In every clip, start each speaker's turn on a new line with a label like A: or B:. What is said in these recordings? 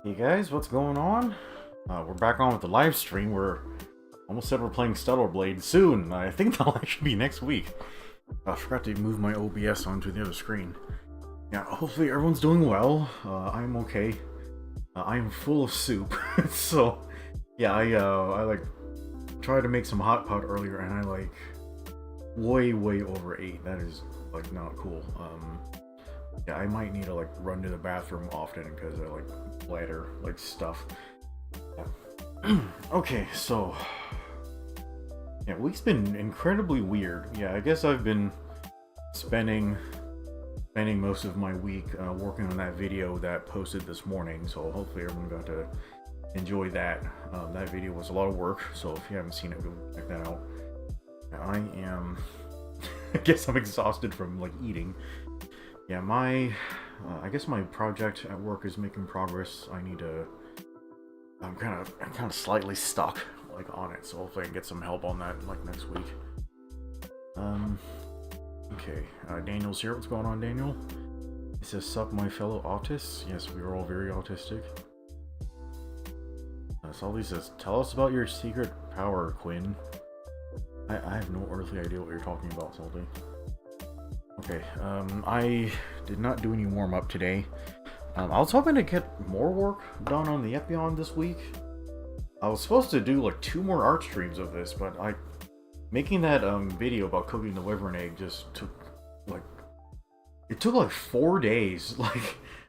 A: Hey guys, what's going on? We're back on with the live stream. We're almost said we're playing Stellar Blade soon. I think that'll actually be next week. I forgot to move my OBS onto the other screen. Yeah, hopefully everyone's doing well. I'm okay. I'm full of soup, so yeah, I like tried to make some hot pot earlier, and I like way overate. That is like not cool. Yeah, I might need to like run to the bathroom often because I like bladder like stuff. Yeah. Okay, so yeah, week's been incredibly weird. Yeah, I guess I've been spending most of my week working on that video that posted this morning. So hopefully everyone got to enjoy that. That video was a lot of work. So if you haven't seen it, go check that out. I am. I guess I'm exhausted from like eating. Yeah, I guess my project at work is making progress. I'm kind of slightly stuck, like, on it, so hopefully I can get some help on that, like, next week. Okay, Daniel's here. What's going on, Daniel? He says, sup, my fellow autists? Yes, we are all very autistic. Salty says, tell us about your secret power, Quinn. I have no earthly idea what you're talking about, Salty. Okay, I did not do any warm-up today. I was hoping to get more work done on the Epion this week. I was supposed to do like 2 more art streams of this, but making that video about cooking the wyvern egg just took like 4 days.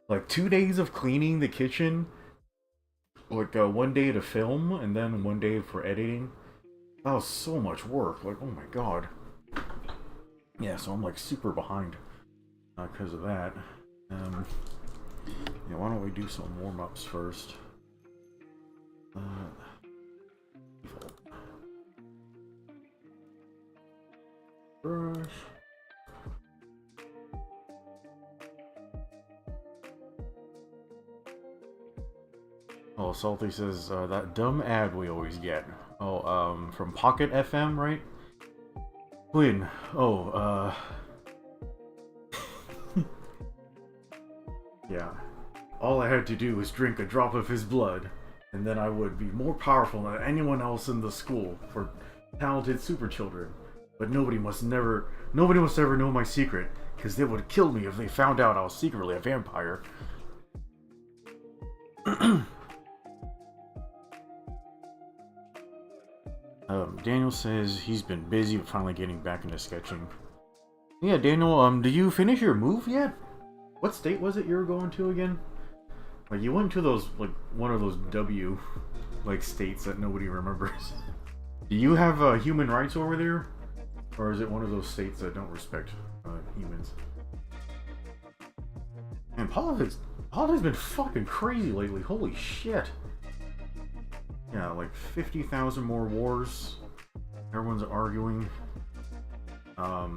A: Like 2 days of cleaning the kitchen, like 1 day to film, and then 1 day for editing. That was so much work. Like, oh my god. Yeah, so I'm like super behind because of that. Yeah, why don't we do some warm-ups first? Brush. Oh, Salty says that dumb ad we always get. Oh, from Pocket FM, right? Quinn. Oh, yeah. All I had to do was drink a drop of his blood, and then I would be more powerful than anyone else in the school for talented super children. But nobody must ever know my secret, because they would kill me if they found out I was secretly a vampire. Daniel says he's been busy but finally getting back into sketching. Yeah, Daniel, do you finish your move yet? What state was it you were going to again? Like, you went to those, like, one of those W, like, states that nobody remembers. Do you have human rights over there? Or is it one of those states that don't respect humans? Man, politics been fucking crazy lately. Holy shit. Yeah, like 50,000 more wars. Everyone's arguing. A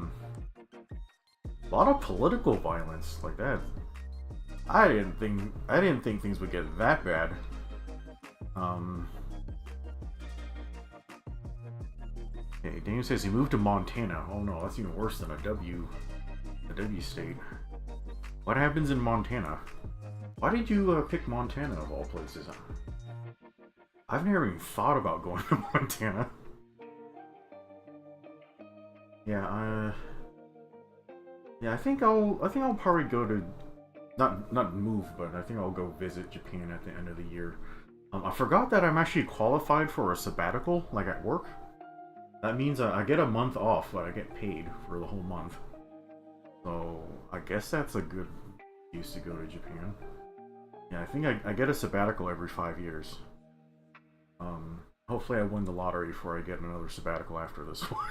A: lot of political violence like that. I didn't think things would get that bad. Okay, Daniel says he moved to Montana. Oh no, that's even worse than a W state. What happens in Montana? Why did you pick Montana of all places? I've never even thought about going to Montana. Yeah, yeah, I think I'll probably go to not move, but I think I'll go visit Japan at the end of the year. I forgot that I'm actually qualified for a sabbatical, like at work. That means I get a month off, but I get paid for the whole month. So I guess that's a good excuse to go to Japan. Yeah, I think I get a sabbatical every 5 years. Hopefully I win the lottery before I get another sabbatical after this one.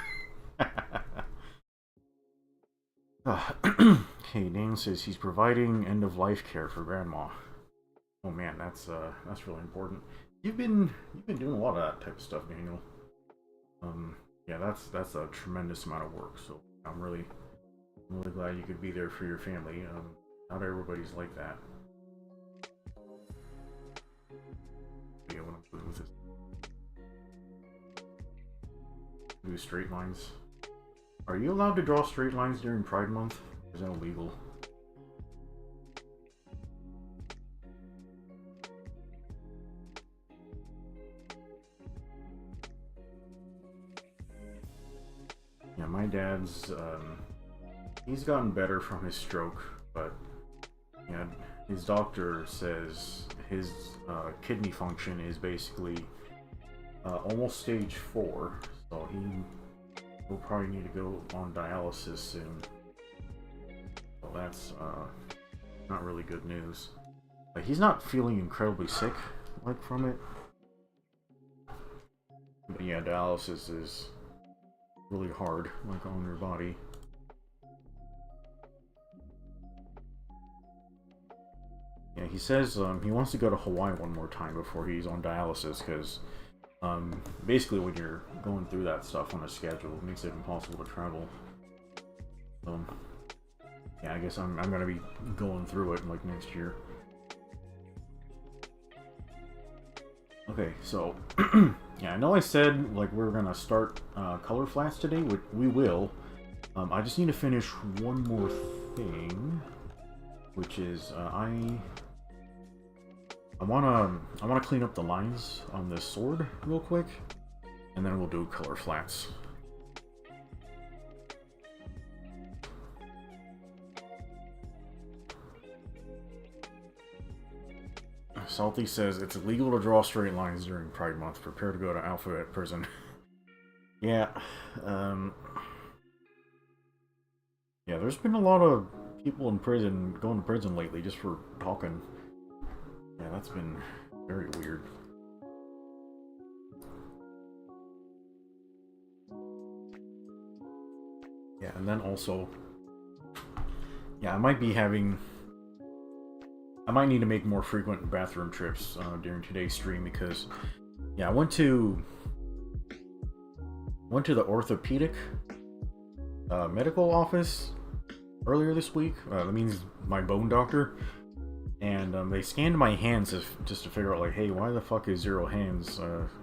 A: Okay, Dane says he's providing end-of-life care for Grandma. Oh man, that's really important. You've been doing a lot of that type of stuff, Daniel. Yeah, that's a tremendous amount of work. So I'm really glad you could be there for your family. Not everybody's like that. Yeah, what I'm doing with this. Do straight lines. Are you allowed to draw straight lines during Pride Month? Is that illegal? my dad's, he's gotten better from his stroke, but yeah, his doctor says his kidney function is basically almost stage 4, so he will probably need to go on dialysis soon. So that's not really good news. He's not feeling incredibly sick, like, from it. But yeah, dialysis is really hard, like, on your body. Yeah, he says he wants to go to Hawaii one more time before he's on dialysis, because basically when you're going through that stuff on a schedule, it makes it impossible to travel. So, yeah, I guess I'm gonna be going through it, like, next year. Okay, so, yeah, I know I said, like, we're gonna start color flats today, which we will. I just need to finish one more thing, which is, I wanna clean up the lines on this sword real quick, and then we'll do color flats. Salty says it's illegal to draw straight lines during Pride Month. Prepare to go to Alphabet Prison. Yeah, yeah. There's been a lot of people in prison going to prison lately just for talking. Yeah, that's been very weird. Yeah, and then also, yeah, I might need to make more frequent bathroom trips during today's stream, because, yeah, I went to the orthopedic medical office earlier this week. That means my bone doctor. And they scanned my hands just to figure out, like, hey, why the fuck is Zero's hands?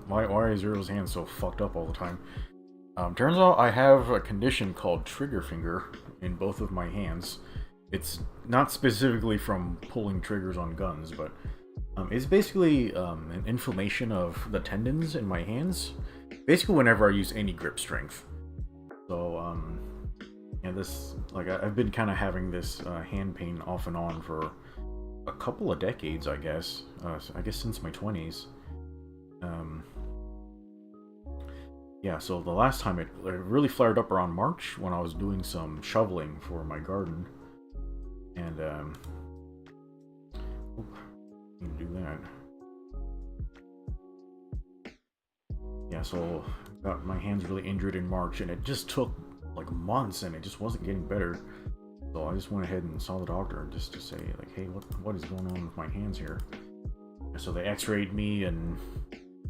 A: Why are Zero's hands so fucked up all the time? Turns out I have a condition called trigger finger in both of my hands. It's not specifically from pulling triggers on guns, but it's basically an inflammation of the tendons in my hands. Basically, whenever I use any grip strength. So, yeah, this, like, I've been kind of having this hand pain off and on for a couple of decades, I guess. I guess since my 20s. Yeah, so the last time it really flared up around March when I was doing some shoveling for my garden. And, need to do that. Yeah, so got my hands really injured in March, and it just took like months, and it just wasn't getting better. So I just went ahead and saw the doctor just to say, like, hey, what is going on with my hands here? And so they x-rayed me and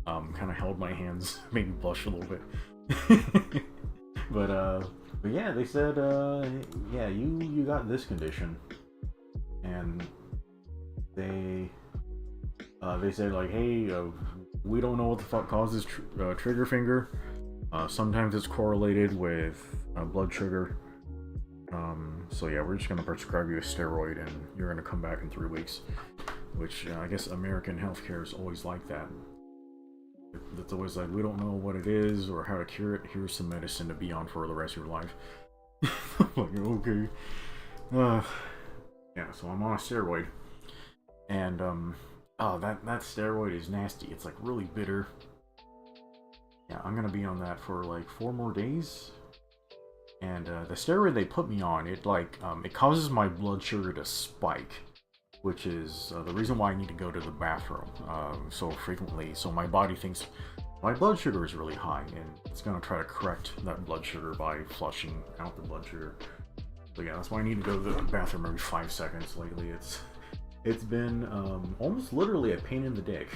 A: kind of held my hands, made me blush a little bit. but yeah, they said, yeah, you got this condition, and they said, like, hey, we don't know what the fuck causes trigger finger. Sometimes it's correlated with blood sugar. So yeah, we're just gonna prescribe you a steroid, and you're gonna come back in 3 weeks. Which I guess American healthcare is always like that. It's always like, we don't know what it is or how to cure it. Here's some medicine to be on for the rest of your life. Like, okay. Yeah, so I'm on a steroid, and oh, that steroid is nasty. It's like really bitter. Yeah, I'm gonna be on that for like 4 more days. And the steroid they put me on, it like it causes my blood sugar to spike, which is the reason why I need to go to the bathroom so frequently. So my body thinks my blood sugar is really high, and it's gonna try to correct that blood sugar by flushing out the blood sugar. So yeah, that's why I need to go to the bathroom every 5 seconds lately. It's been almost literally a pain in the dick.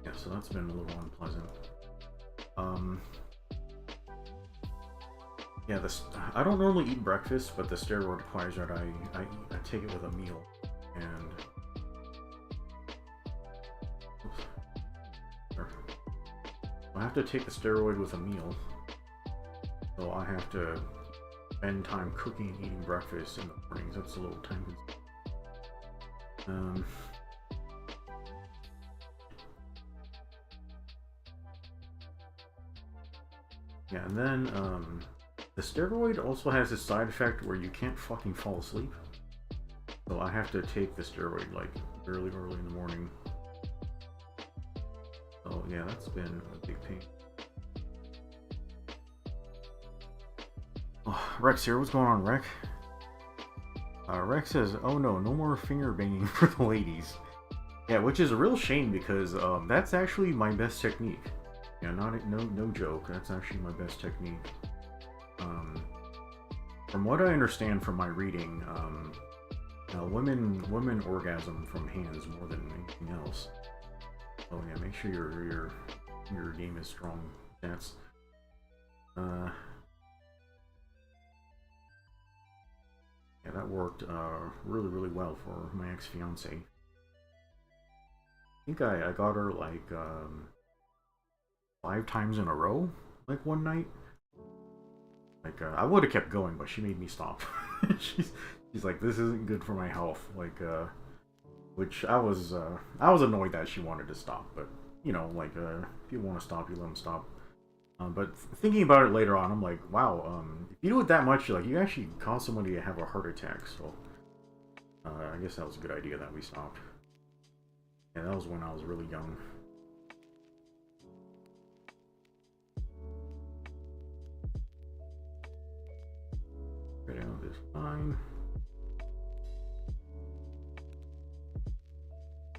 A: Yeah, so that's been a little unpleasant. Yeah, I don't normally eat breakfast, but the steroid requires that I take it with a meal. And I have to take the steroid with a meal, so I have to spend time cooking and eating breakfast in the mornings. That's a little time consuming. Yeah, and then the steroid also has this side effect where you can't fucking fall asleep. So I have to take the steroid like early in the morning. So yeah, that's been a big pain. Oh, Rex here, what's going on, Rex? Rex says, "Oh no, no more finger banging for the ladies." Yeah, which is a real shame because that's actually my best technique. Yeah, no joke. That's actually my best technique. From what I understand from my reading, women orgasm from hands more than anything else. Oh yeah, make sure your game is strong. That's yeah, that worked really well for my ex-fiance. I think I got her like 5 times in a row, like one night. Like I would have kept going, but she made me stop. she's like, this isn't good for my health. Like which I was annoyed that she wanted to stop, but you know, like if you want to stop, you let them stop. But thinking about it later on, I'm like, wow, if you do it that much, like you actually cause somebody to have a heart attack. So I guess that was a good idea that we stopped. Yeah, that was when I was really young. Right out this fine.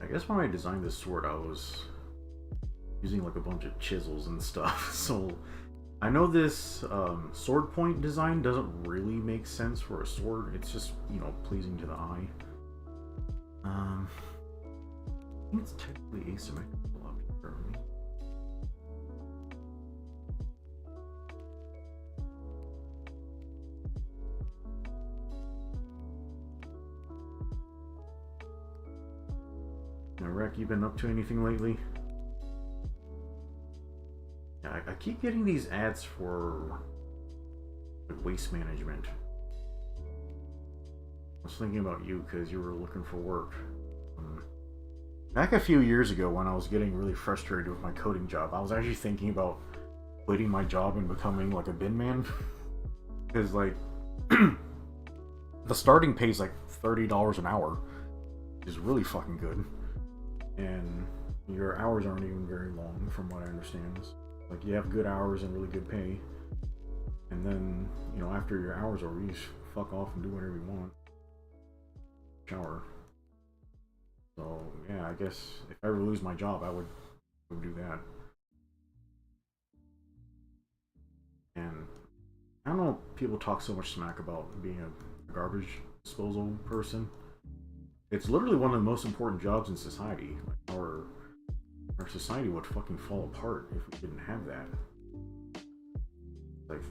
A: I guess when I designed this sword, I was using like a bunch of chisels and stuff. So I know this sword point design doesn't really make sense for a sword. It's just, you know, pleasing to the eye. I think it's technically asymmetrical up here. Now, Rek, you been up to anything lately? Yeah, I keep getting these ads for like, waste management. I was thinking about you because you were looking for work. Back a few years ago when I was getting really frustrated with my coding job, I was actually thinking about quitting my job and becoming like a bin man. Because like the starting pay is like $30 an hour, which is really fucking good. And your hours aren't even very long from what I understand. Like you have good hours and really good pay. And then, you know, after your hours are over, you just fuck off and do whatever you want. Shower. So yeah, I guess if I ever lose my job, I would do that. And I don't know if people talk so much smack about being a garbage disposal person. It's literally one of the most important jobs in society. Like our society would fucking fall apart if we didn't have that. Like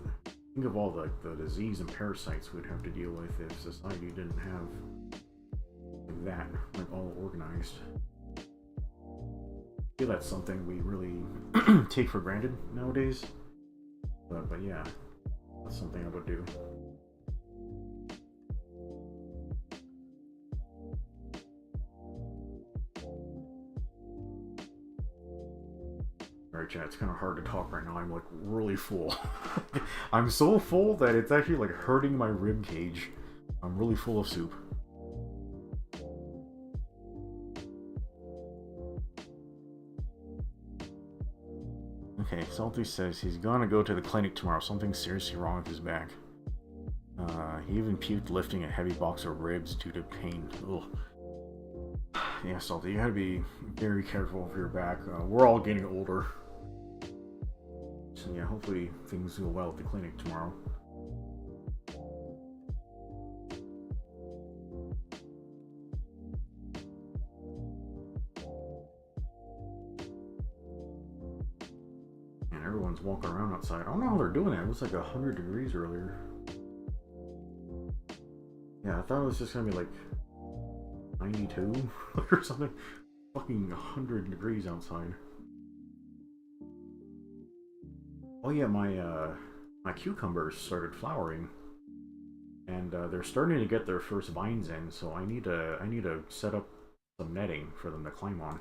A: think of all the disease and parasites we'd have to deal with if society didn't have like that, like all organized. I feel that's something we really take for granted nowadays. But yeah, that's something I would do. Alright, chat, it's kind of hard to talk right now. I'm like really full. I'm so full that it's actually like hurting my rib cage. I'm really full of soup. Okay, Salty says he's gonna go to the clinic tomorrow. Something's seriously wrong with his back. He even puked lifting a heavy box of ribs due to pain. Ugh. Yeah, Salty, you gotta be very careful of your back. We're all getting older. So yeah, hopefully things go well at the clinic tomorrow. And everyone's walking around outside. I don't know how they're doing that. It was like 100 degrees earlier. Yeah, I thought it was just gonna be like 92 or something. Fucking 100 degrees outside. Oh yeah, my cucumbers started flowering, and they're starting to get their first vines in. So I need to set up some netting for them to climb on.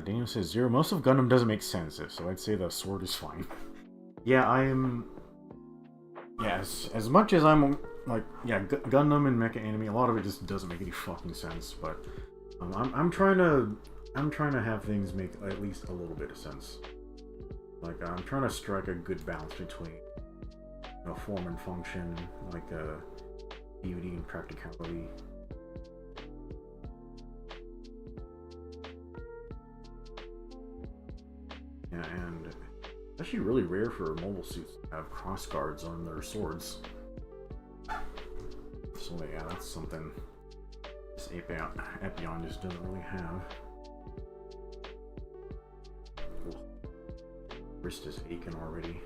A: Daniel says, Zero, most of Gundam doesn't make sense, so I'd say the sword is fine. Yeah, I am... Yeah, as much as I'm, like, yeah, Gundam and mecha anime, a lot of it just doesn't make any fucking sense, but I'm trying to have things make at least a little bit of sense. Like, I'm trying to strike a good balance between, you know, form and function, like, beauty and practicality. Yeah, and it's actually really rare for mobile suits to have cross guards on their swords. So yeah, that's something this Epion just doesn't really have. Cool. Wrist is aching already.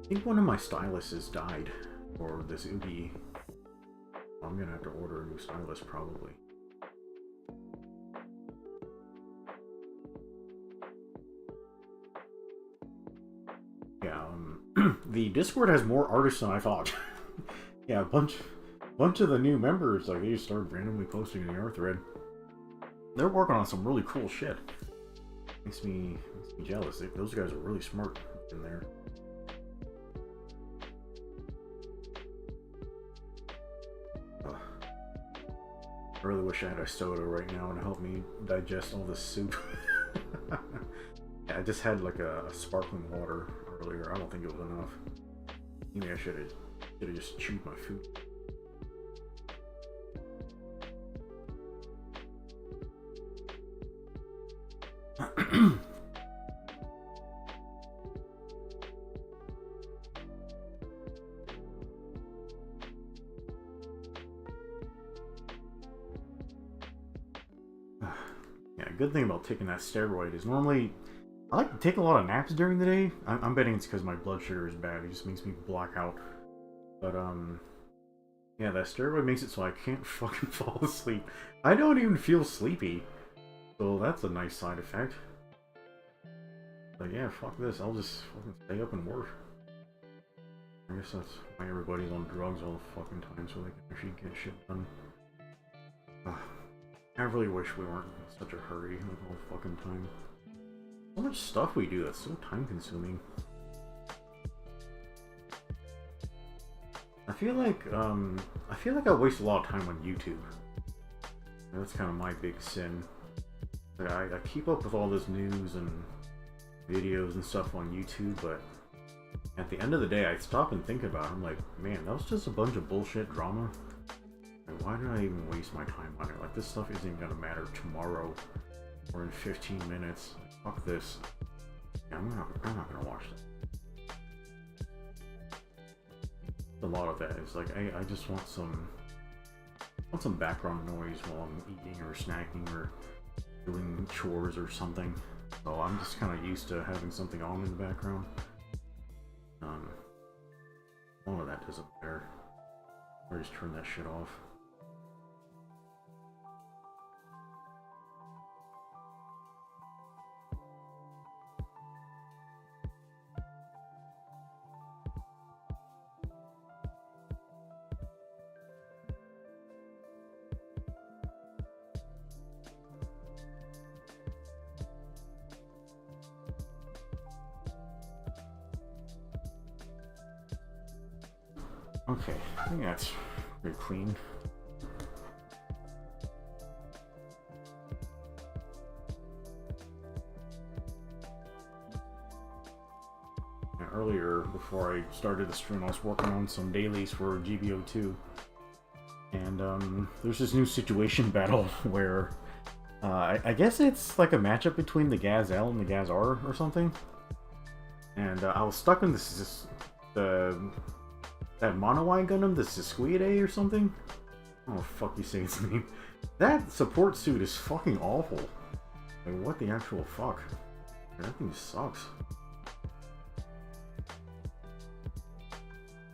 A: I think one of my styluses died for this Ubi. I'm gonna have to order a new stylus probably. Yeah, the Discord has more artists than I thought. Yeah, a bunch of the new members, like, they just started randomly posting in the art thread. They're working on some really cool shit. Makes me jealous. Those guys are really smart in there. I really wish I had a soda right now to help me digest all this soup. Yeah, I just had like a sparkling water earlier. I don't think it was enough. Maybe I should have just chewed my food. Yeah, good thing about taking that steroid is normally I like to take a lot of naps during the day. I'm betting it's because my blood sugar is bad. It just makes me black out. But yeah, that steroid makes it so I can't fucking fall asleep. I don't even feel sleepy. So that's a nice side effect. But yeah, fuck this. I'll just fucking stay up and work. I guess that's why everybody's on drugs all the fucking time, so they can actually get shit done. I really wish we weren't in such a hurry the whole fucking time. So much stuff we do that's so time consuming. I feel like I waste a lot of time on YouTube. That's kind of my big sin. Like, I keep up with all this news and videos and stuff on YouTube, but at the end of the day, I stop and think about it. I'm like, man, that was just a bunch of bullshit drama. Like, why did I even waste my time on it? Like, this stuff isn't gonna matter tomorrow or in 15 minutes. Like, fuck this. Yeah, I'm not gonna watch this. A lot of that is like, I just want some background noise while I'm eating or snacking or doing chores or something. So I'm just kind of used to having something on in the background. All of that doesn't matter. I just turn that shit off. Okay, I think that's pretty clean. Now, earlier, before I started the stream, I was working on some dailies for GBO2. And there's this new situation battle where I guess it's like a matchup between the Gaz-L and the Gaz-R or something. And I was stuck in that Mono-Eye Gundam, the Sisquidae or something? Oh, fuck you say its name. That support suit is fucking awful. Like, what the actual fuck? That thing sucks.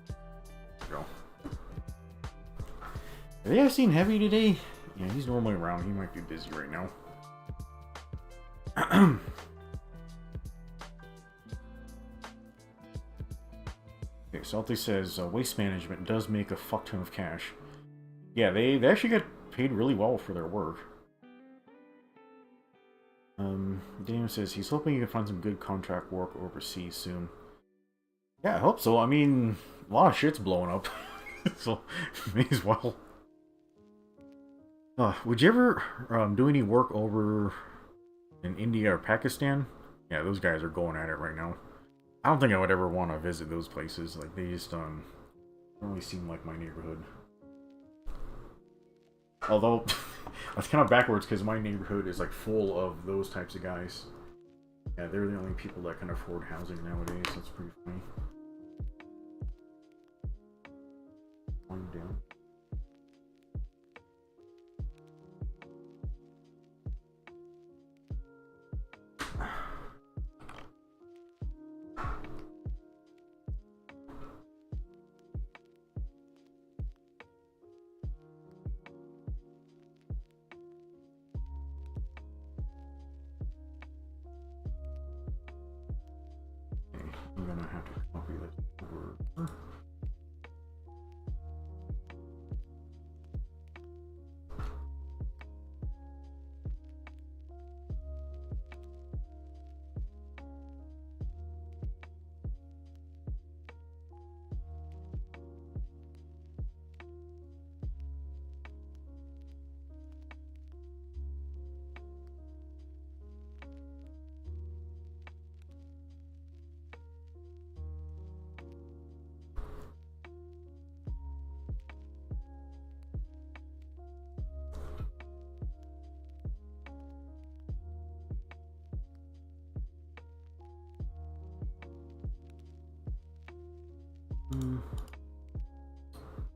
A: There we go. Have you guys seen Heavy today? Yeah, he's normally around. He might be busy right now. Okay, Salty says waste management does make a fuck ton of cash. Yeah, they actually get paid really well for their work. Daniel says he's hoping he can find some good contract work overseas soon. Yeah, I hope so. I mean, a lot of shit's blowing up. So, may as well. Would you ever do any work over in India or Pakistan? Yeah, those guys are going at it right now. I don't think I would ever want to visit those places. Like, they just, don't really seem like my neighborhood. Although, that's kind of backwards because my neighborhood is, like, full of those types of guys. Yeah, they're the only people that can afford housing nowadays. That's pretty funny. One down. I'm gonna have to copy this over.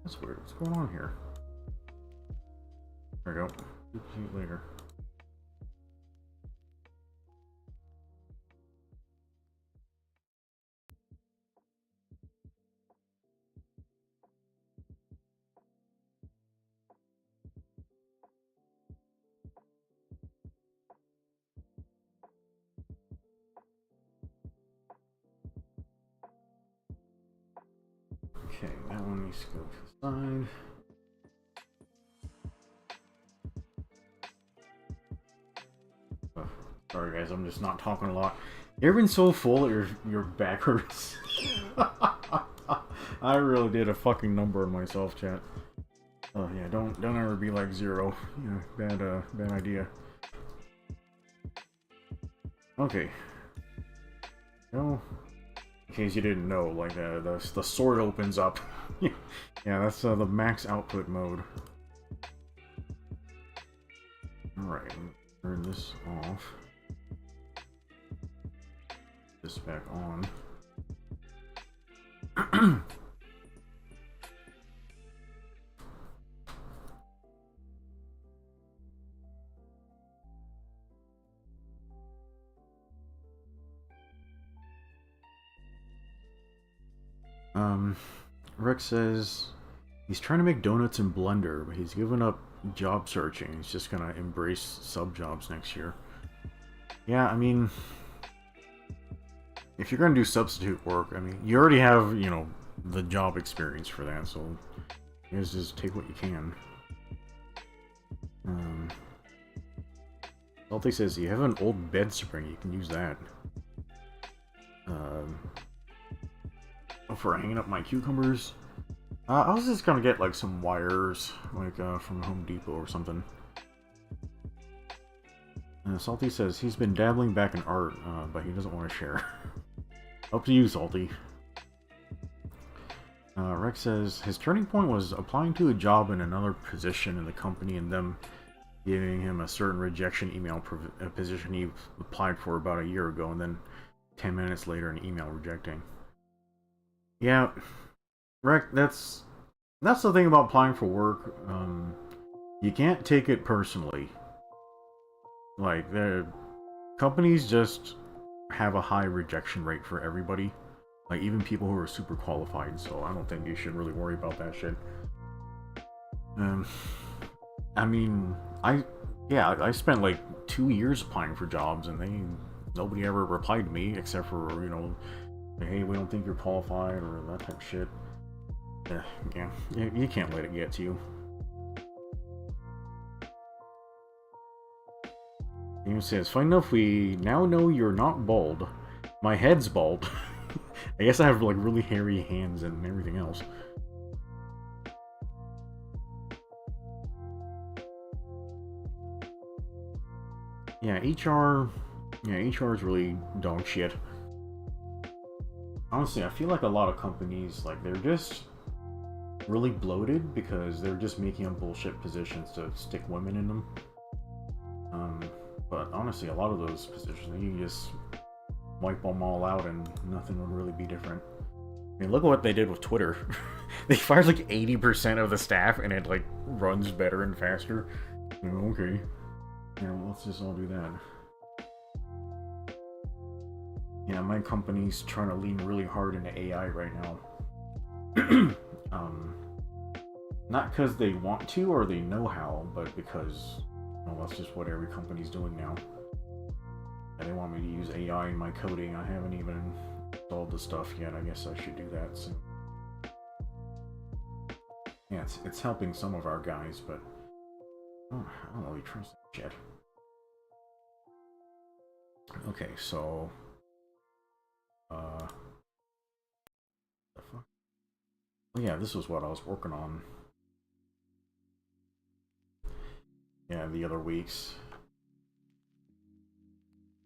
A: That's weird. What's going on here? There we go. See you later. Okay, that one needs to go to the side. Oh, sorry guys, I'm just not talking a lot. You ever been so full that your back hurts? I really did a fucking number on myself, chat. Oh yeah, don't ever be like Zero. Yeah, bad idea. Okay. No. In case you didn't know, like the sword opens up. Yeah, that's the max output mode. Alright, turn this off. This back on. Rex says he's trying to make donuts in Blender, but he's given up job searching. He's just gonna embrace sub jobs next year. Yeah, I mean, if you're gonna do substitute work, I mean, you already have, the job experience for that, so you guys just take what you can. Salty says you have an old bed spring, you can use that. For hanging up my cucumbers. I was just gonna get like some wires, like from Home Depot or something. Salty says he's been dabbling back in art, but he doesn't want to share. Up to you, Salty. Rex says his turning point was applying to a job in another position in the company and them giving him a certain rejection email a position he applied for about a year ago, and then 10 minutes later an email rejecting. Yeah, Rex, that's the thing about applying for work. You can't take it personally. Like, the companies just have a high rejection rate for everybody. Like, even people who are super qualified, so I don't think you should really worry about that shit. I mean, I spent like 2 years applying for jobs, and nobody ever replied to me, except for, hey, we don't think you're qualified, or that type of shit. Yeah, you can't let it get to you. He says, "Fine enough, we now know you're not bald. My head's bald. I guess I have like really hairy hands and everything else." Yeah, HR. Yeah, HR is really dog shit. Honestly, I feel like a lot of companies, like, they're just really bloated because they're just making up bullshit positions to stick women in them. But honestly, a lot of those positions, you can just wipe them all out and nothing would really be different. I mean, look at what they did with Twitter. They fired like 80% of the staff and it like runs better and faster. Okay. Yeah, well, let's just all do that. Yeah, my company's trying to lean really hard into AI right now. Not because they want to or they know how, but because, well, that's just what every company's doing now. And they want me to use AI in my coding. I haven't even installed the stuff yet. I guess I should do that soon. Yeah, it's helping some of our guys, but I don't really trust that shit. Okay, so the fuck? Oh, yeah, this was what I was working on. Yeah, the other weeks.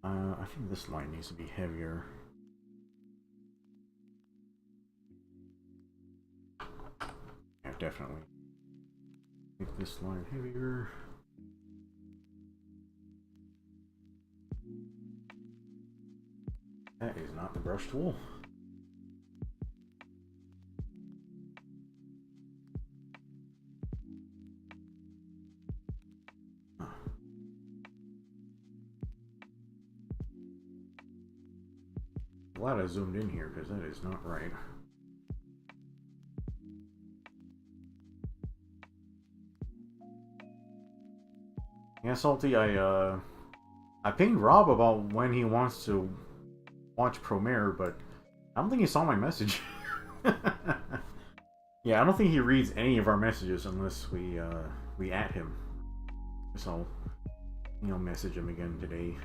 A: I think this line needs to be heavier. Yeah, definitely. Make this line heavier. That is not the brush tool. Glad I zoomed in here because that is not right. Yeah, Salty, I pinged Rob about when he wants to watch Promare, but I don't think he saw my message. Yeah, I don't think he reads any of our messages unless we at him. So, message him again today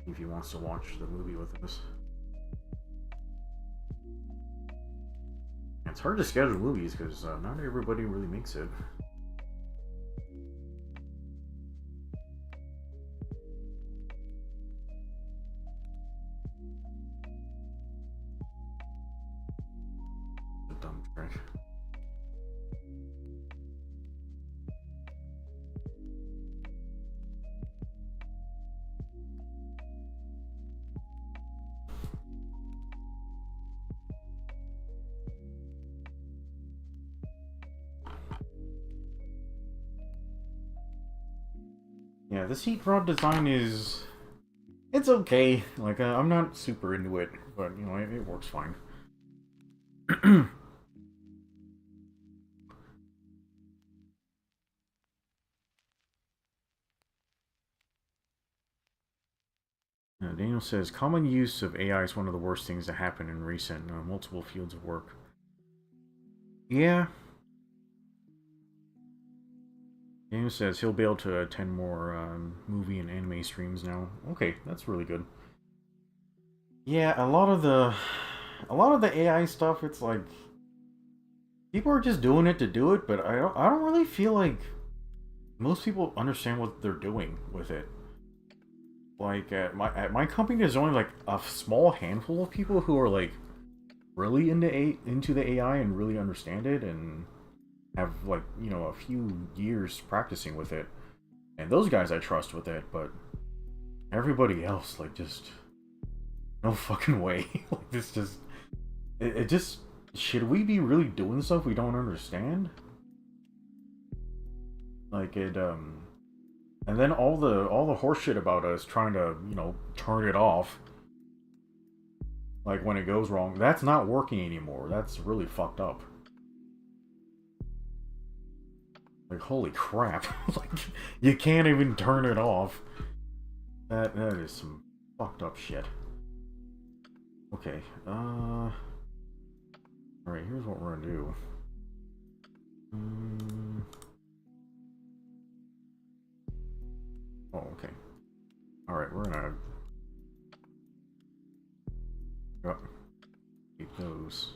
A: if he wants to watch the movie with us. It's hard to schedule movies because not everybody really makes it. A dumb trick. Yeah, this heat rod design is... It's okay. Like, I'm not super into it, but, it works fine. Daniel says, common use of AI is one of the worst things to happen in recent multiple fields of work. Yeah. Daniel says he'll be able to attend more movie and anime streams now. Okay, that's really good. Yeah, a lot of the AI stuff, it's like people are just doing it to do it, but I don't really feel like most people understand what they're doing with it. Like at my company, there's only like a small handful of people who are like really into the AI and really understand it and have like a few years practicing with it, and those guys I trust with it. But everybody else, like, just no fucking way. Like, this just it just should we be really doing stuff we don't understand? Like it and then all the horseshit about us trying to turn it off. Like when it goes wrong, that's not working anymore. That's really fucked up. Like, holy crap. Like, you can't even turn it off. That is some fucked up shit. Okay, alright, here's what we're gonna do. Oh, okay. Alright, we're gonna keep those.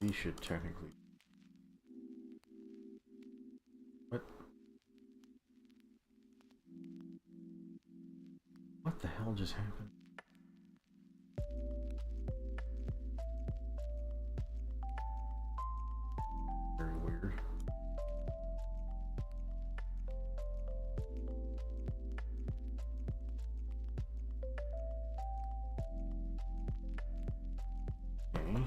A: These should technically... What? What the hell just happened? Very weird. Okay.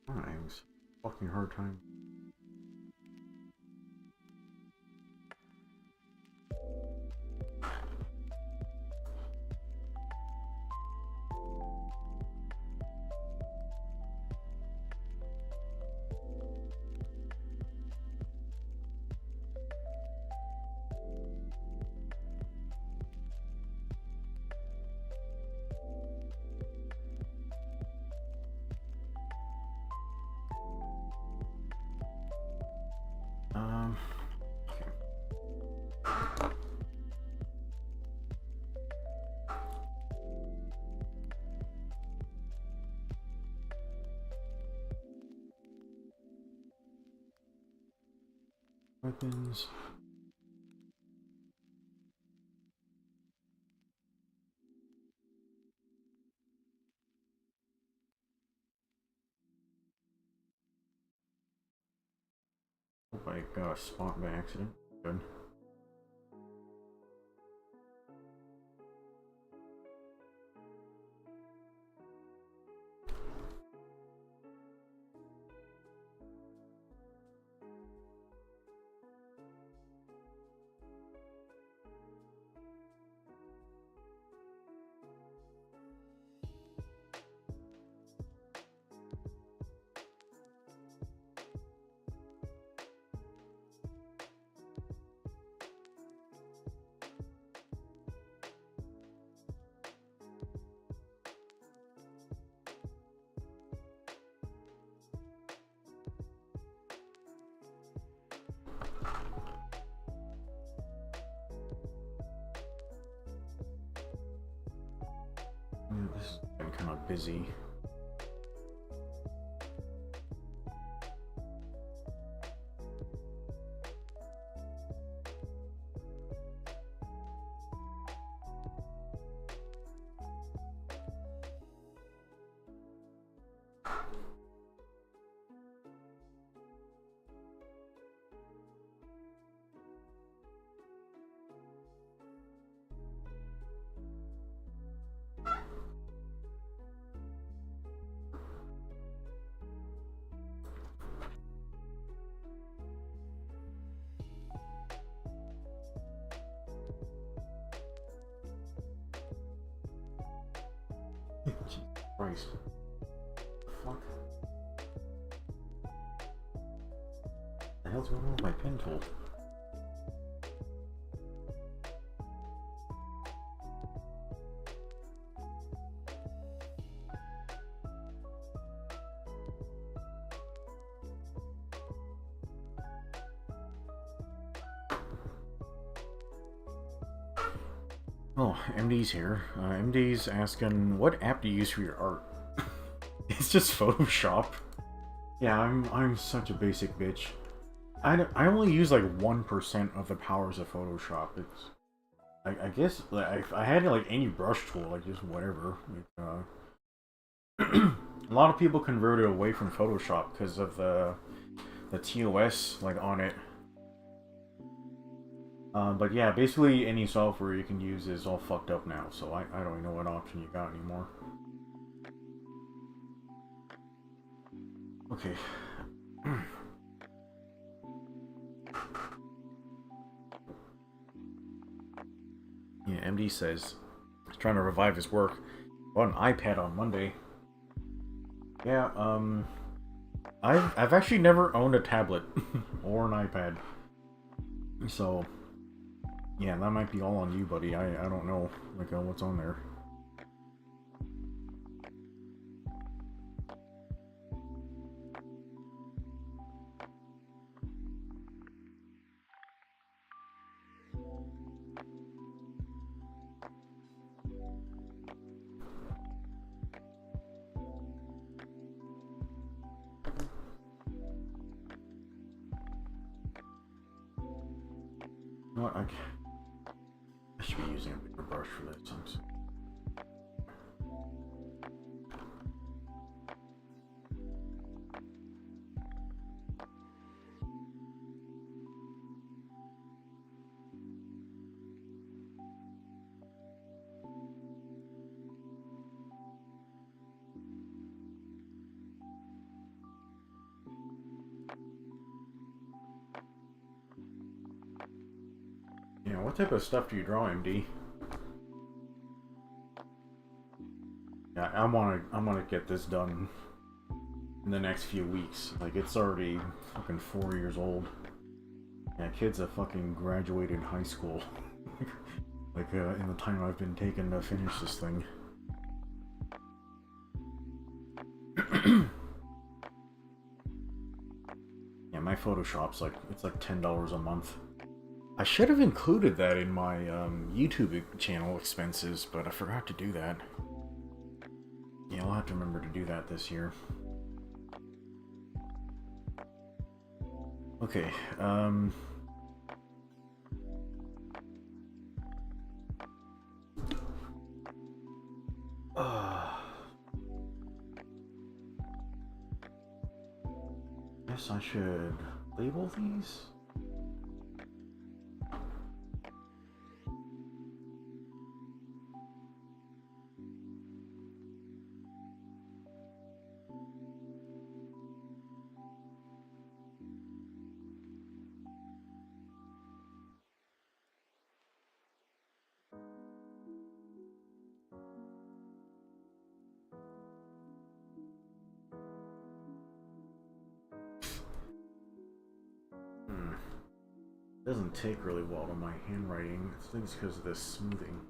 A: Times. Fucking hard time. Weapons. Hope I got a spot by accident. Good. This has been kind of busy. Jesus Christ. Fuck. The hell's going on with my pen tool? Oh, MD's here. MD's asking, what app do you use for your art? It's just Photoshop. Yeah, I'm such a basic bitch. I only use like 1% of the powers of Photoshop. It's I guess like, if I had like any brush tool, like just whatever. A lot of people converted away from Photoshop because of the TOS like on it. But yeah, basically any software you can use is all fucked up now, so I don't even know what option you got anymore. Okay. Yeah, MD says he's trying to revive his work. Bought an iPad on Monday. Yeah, I've actually never owned a tablet or an iPad. So yeah, that might be all on you, buddy. I don't know like what's on there. You know what? I should be using a bigger brush for this. Yeah, what type of stuff do you draw, MD? Yeah, I wanna get this done in the next few weeks. Like it's already fucking 4 years old. Yeah, kids have fucking graduated high school. Like in the time I've been taking to finish this thing. Yeah, my Photoshop's like it's like $10 a month. I should have included that in my YouTube channel expenses, but I forgot to do that. Yeah, I'll have to remember to do that this year. Okay, guess I should label these. Doesn't take really well to my handwriting. I think it's because of this smoothing.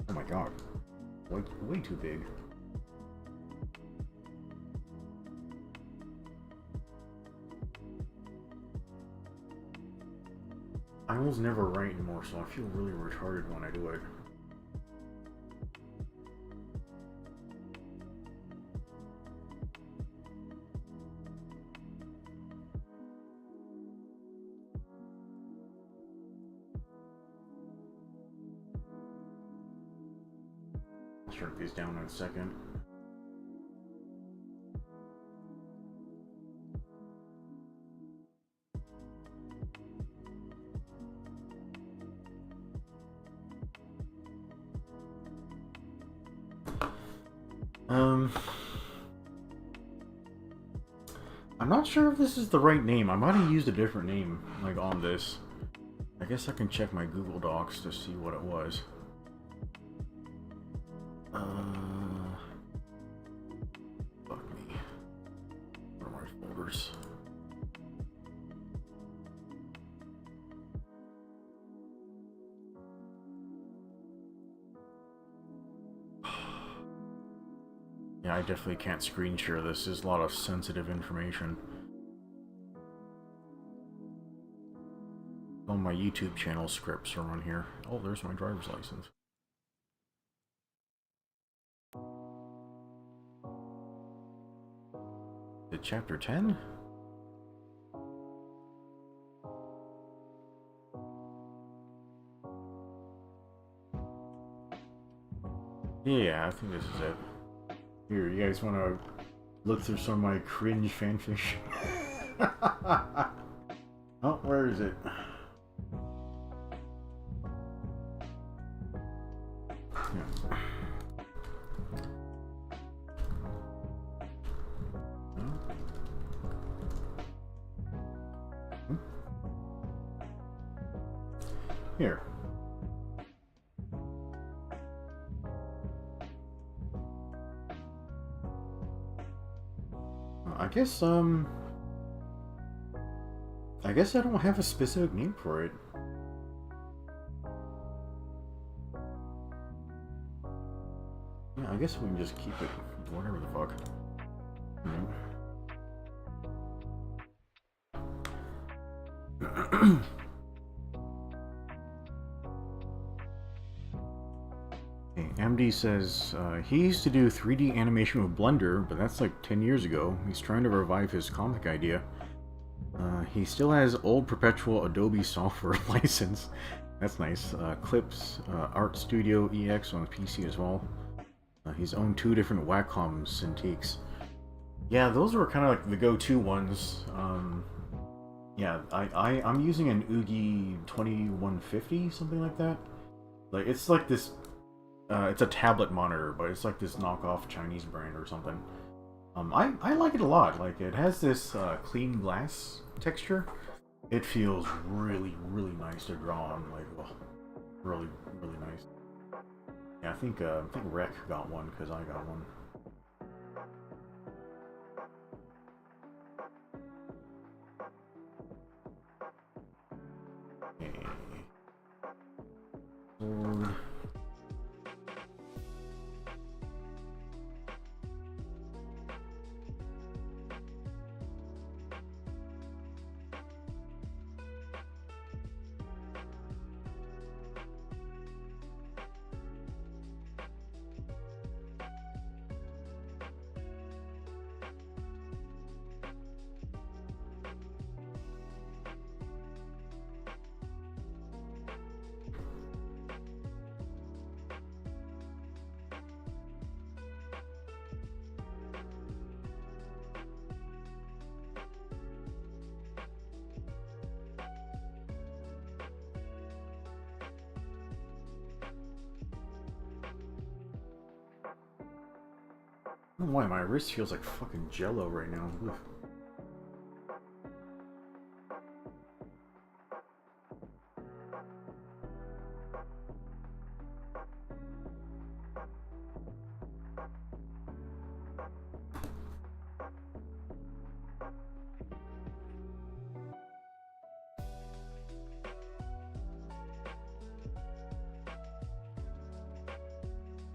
A: Oh my god. Way too big. I almost never write anymore, so I feel really retarded when I do it. I'll shrink these down in a second. I'm not sure if this is the right name. I might have used a different name, like, on this. I guess I can check my Google Docs to see what it was. Fuck me. What are my folders? Yeah, I definitely can't screen share this. There's a lot of sensitive information. All my YouTube channel scripts are on here. Oh, there's my driver's license. Is it chapter 10? Yeah, I think this is it. Here, you guys want to look through some of my cringe fanfiction? Oh, where is it? Yeah. Here. I guess I don't have a specific name for it. Yeah, I guess we can just keep it whatever the fuck. MD says he used to do 3D animation with Blender, but that's like 10 years ago. He's trying to revive his comic idea. He still has old perpetual Adobe software license. That's nice. Clips, Art Studio EX on the PC as well. He's owned 2 different Wacom Cintiqs. Yeah, those were kind of like the go-to ones. Yeah, I'm using an Oogie 2150, something like that. Like it's like this. It's a tablet monitor, but it's like this knockoff Chinese brand or something. I like it a lot. Like it has this clean glass texture. It feels really, really nice to draw on. Like, oh, really, really nice. Yeah, I think Rec got one because I got one. Okay. Sword. I don't know why my wrist feels like fucking jello right now. Ugh.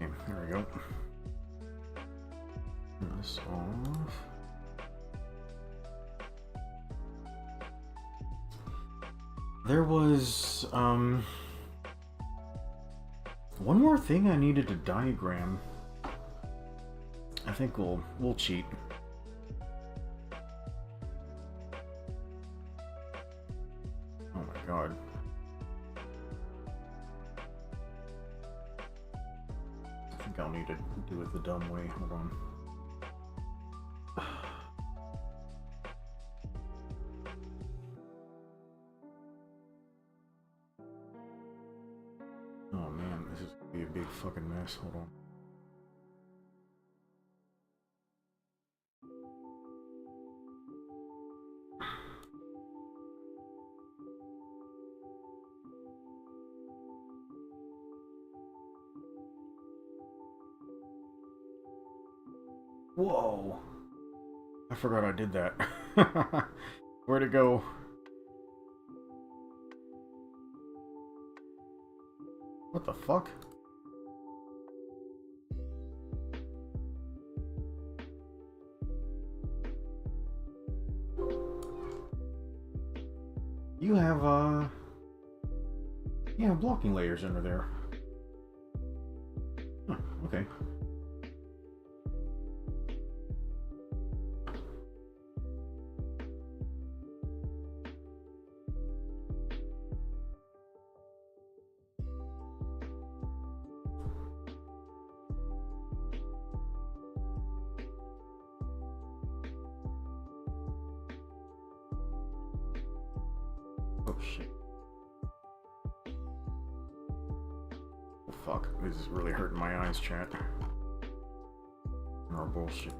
A: Okay, there we go. Turn this off. There was one more thing I needed to diagram. I think we'll cheat. Oh my god. I think I'll need to do it the dumb way. Hold on. Oh man, this is gonna be a big fucking mess. Hold on. Whoa! I forgot I did that. Where'd it go? What the fuck? You have, yeah, blocking layers under there. Huh, okay. Oh shit. Oh fuck, this is really hurting my eyes, chat. More bullshit.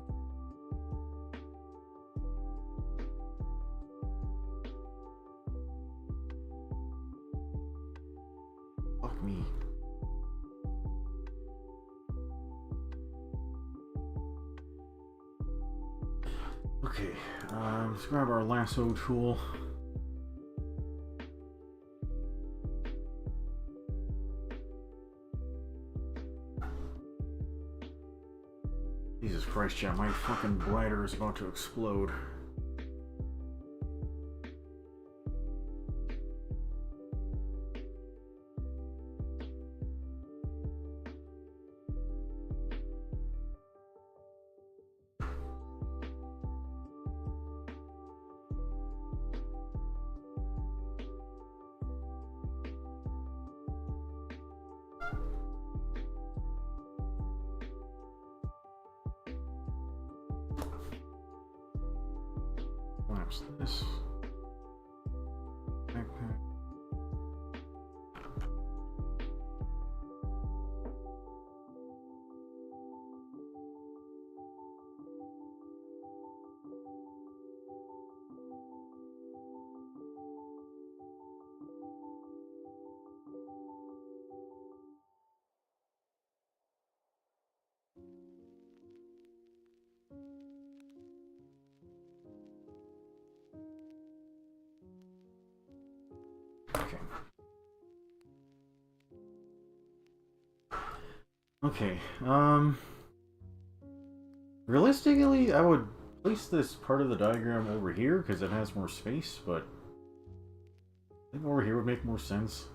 A: Fuck me. Okay, let's grab our lasso tool. Jesus Christ, yeah, my fucking bladder is about to explode. Collapse this. Backpack. Okay. Okay, realistically, I would place this part of the diagram over here because it has more space, but I think over here would make more sense.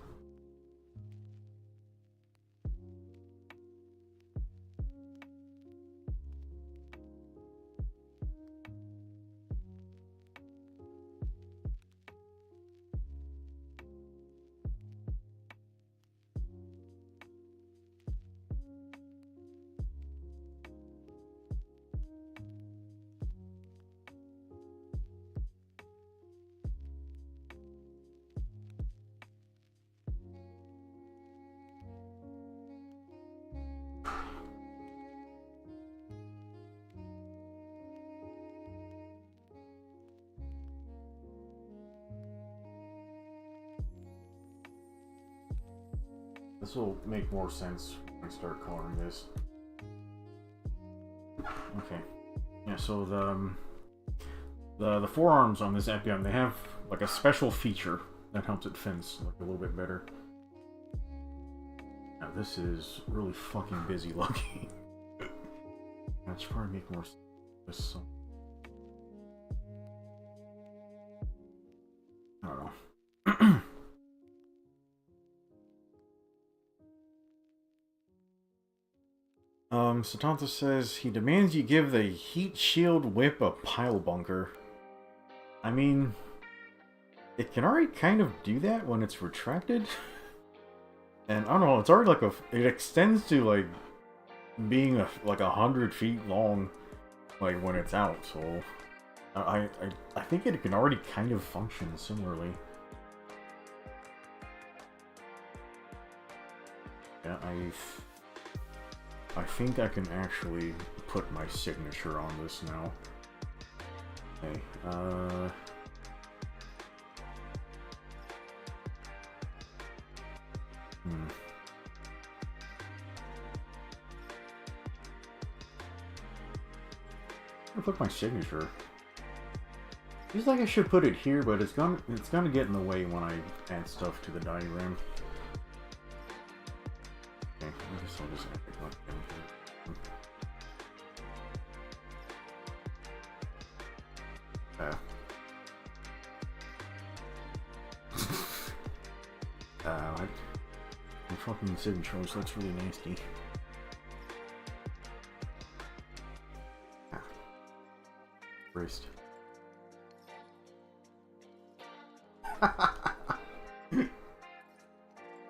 A: This will make more sense when I start coloring this. Okay. Yeah, so the forearms on this Epion, they have like a special feature that helps it fence like a little bit better. Now this is really fucking busy looking. That should probably make more sense. I don't know. Satanta says he demands you give the heat shield whip a pile bunker. I mean, it can already kind of do that when it's retracted. And I don't know, it's already like it extends to like being like 100 feet long, like when it's out. So I think it can already kind of function similarly. Yeah, I think I can actually put my signature on this now. Okay, I'll put my signature. Feels like I should put it here, but it's gonna get in the way when I add stuff to the diagram. Okay, I guess I'll just add it like that. fucking signature, which looks really nasty. Ah. Wrist.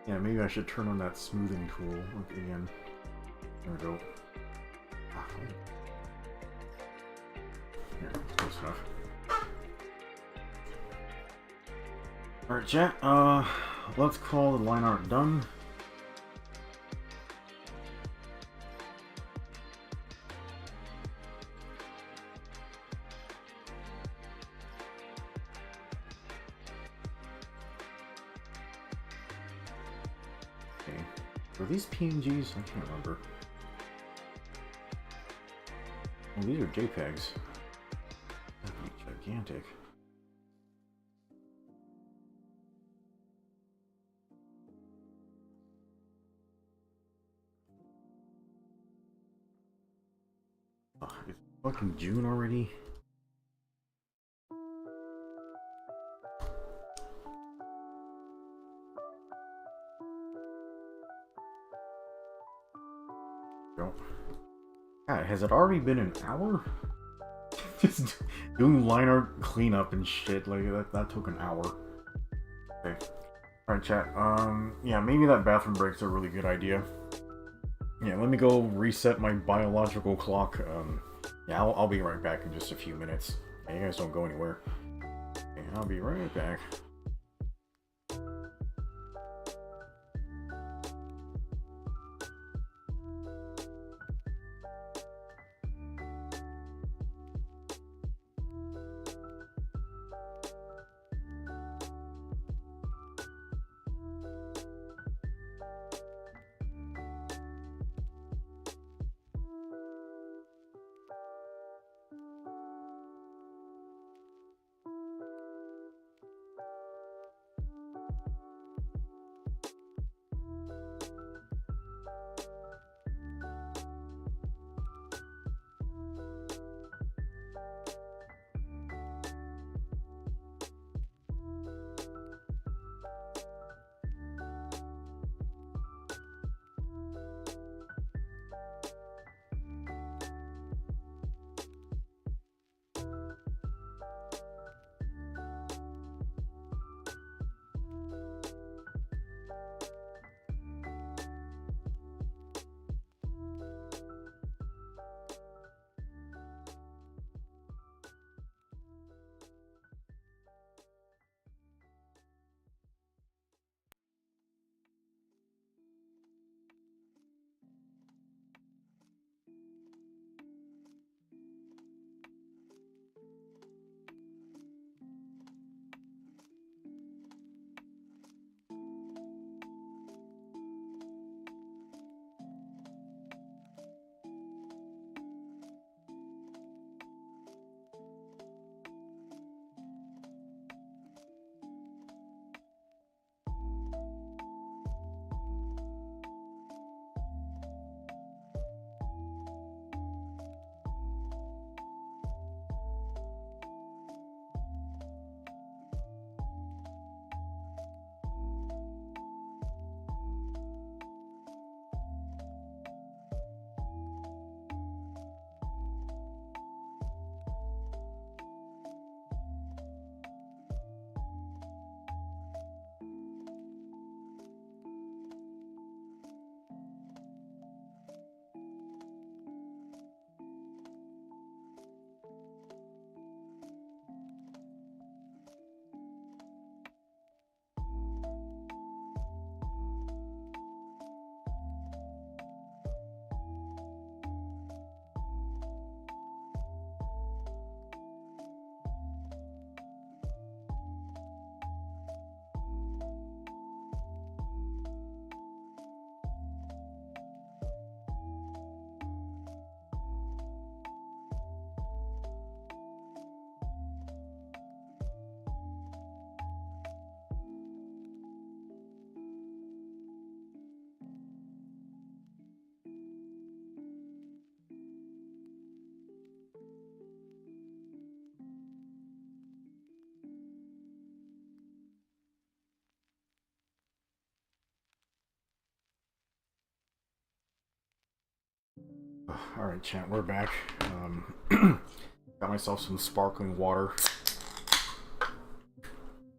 A: Yeah, maybe I should turn on that smoothing tool again. There we go. Ah, here, close enough. Alright, chat, let's call the line art done. Okay. Were these PNGs? I can't remember. Well, these are JPEGs. That'd be gigantic. Oh, it's fucking June already. Go. God, has it already been an hour? Just doing line art cleanup and shit like that took an hour. Okay. Alright, chat. Yeah, maybe that bathroom break's a really good idea. Yeah, let me go reset my biological clock. Yeah, I'll be right back in just a few minutes. Yeah, you guys don't go anywhere. Okay, I'll be right back. Alright, chat, we're back. Got myself some sparkling water.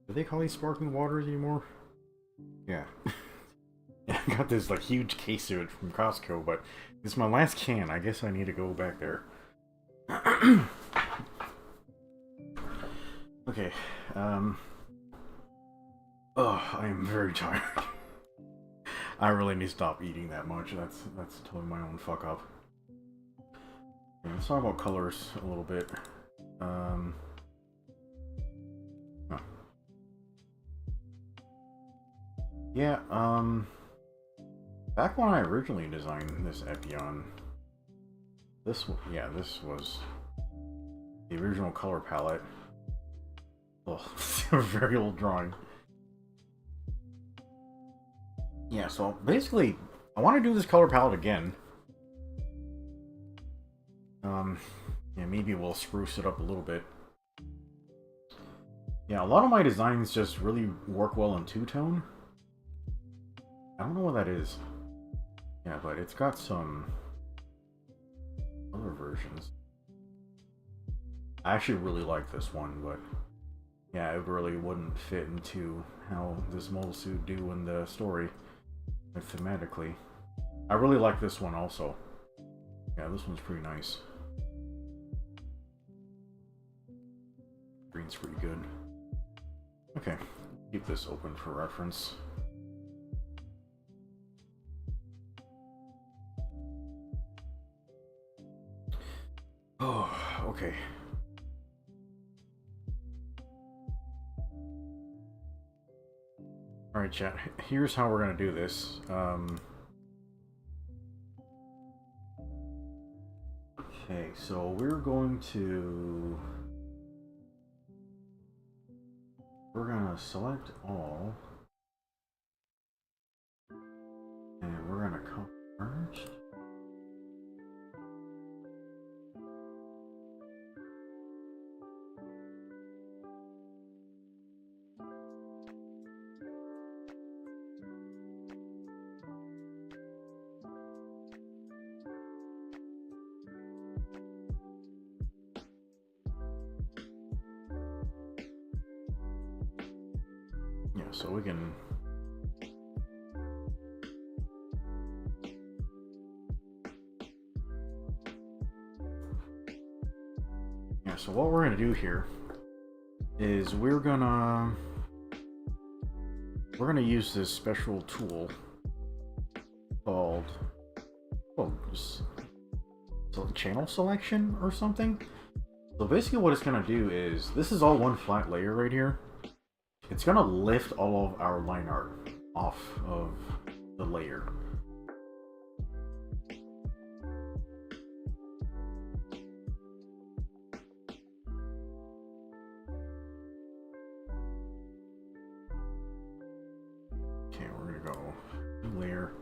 A: Do they call these sparkling waters anymore? Yeah. I got this like huge case of it from Costco, but it's my last can. I guess I need to go back there. Okay. I am very tired. I really need to stop eating that much. That's totally my own fuck up. Okay, let's talk about colors a little bit. Huh. Yeah, back when I originally designed this Epion, this was the original color palette. Oh, a very old drawing. Yeah, so basically, I want to do this color palette again. Yeah, maybe we'll spruce it up a little bit. Yeah, a lot of my designs just really work well in two-tone. I don't know what that is. Yeah, but it's got some other versions. I actually really like this one, but yeah, it really wouldn't fit into how this mobile suit do in the story, like thematically. I really like this one also. Yeah, this one's pretty nice. Green's pretty good. Okay, keep this open for reference. Oh, okay. Alright, chat. Here's how we're gonna do this. Okay, so we're gonna select all, and we're gonna come first. Yeah, so we can so what we're gonna do here is we're gonna use this special tool called channel selection or something. So basically what it's gonna do is, this is all one flat layer right here. It's gonna lift all of our line art off of the layer. Okay, we're gonna go layer.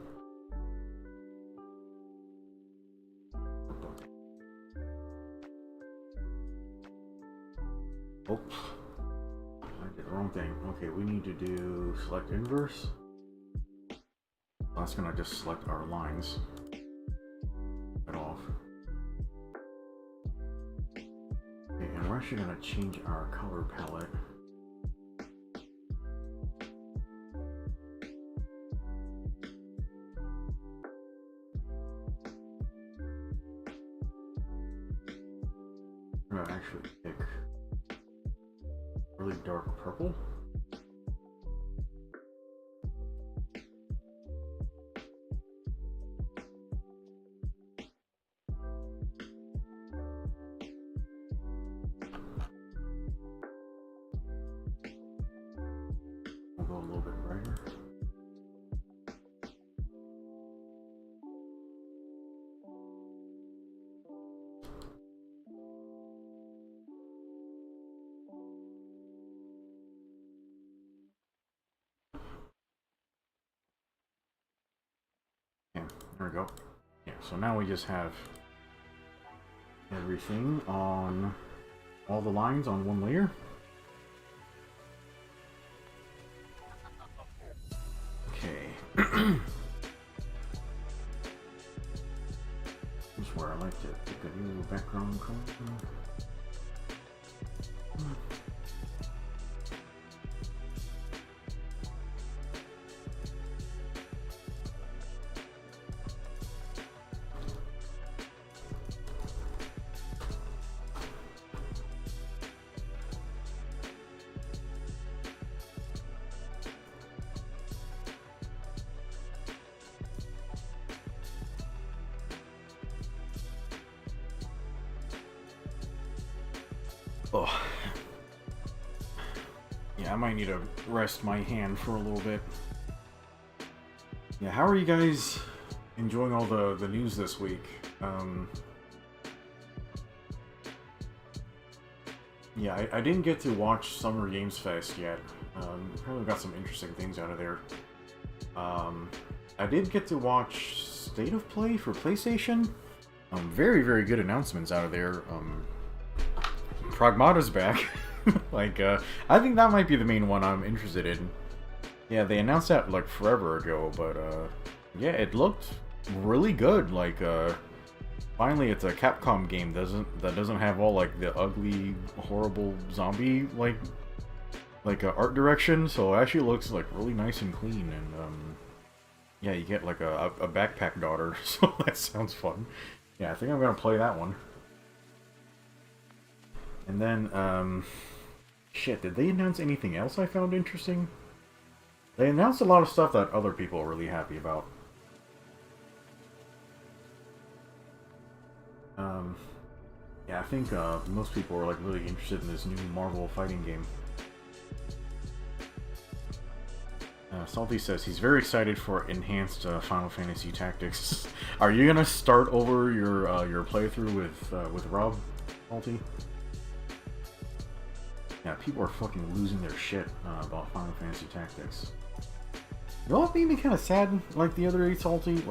A: Oops. I did the wrong thing. Okay, we need to do select inverse. That's gonna just select our lines right off. Okay, and we're actually gonna change our color palette. I'm gonna actually pick really dark purple. We'll go a little bit brighter. Yeah, there we go. Yeah, so now we just have everything on all the lines on one layer. Okay. This is where pick a new background color. Oh. Yeah, I might need to rest my hand for a little bit. Yeah, how are you guys enjoying all the news this week? Yeah, I didn't get to watch Summer Games Fest yet. Probably got some interesting things out of there. I did get to watch State of Play for PlayStation. Very, very good announcements out of there. Pragmata's back. I think that might be the main one I'm interested in. Yeah, they announced that like forever ago, but yeah, it looked really good. Finally, it's a Capcom game that doesn't have all like the ugly, horrible zombie art direction. So it actually looks like really nice and clean, and yeah, you get like a backpack daughter, so that sounds fun. Yeah, I think I'm gonna play that one. And then, shit, did they announce anything else I found interesting? They announced a lot of stuff that other people are really happy about. Yeah, I think most people are like really interested in this new Marvel fighting game. Salty says he's very excited for enhanced Final Fantasy Tactics. Are you gonna start over your playthrough with Rob, Salty? Yeah, people are fucking losing their shit about Final Fantasy Tactics. You know what made me kind of sad, like, the other day, Salty?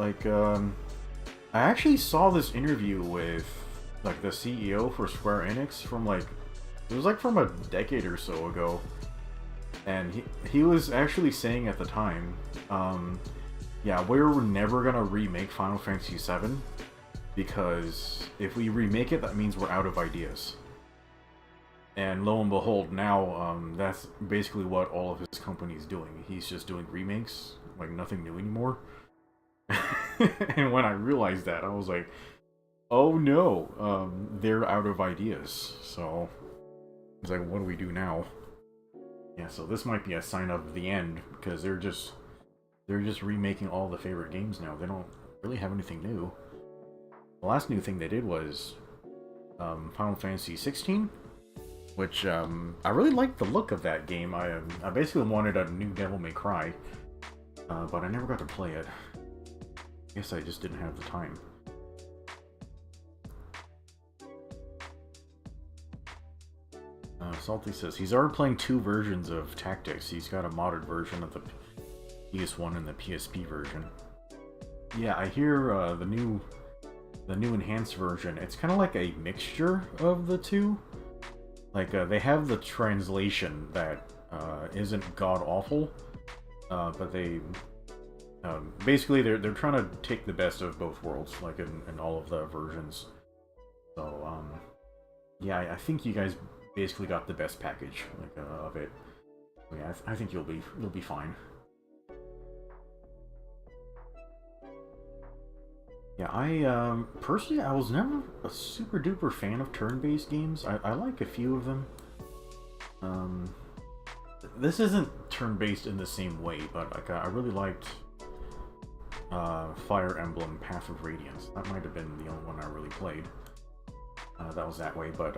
A: I actually saw this interview with, like, the CEO for Square Enix from, like, it was, like, from a decade or so ago. And he was actually saying at the time, yeah, we're never gonna remake Final Fantasy VII, because if we remake it, that means we're out of ideas. And lo and behold, now that's basically what all of his company's doing. He's just doing remakes, like nothing new anymore. And when I realized that, I was like, oh no, they're out of ideas. So it's like, what do we do now? Yeah, so this might be a sign of the end, because they're just remaking all the favorite games now. They don't really have anything new. The last new thing they did was Final Fantasy 16. Which, I really liked the look of that game. I basically wanted a new Devil May Cry, but I never got to play it. I guess I just didn't have the time. Salty says he's already playing 2 versions of Tactics. He's got a modded version of the PS1 and the PSP version. Yeah, I hear the new enhanced version. It's kind of like a mixture of the two. Like, they have the translation that isn't god-awful, but they... basically, they're trying to take the best of both worlds, like, in all of the versions. So, yeah, I think you guys basically got the best package, like, of it. So, yeah, I think you'll be fine. Yeah, personally, I was never a super duper fan of turn-based games. I like a few of them. This isn't turn-based in the same way, but like I really liked Fire Emblem Path of Radiance. That might have been the only one I really played. That was that way, but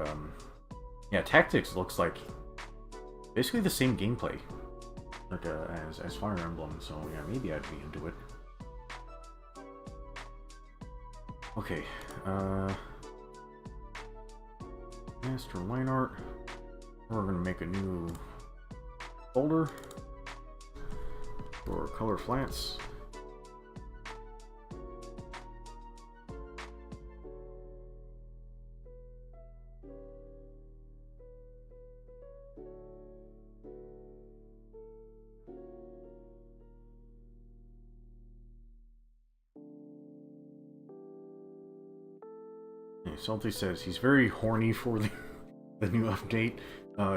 A: yeah, Tactics looks like basically the same gameplay, like as Fire Emblem. So yeah, maybe I'd be into it. Okay, master line art. We're gonna make a new folder for color flats. Salty says he's very horny for the new update.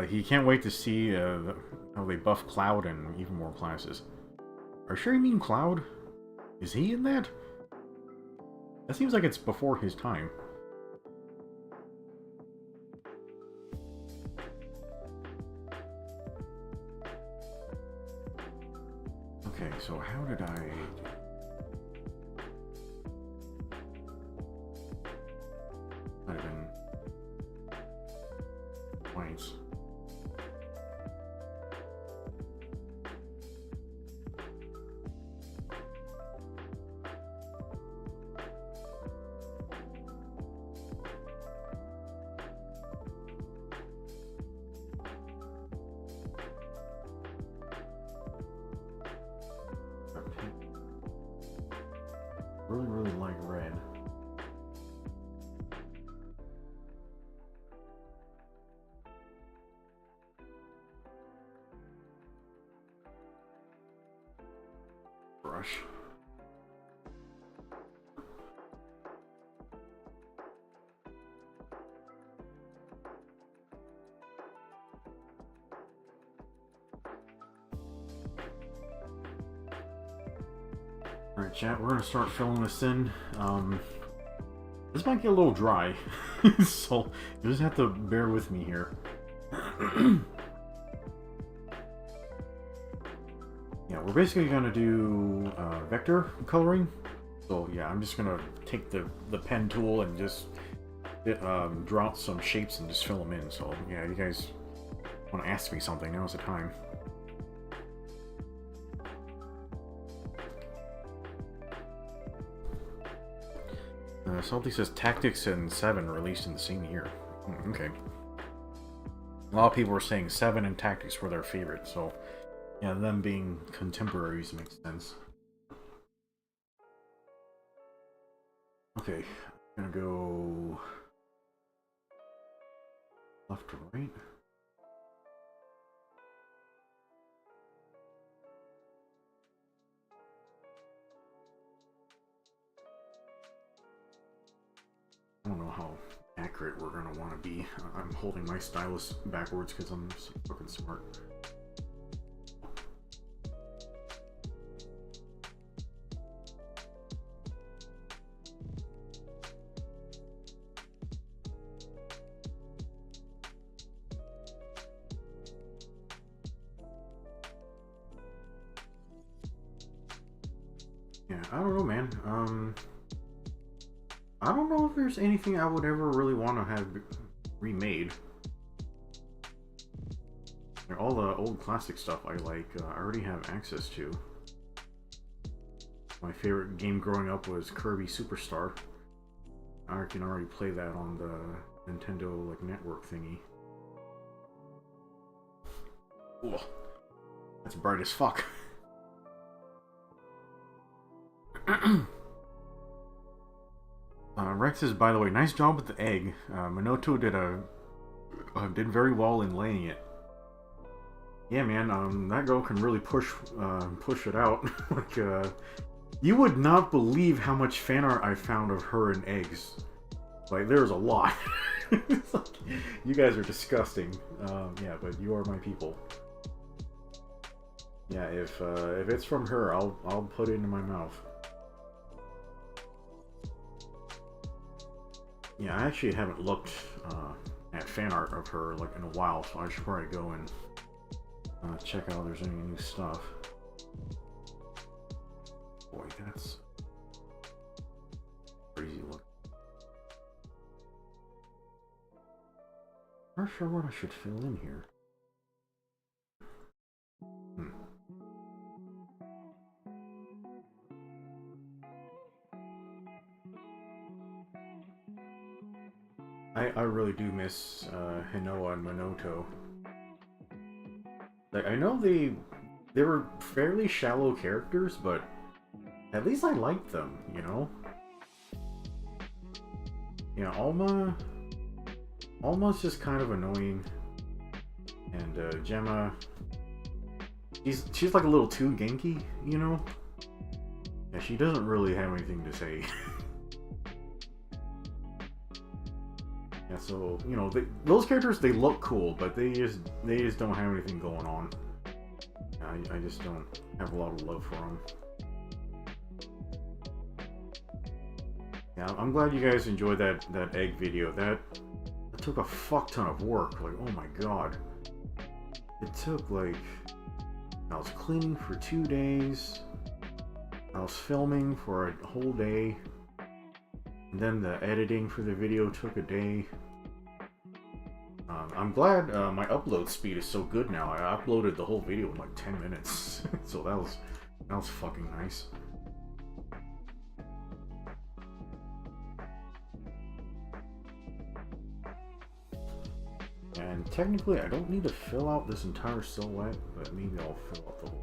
A: He can't wait to see how they buff Cloud and even more classes. Are you sure you mean Cloud? Is he in that? That seems like it's before his time. Okay, so how did I... Might have been... points. Really like red. Brush. Alright, chat, we're gonna start filling this in. This might get a little dry, so you just have to bear with me here. Yeah, we're basically gonna do vector coloring. So yeah, I'm just gonna take the pen tool and just draw out some shapes and just fill them in. So yeah, you guys want to ask me something, now's the time. Salty says Tactics and 7 released in the same year. Okay. A lot of people were saying 7 and Tactics were their favorite, so yeah, them being contemporaries makes sense. Okay, I'm gonna go left to right. I don't know how accurate we're gonna want to be. I'm holding my stylus backwards because I'm so fucking smart. Yeah, I don't know, man. I don't know if there's anything I would ever really want to have remade. All the old classic stuff I like, I already have access to. My favorite game growing up was Kirby Superstar. I can already play that on the Nintendo like network thingy. Ooh, that's bright as fuck. Rex says, by the way, nice job with the egg. Minoto did very well in laying it. Yeah, man, that girl can really push it out. Like, you would not believe how much fan art I found of her and eggs. Like, there's a lot. It's like, you guys are disgusting. Yeah, but you are my people. Yeah, if it's from her, I'll put it in my mouth. Yeah, I actually haven't looked at fan art of her like in a while, so I should probably go and check out if there's any new stuff. Boy, that's crazy looking. I'm not sure what I should fill in here. I really do miss Hinoa and Minoto. Like, I know they were fairly shallow characters, but at least I liked them, you know? Yeah, Alma's just kind of annoying. And Gemma, she's like a little too Genki, you know? Yeah, she doesn't really have anything to say. Yeah, so you know, those characters, they look cool, but they just don't have anything going on. I just don't have a lot of love for them. Yeah, I'm glad you guys enjoyed that egg video. That took a fuck ton of work. Like, oh my god, it took like, I was cleaning for 2 days. I was filming for a whole day. And then the editing for the video took a day. I'm glad my upload speed is so good now. I uploaded the whole video in like 10 minutes. So that was fucking nice. And technically I don't need to fill out this entire silhouette, but maybe I'll fill out the whole.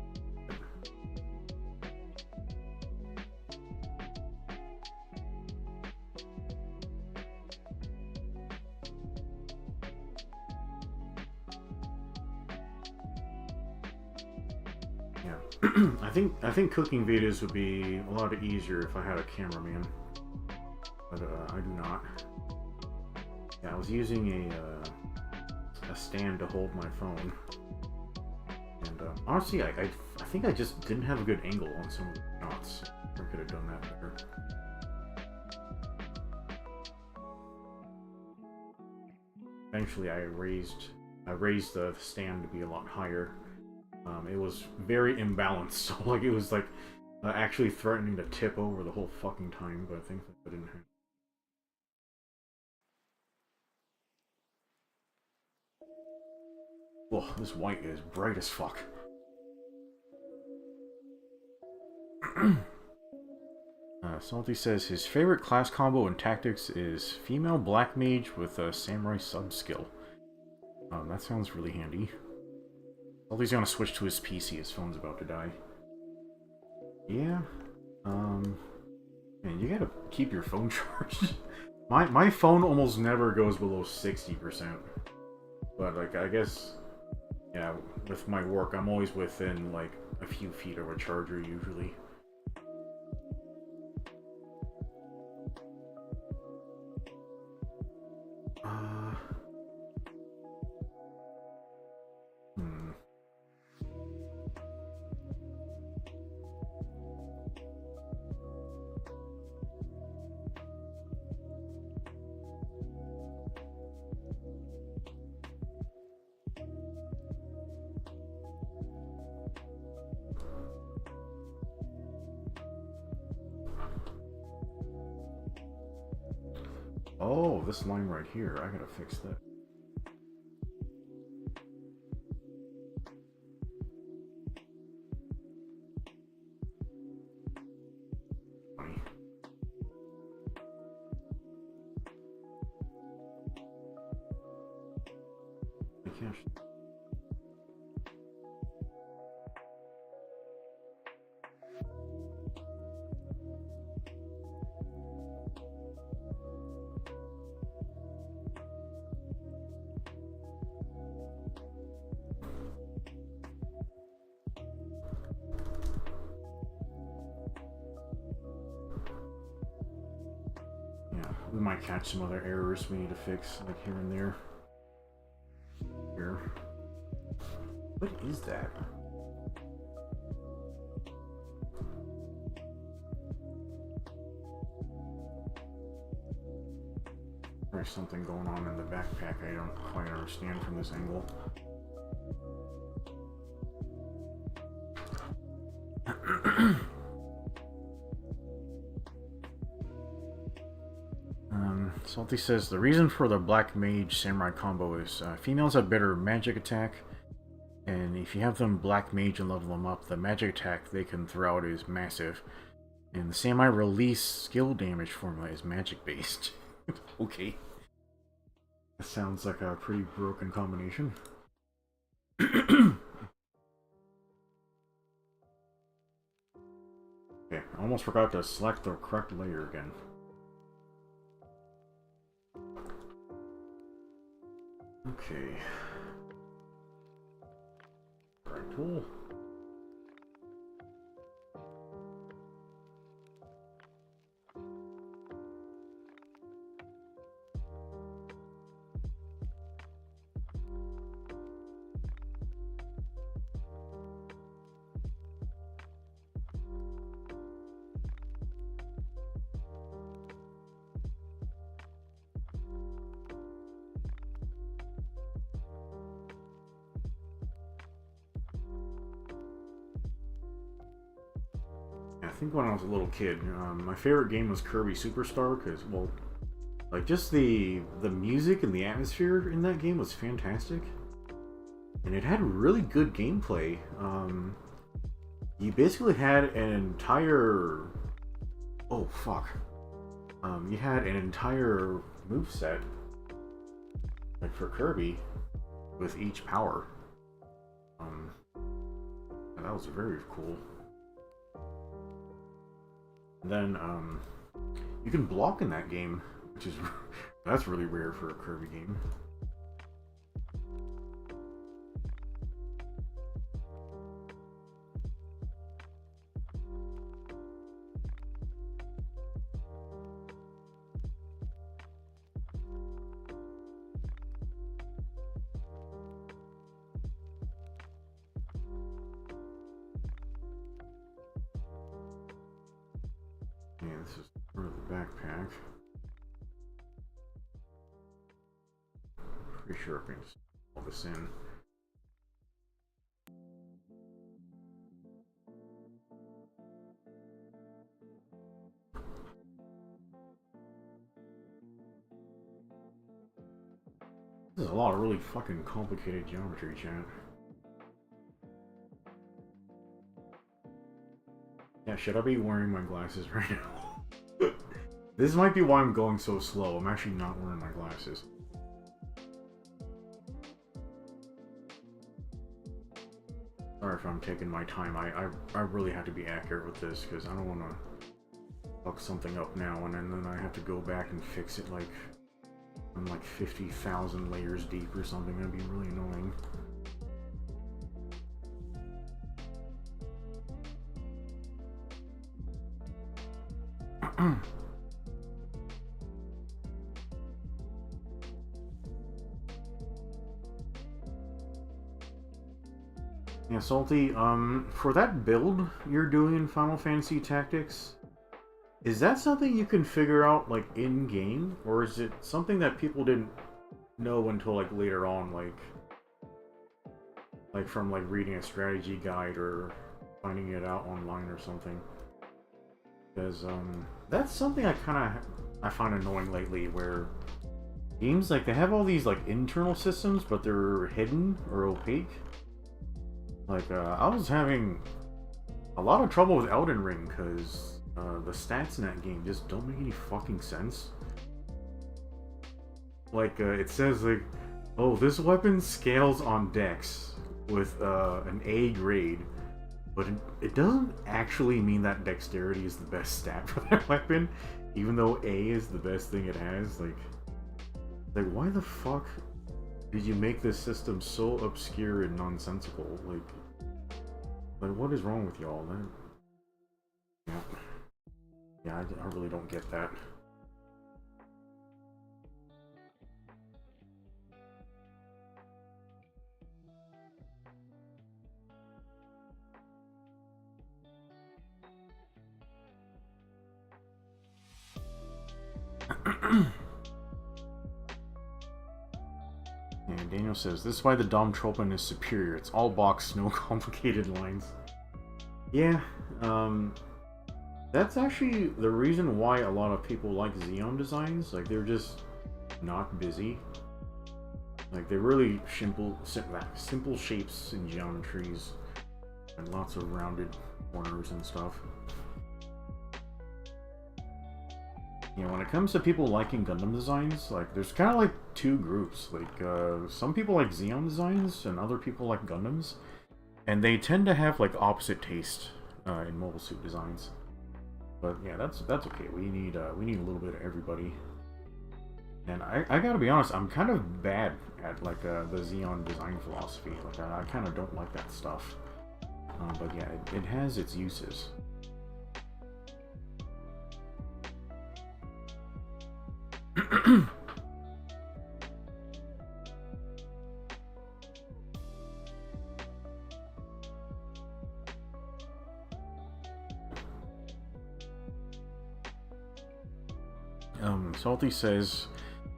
A: I think cooking videos would be a lot easier if I had a cameraman, but I do not. Yeah, I was using a stand to hold my phone, and honestly, I think I just didn't have a good angle on some of the shots. I could have done that better. Eventually, I raised the stand to be a lot higher. It was very imbalanced, so like it was like actually threatening to tip over the whole fucking time, but I think that didn't happen. Whoa, this white is bright as fuck. Salty says his favorite class combo in tactics is female black mage with a samurai sub skill. That sounds really handy. Salty's gonna switch to his PC, his phone's about to die. Yeah. Man, you gotta keep your phone charged. My phone almost never goes below 60%. But like, I guess, yeah, with my work, I'm always within like a few feet of a charger usually. Oh, this line right here, I gotta fix that. We might catch some other errors we need to fix, like here and there. Here. What is that? There's something going on in the backpack I don't quite understand from this angle. Salty says the reason for the Black Mage Samurai combo is females have better magic attack, and if you have them Black Mage and level them up, the magic attack they can throw out is massive, and the Samurai release skill damage formula is magic based. Okay. That sounds like a pretty broken combination. Okay, I almost forgot to select the correct layer again. Okay. Right tool. I think when I was a little kid, my favorite game was Kirby Superstar because, well, like just the music and the atmosphere in that game was fantastic, and it had really good gameplay. You basically had an entire you had an entire moveset like for Kirby with each power. And that was very cool. And then you can block in that game, which is that's really rare for a Kirby game. Yeah, this is part of the backpack. Pretty sure I can just pull this in. This is a lot of really fucking complicated geometry, chat. Yeah, should I be wearing my glasses right now? This might be why I'm going so slow. I'm actually not wearing my glasses. Sorry if I'm taking my time. I really have to be accurate with this because I don't want to fuck something up now and then I have to go back and fix it like I'm like 50,000 layers deep or something. That'd be really annoying. Yeah, Salty, for that build you're doing in Final Fantasy Tactics, is that something you can figure out, like, in-game? Or is it something that people didn't know until, like, later on, like from, like, reading a strategy guide or finding it out online or something? Because, that's something I find annoying lately, where games, like, they have all these, like, internal systems, but they're hidden or opaque. Like, I was having a lot of trouble with Elden Ring, because the stats in that game just don't make any fucking sense. Like, it says, like, oh, this weapon scales on Dex with an A grade, but it doesn't actually mean that dexterity is the best stat for that weapon, even though A is the best thing it has. Like why the fuck did you make this system so obscure and nonsensical? Like what is wrong with y'all? Yeah, I really don't get that. Yeah, Daniel says, this is why the Dom Tropin is superior. It's all box, no complicated lines. Yeah, that's actually the reason why a lot of people like Xeon designs. Like, they're just not busy. Like, they're really simple shapes and geometries, and lots of rounded corners and stuff. You know, when it comes to people liking Gundam designs, like, there's kind of like two groups. Like, some people like Xeon designs, and other people like Gundams. And they tend to have, like, opposite taste in Mobile Suit designs. But yeah, that's okay. We need a little bit of everybody. And I gotta be honest, I'm kind of bad at, like, the Xeon design philosophy. Like, I kind of don't like that stuff. But yeah, it has its uses. Salty says,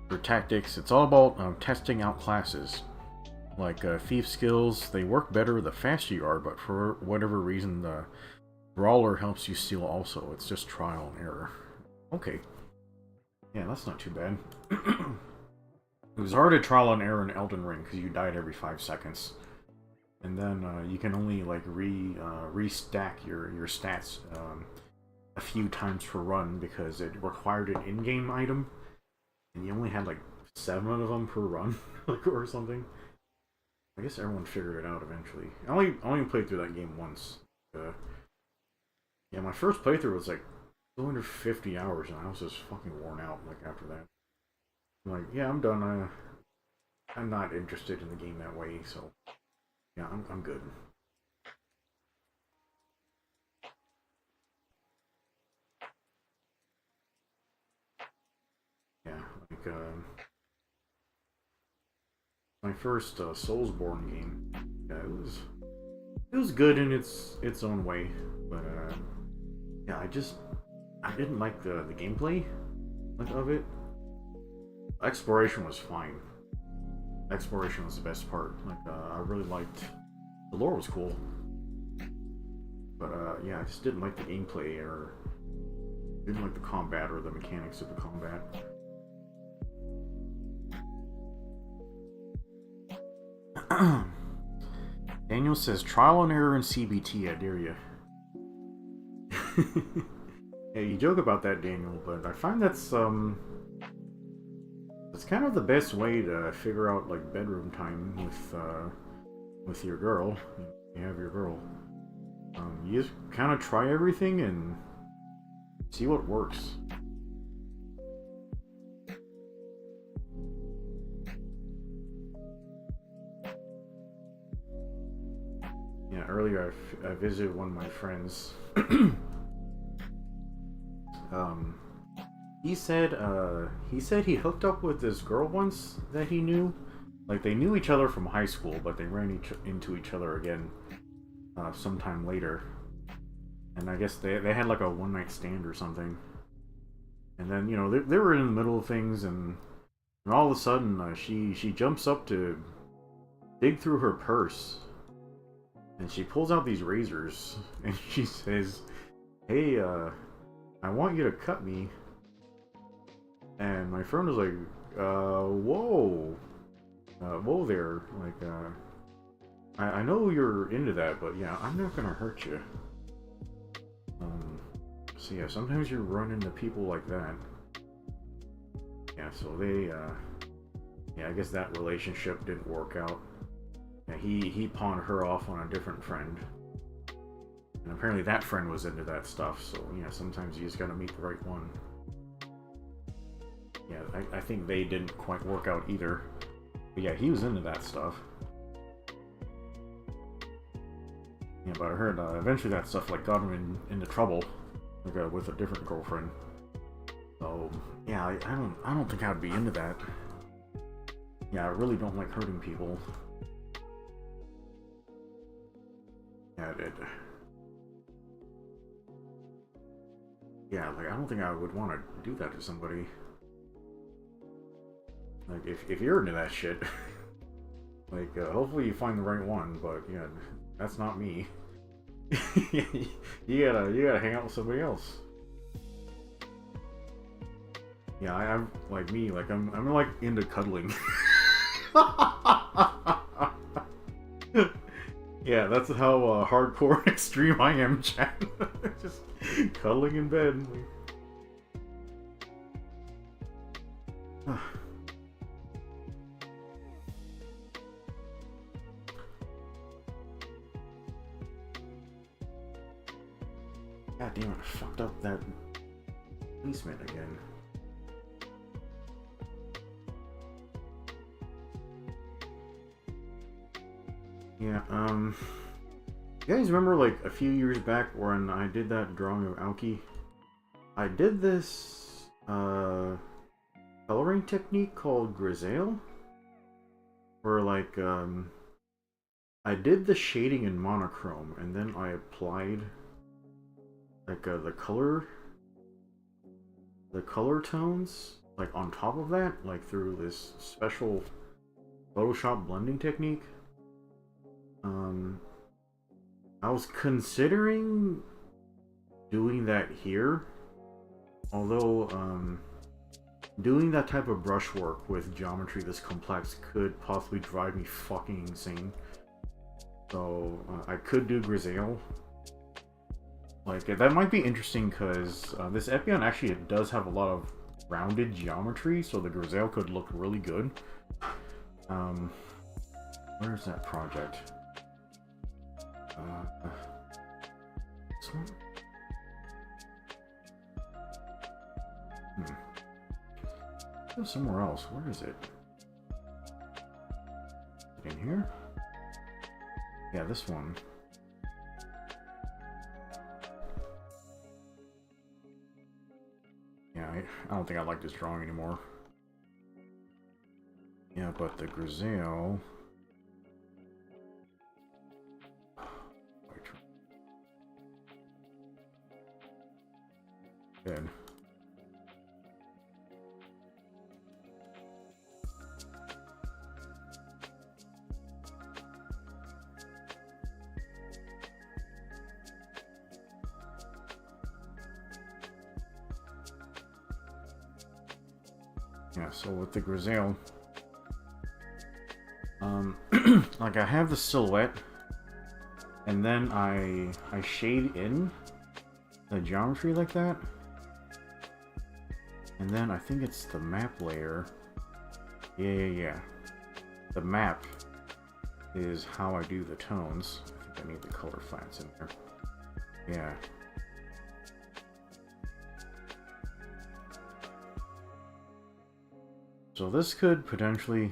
A: for tactics, it's all about testing out classes. Like thief skills, they work better the faster you are, but for whatever reason, Brawler helps you steal also. It's just trial and error. Okay. Yeah, that's not too bad. It was hard to trial and error in Elden Ring because you died every 5 seconds. And then you can only like restack your stats a few times per run because it required an in-game item, and you only had like 7 of them per run, or something. I guess everyone figured it out eventually. I only played through that game once. Yeah, my first playthrough was like 250 hours, and I was just fucking worn out. Like after that, I'm like, yeah, I'm done. I'm not interested in the game that way, so yeah, I'm good. Yeah, like my first Soulsborne game. Yeah, it was good in its own way, but yeah, I didn't like the gameplay of it. Exploration was fine. Exploration was the best part. Like I really liked the lore was cool, but yeah, I just didn't like the gameplay or didn't like the combat or the mechanics of the combat. Daniel says trial and error in CBT. I dare you. Yeah, you joke about that, Daniel, but I find that's kind of the best way to figure out like bedroom time with your girl. You have your girl. You just kind of try everything and see what works. Yeah, earlier I visited one of my friends. He said he hooked up with this girl once that he knew. Like they knew each other from high school, but they ran into each other again sometime later. And I guess they had like a one night stand or something. And then you know they were in the middle of things, and all of a sudden she jumps up to dig through her purse, and she pulls out these razors, and she says, "Hey, I want you to cut me." And my friend was like, whoa, whoa there, like, I know you're into that, but yeah, I'm not gonna hurt you. So yeah, sometimes you run into people like that. Yeah, so they, yeah, I guess that relationship didn't work out. Yeah, he pawned her off on a different friend. And apparently that friend was into that stuff, so yeah, sometimes you just gotta meet the right one. Yeah, I think they didn't quite work out either. But yeah, he was into that stuff. Yeah, but I heard eventually that stuff like got him into trouble, like with a different girlfriend. So yeah, I don't think I'd be into that. Yeah, I really don't like hurting people. Yeah, yeah, like I don't think I would want to do that to somebody. Like, if you're into that shit, like, hopefully you find the right one, but, yeah, that's not me. you gotta hang out with somebody else. Yeah, I'm like me, like, I'm like, into cuddling. Yeah, that's how hardcore and extreme I am, chat. Just cuddling in bed. God damn it, I fucked up that policeman again. Yeah, you guys remember like a few years back when I did that drawing of Aoki? I did this, coloring technique called Grisaille? Where like, I did the shading in monochrome, and then I applied like the color tones like on top of that, like through this special Photoshop blending technique. I was considering doing that here. Although, doing that type of brushwork with geometry this complex could possibly drive me fucking insane. So, I could do Grisaille. Like, that might be interesting because this Epion actually it does have a lot of rounded geometry, so the Grisaille could look really good. Where's that project? This one? Go somewhere else. Where is it? In here? Yeah, this one. Yeah, I don't think I like this drawing anymore. Yeah, but the Grisaille... Good. Yeah, so with the Grisaille, like I have the silhouette, and then I shade in the geometry like that, and then I think it's the map layer. Yeah. The map is how I do the tones. I think I need the color flats in there. Yeah. So this could potentially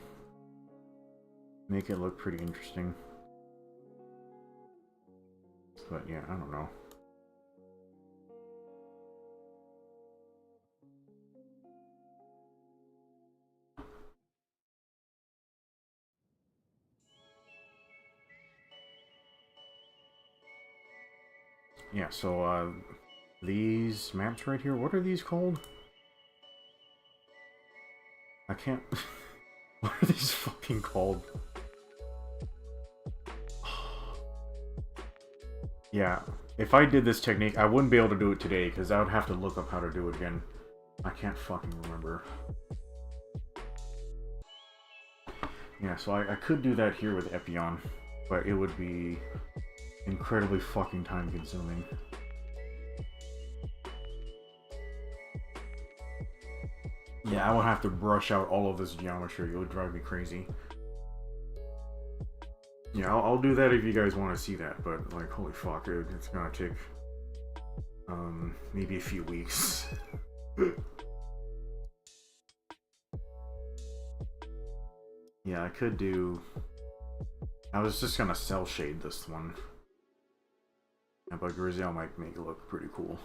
A: make it look pretty interesting. But yeah, I don't know. Yeah, so these maps right here, what are these called? I can't... What are these fucking called? Yeah, if I did this technique, I wouldn't be able to do it today, because I would have to look up how to do it again. I can't fucking remember. Yeah, so I could do that here with Epion, but it would be incredibly fucking time consuming. Yeah, I would have to brush out all of this geometry. It would drive me crazy. Yeah, I'll do that if you guys want to see that, but like, holy fuck, dude, it's gonna take maybe a few weeks. Yeah, I could do... I was just gonna cell shade this one. Yeah, but Grisaille might make it look pretty cool.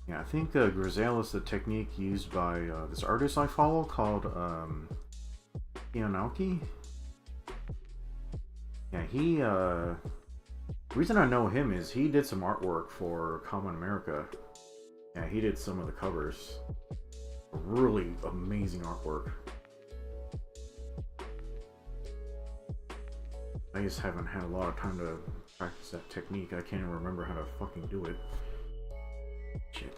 A: Yeah, I think Grisaille is the technique used by this artist I follow called Ianaki. Yeah, he the reason I know him is he did some artwork for Common America. Yeah, he did some of the covers. Really amazing artwork. I just haven't had a lot of time to practice that technique. I can't even remember how to fucking do it. Shit.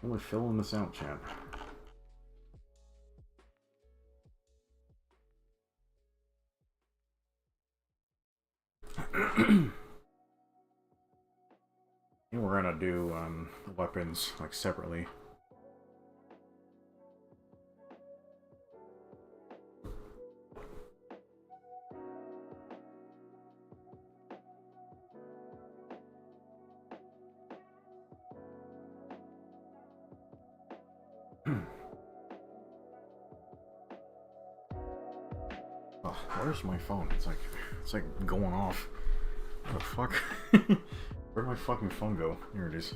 A: Only filling this out, chat. And we're gonna do weapons like separately. where's my phone? It's like going off. What the fuck? Where'd my fucking phone go? Here it is.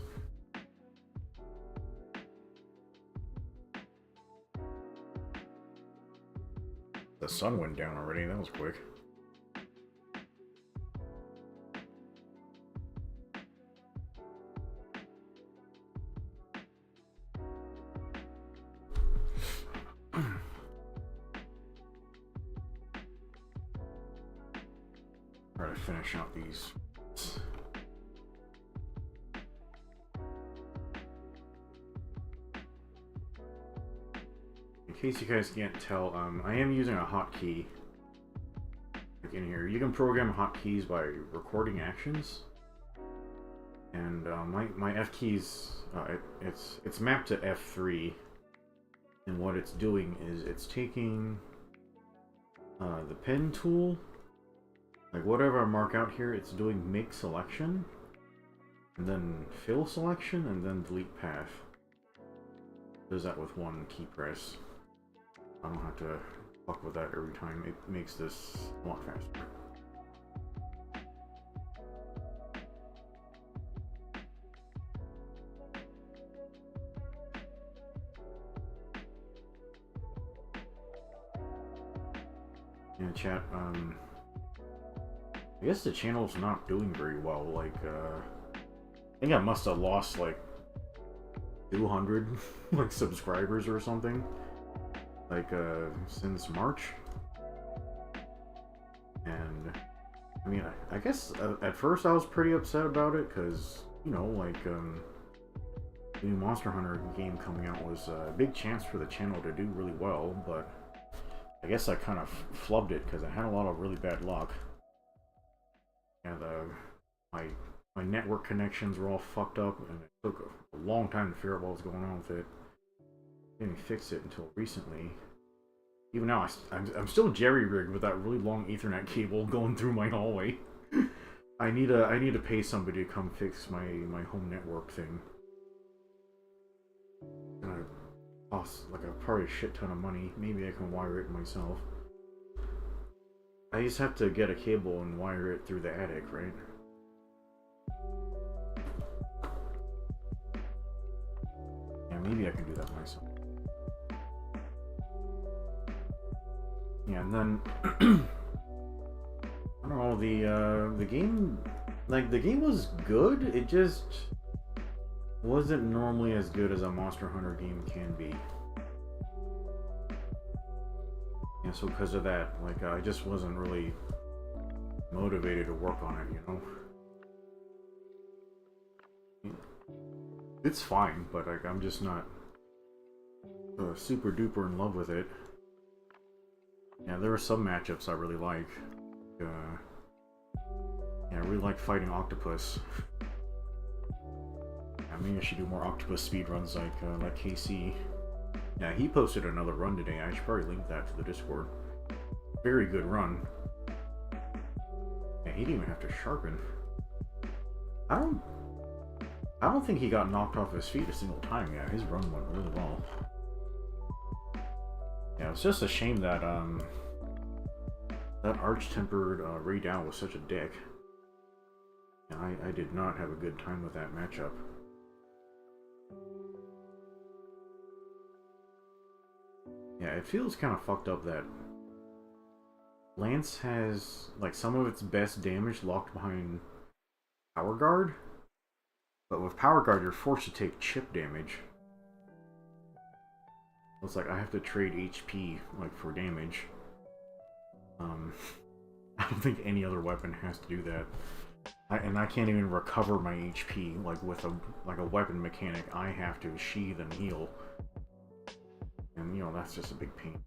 A: The sun went down already. That was quick. Try to finish out these. In case you guys can't tell, I am using a hotkey. Like in here, you can program hotkeys by recording actions, and my F keys, it's mapped to F3, and what it's doing is it's taking the pen tool, like whatever I mark out here, it's doing make selection, and then fill selection, and then delete path. It does that with one key press. I don't have to fuck with that every time. It makes this a lot faster. Yeah, chat, I guess the channel's not doing very well. Like, I think I must have lost like 200 like subscribers or something. Like, since March. And, I mean, I guess at first I was pretty upset about it, because, you know, like, the new Monster Hunter game coming out was a big chance for the channel to do really well, but I guess I kind of flubbed it, because I had a lot of really bad luck. And, my network connections were all fucked up, and it took a long time to figure out what was going on with it. Didn't fix it until recently. Even now, I'm still jerry-rigged with that really long Ethernet cable going through my hallway. I need to pay somebody to come fix my home network thing. It's gonna cost like probably a shit ton of money. Maybe I can wire it myself. I just have to get a cable and wire it through the attic, right? Yeah, maybe I can do that myself. Yeah, and then I don't know, the game, like, the game was good. It just wasn't normally as good as a Monster Hunter game can be. Yeah, so because of that, like, I just wasn't really motivated to work on it, you know? It's fine, but like, I'm just not super duper in love with it. Yeah, there are some matchups I really like. Yeah, I really like fighting Octopus. Yeah, maybe I should do more Octopus speedruns like KC. Yeah, he posted another run today. I should probably link that to the Discord. Very good run. Yeah, he didn't even have to sharpen. I don't think he got knocked off his feet a single time. Yeah, his run went really well. Yeah, it's just a shame that that arch-tempered Ray Dow was such a dick. Yeah, I did not have a good time with that matchup. Yeah, it feels kind of fucked up that Lance has like some of its best damage locked behind Power Guard, but with Power Guard you're forced to take chip damage. It's like I have to trade HP like for damage. I don't think any other weapon has to do that. And I can't even recover my HP like with a weapon mechanic. I have to sheathe and heal. And you know, that's just a big pain.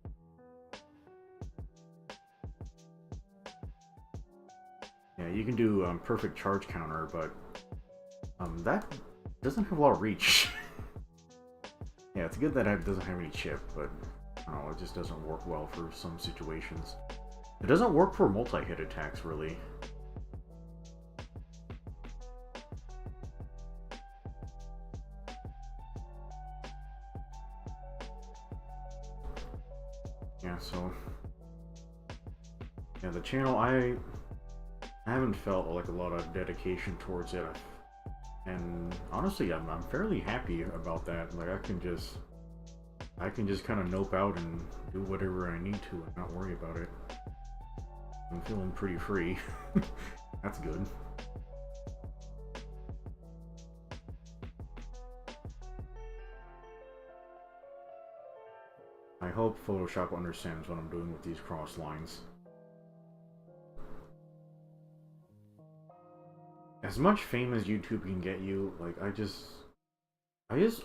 A: Yeah, you can do perfect charge counter, but that doesn't have a lot of reach. Yeah, it's good that it doesn't have any chip, but I don't know, it just doesn't work well for some situations. It doesn't work for multi-hit attacks, really. Yeah, so Yeah, the channel, I haven't felt like a lot of dedication towards it. And honestly, I'm fairly happy about that. Like I can just kind of nope out and do whatever I need to and not worry about it. I'm feeling pretty free. That's good. I hope Photoshop understands what I'm doing with these cross lines. As much fame as YouTube can get you, like I just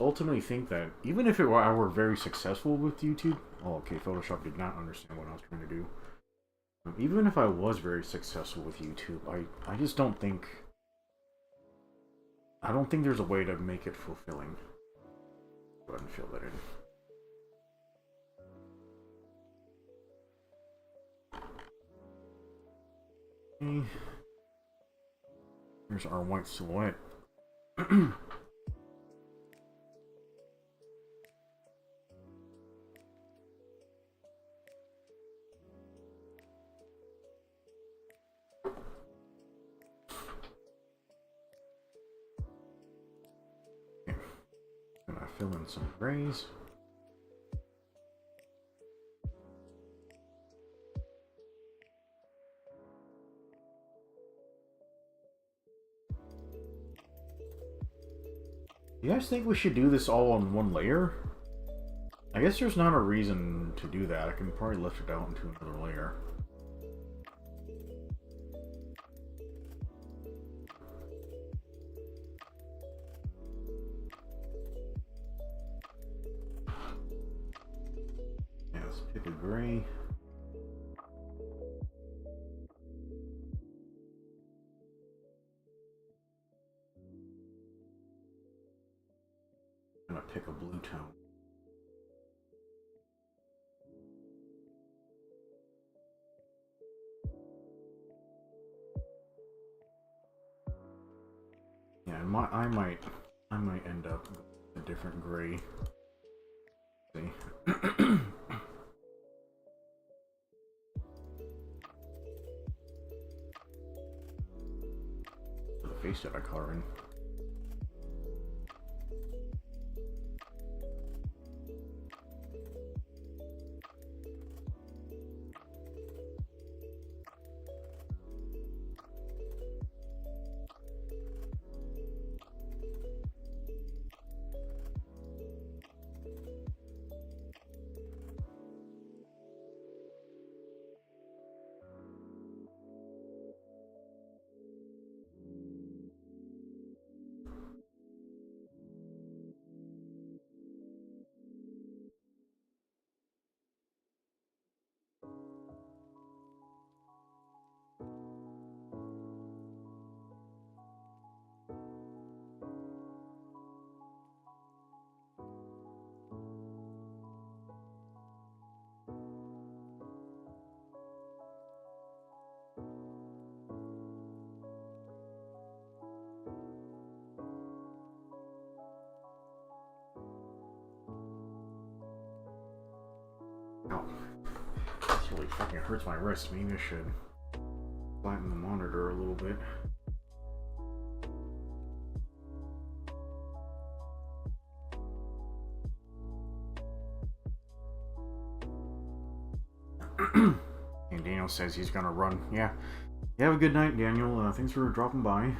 A: ultimately think that even if I were very successful with YouTube, oh okay, Photoshop did not understand what I was trying to do. Even if I was very successful with YouTube, I just don't think there's a way to make it fulfilling. Go ahead and fill that in. Okay. Here's our white silhouette. Gonna fill in some grays. You guys think we should do this all on one layer? I guess there's not a reason to do that. I can probably lift it out into another layer. Yeah, let's pick a gray. I'm gonna pick a blue tone. Yeah, and I might end up with a different gray. See. The face that I color in. Ow. This really fucking hurts my wrist. Maybe I should flatten the monitor a little bit. And Daniel says he's gonna run. Yeah. You have a good night, Daniel. Thanks for dropping by.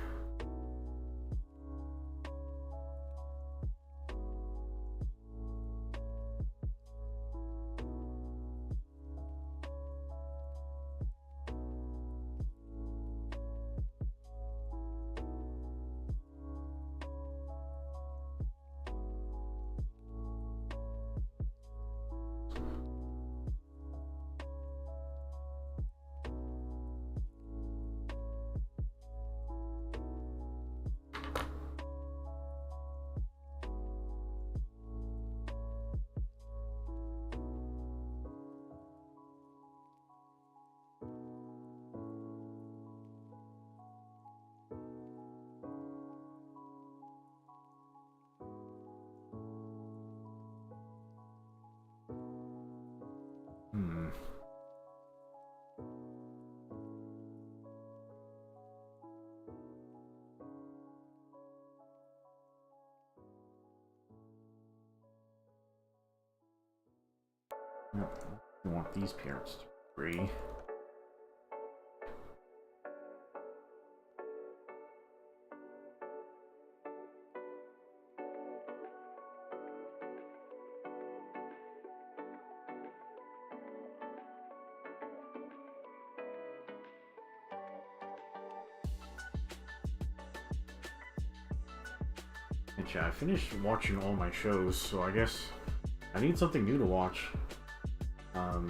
A: No, we want these parents to agree. I finished watching all my shows, so I guess I need something new to watch. I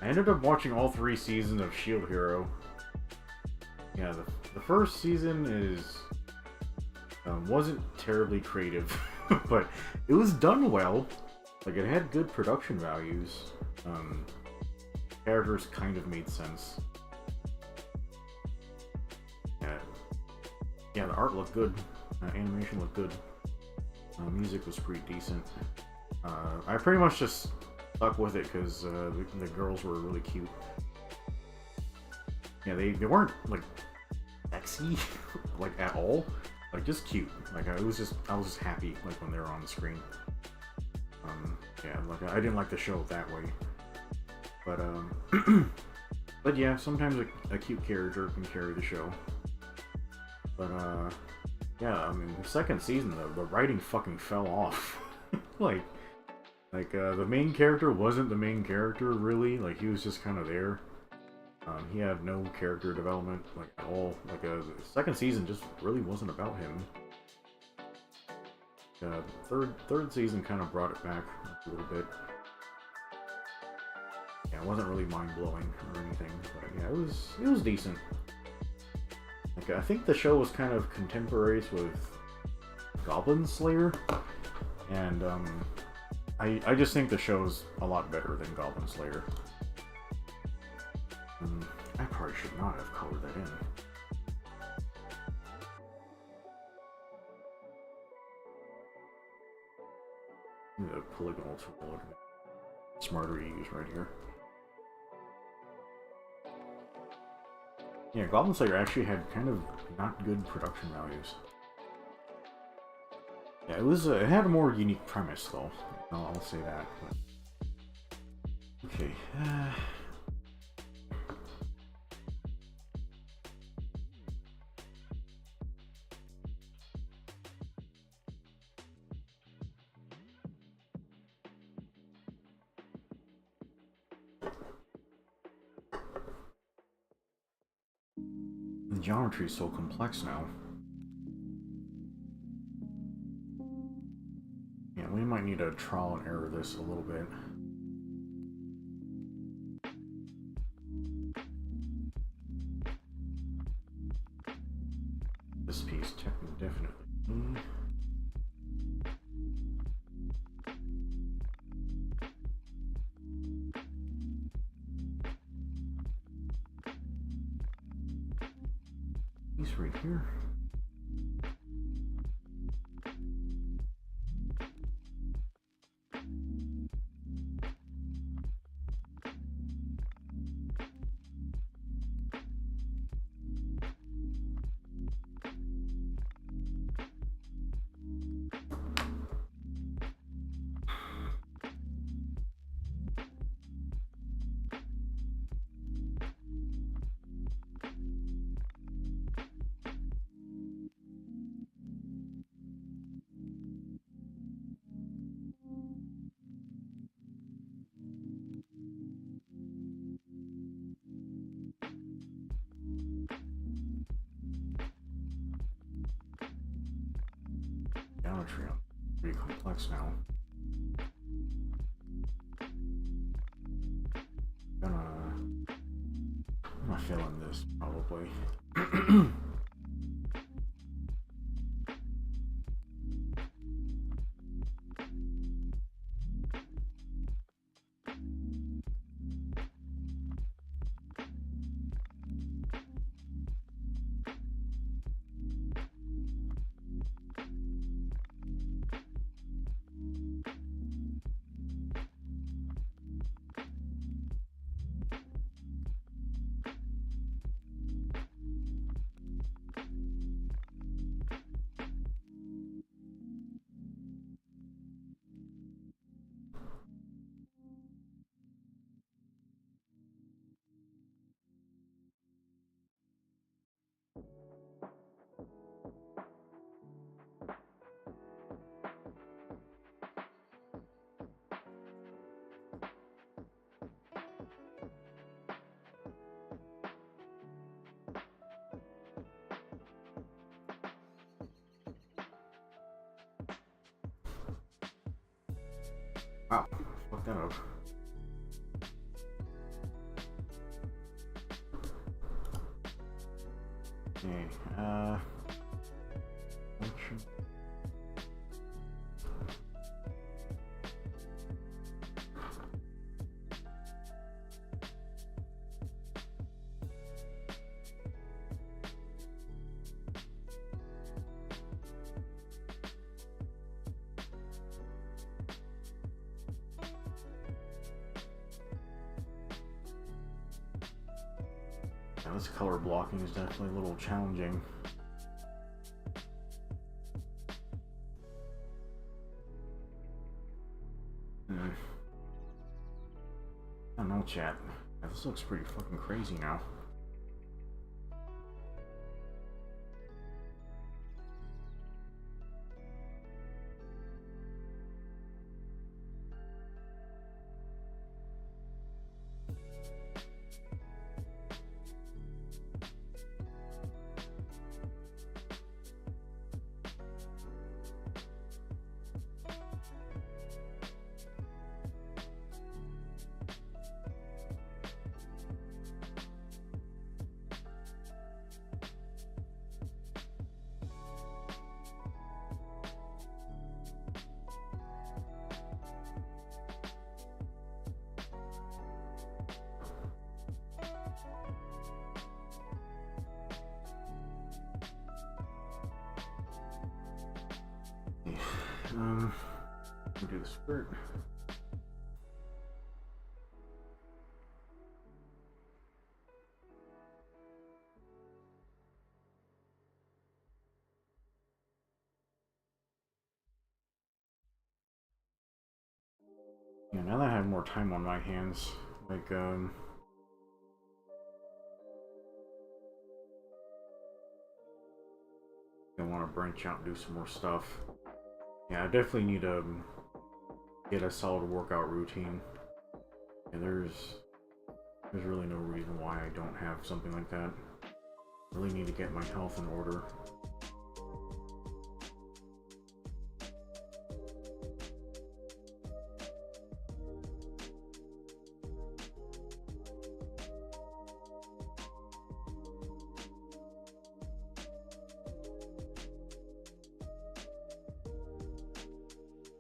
A: ended up watching all 3 seasons of Shield Hero. Yeah, the first season wasn't terribly creative, but it was done well. Like, it had good production values. Characters kind of made sense. Yeah, the art looked good. Animation looked good. Music was pretty decent. I pretty much just stuck with it because the girls were really cute. Yeah, they weren't like sexy, like at all. Like just cute. Like I was just happy like when they were on the screen. Yeah, like I didn't like the show that way. But but yeah, sometimes a cute character can carry the show. But yeah, I mean, the second season, the writing fucking fell off. like, the main character wasn't the main character, really. Like, he was just kind of there. He had no character development, like, at all. Like, the second season just really wasn't about him. Third season kind of brought it back a little bit. Yeah, it wasn't really mind-blowing or anything, but yeah, it was decent. Like, I think the show was kind of contemporaries with Goblin Slayer, and I just think the show's a lot better than Goblin Slayer. I probably should not have colored that in. The polygonal tool would be smarter to use right here. Yeah, Goblin Slayer actually had kind of not good production values. Yeah, it had a more unique premise though. I'll say that. But... okay. The geometry is so complex now. Yeah, we might need to trial and error this a little bit. This piece definitely. Piece right here. Geometry pretty complex now. I'm gonna fill in this probably. Wow, fuck that up. Okay, function. Yeah, this color blocking is definitely a little challenging. I don't know, chat. Yeah, this looks pretty fucking crazy now. We'll do the skirt. Yeah, now that I have more time on my hands, like, I want to branch out and do some more stuff. Yeah, I definitely need to get a solid workout routine. And there's really no reason why I don't have something like that. I really need to get my health in order.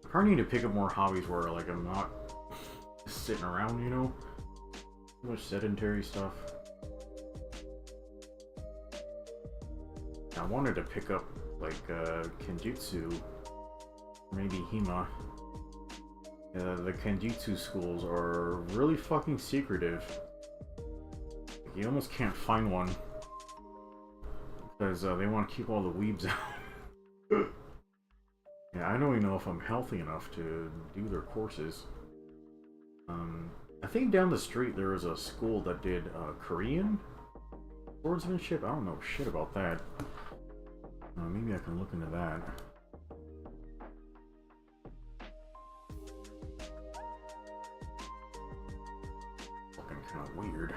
A: I probably need to pick up more hobbies where, like, I'm not sitting around, you know? Too much sedentary stuff. I wanted to pick up, like, Kenjutsu, or maybe Hima. The Kenjutsu schools are really fucking secretive. You almost can't find one. Because they want to keep all the weebs out. Yeah, I don't even know if I'm healthy enough to do their courses. I think down the street there was a school that did Korean swordsmanship. I don't know shit about that. Maybe I can look into that. Fucking kind of weird.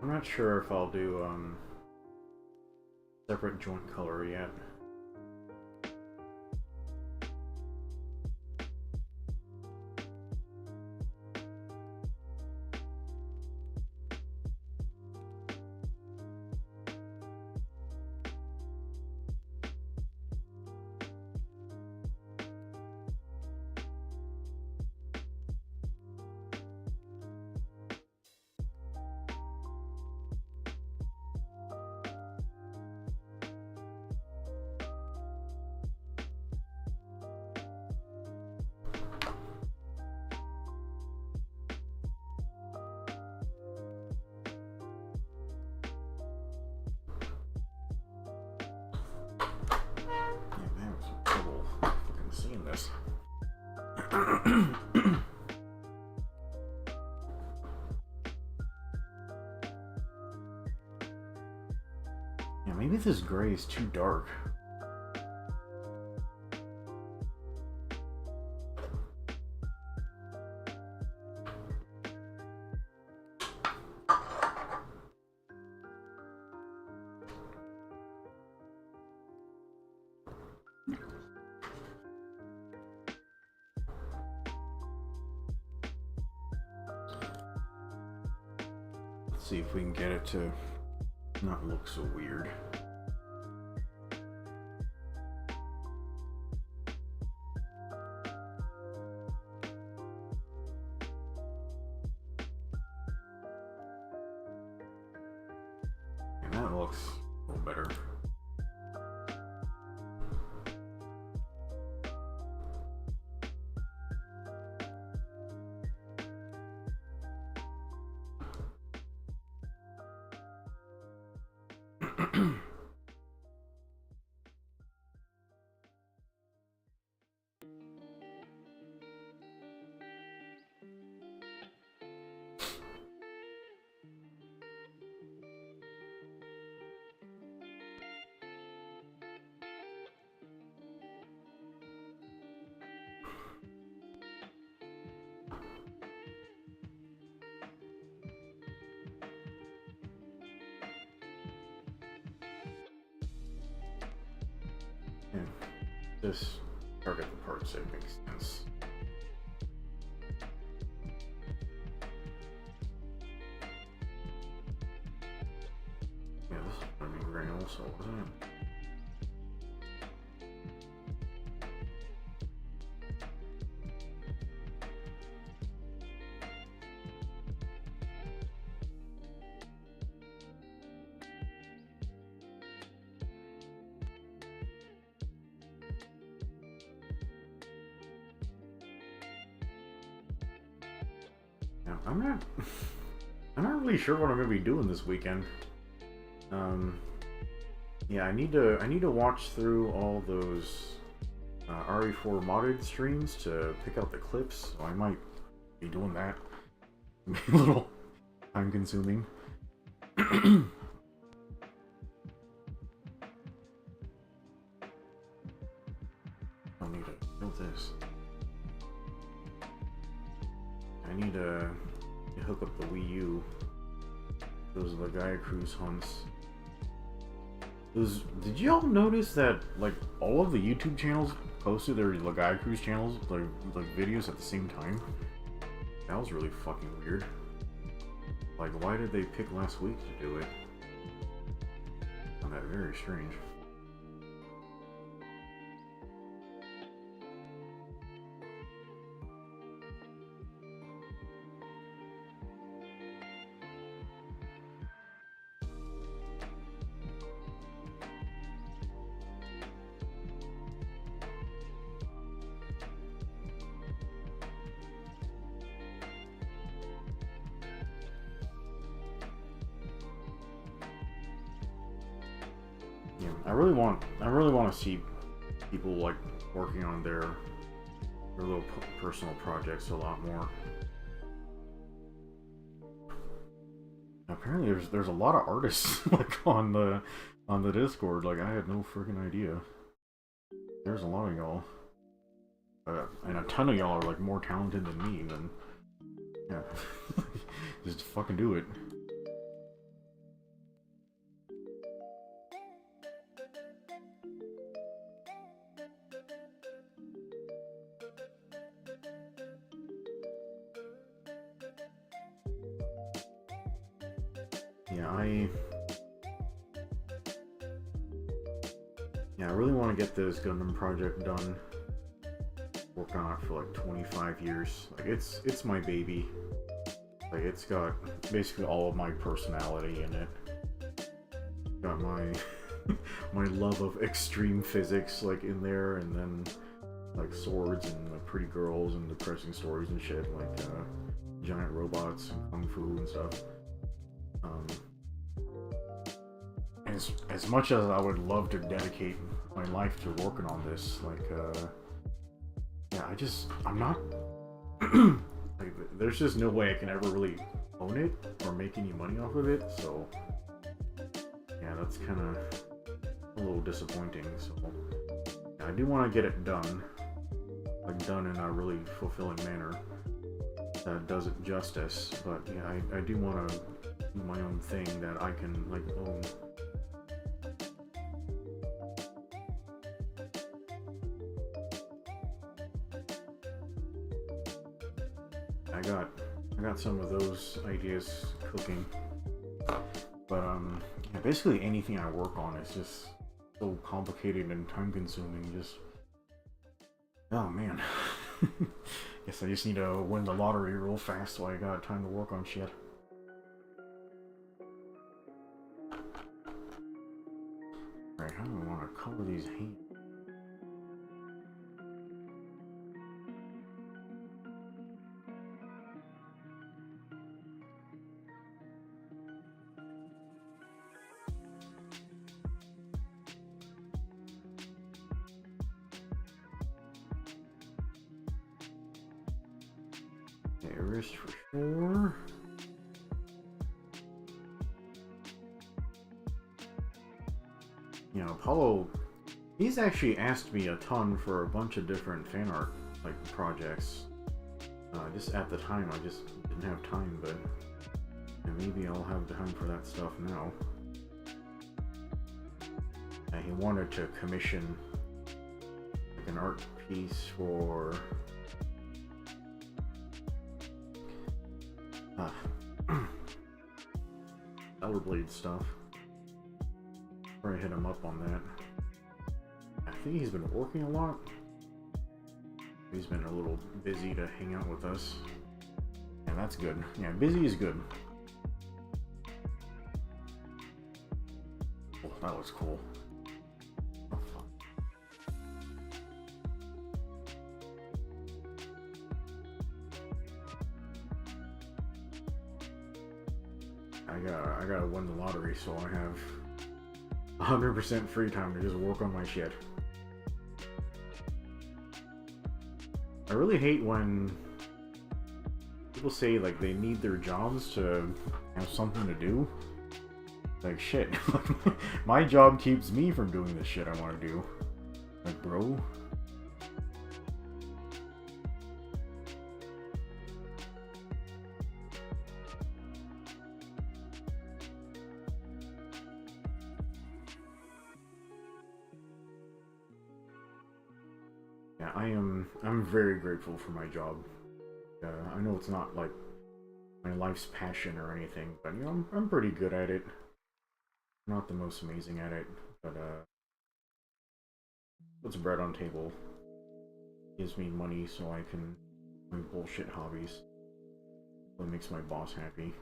A: I'm not sure if I'll do separate joint color yet. this. Yeah, maybe this gray is too dark. See if we can get it to not look so weird. And that looks a little better. Yeah, just target the parts that make sense. Yeah, this is gonna be green also, isn't it? I'm not really sure what I'm gonna be doing this weekend. Yeah, I need to watch through all those RE4 modded streams to pick out the clips. So I might be doing that. A little time consuming. I don't need to build this. I need to hook up the Wii U. Those Lagaya Cruise hunts. Did you all notice that like all of the YouTube channels posted their Lagaya Cruise channels like videos at the same time? That was really fucking weird. Like, why did they pick last week to do it? I found that very strange. I really want to see people like working on their little personal projects a lot more. Apparently, there's a lot of artists like on the Discord. Like, I had no freaking idea. There's a lot of y'all, and a ton of y'all are like more talented than me. Then, yeah, just fucking do it. I really want to get this Gundam project done. Work on it for like 25 years. Like it's my baby. Like it's got basically all of my personality in it. Got my my love of extreme physics like in there, and then like swords and like pretty girls and depressing stories and shit, like giant robots and kung fu and stuff. As much as I would love to dedicate my life to working on this, like I'm not, like, there's just no way I can ever really own it or make any money off of it, so, yeah, that's kind of a little disappointing, so, yeah, I do want to get it done, like, done in a really fulfilling manner that does it justice, but, yeah, I do want to do my own thing that I can, like, own. I got some of those ideas cooking, but yeah, basically anything I work on is just so complicated and time consuming. Just, oh man, guess I just need to win the lottery real fast so I got time to work on shit. Right, how do I want to color these hands? Wrist for sure. You know, Apollo, he's actually asked me a ton for a bunch of different fan art like projects. Just at the time, I just didn't have time, but maybe I'll have time for that stuff now. He wanted to commission like an art piece for Elderblade stuff. Probably hit him up on that. I think he's been working a lot. He's been a little busy to hang out with us. And that's good. Yeah, busy is good. Oh, that was cool. Oh, fuck. I gotta win the lottery so I have 100% free time to just work on my shit. I really hate when people say like they need their jobs to have something to do. Like shit, my job keeps me from doing the shit I want to do. Like bro. Yeah, I'm very grateful for my job. I know it's not like my life's passion or anything, but you know, I'm pretty good at it. I'm not the most amazing at it, but puts bread on table, gives me money so I can do bullshit hobbies. That makes my boss happy.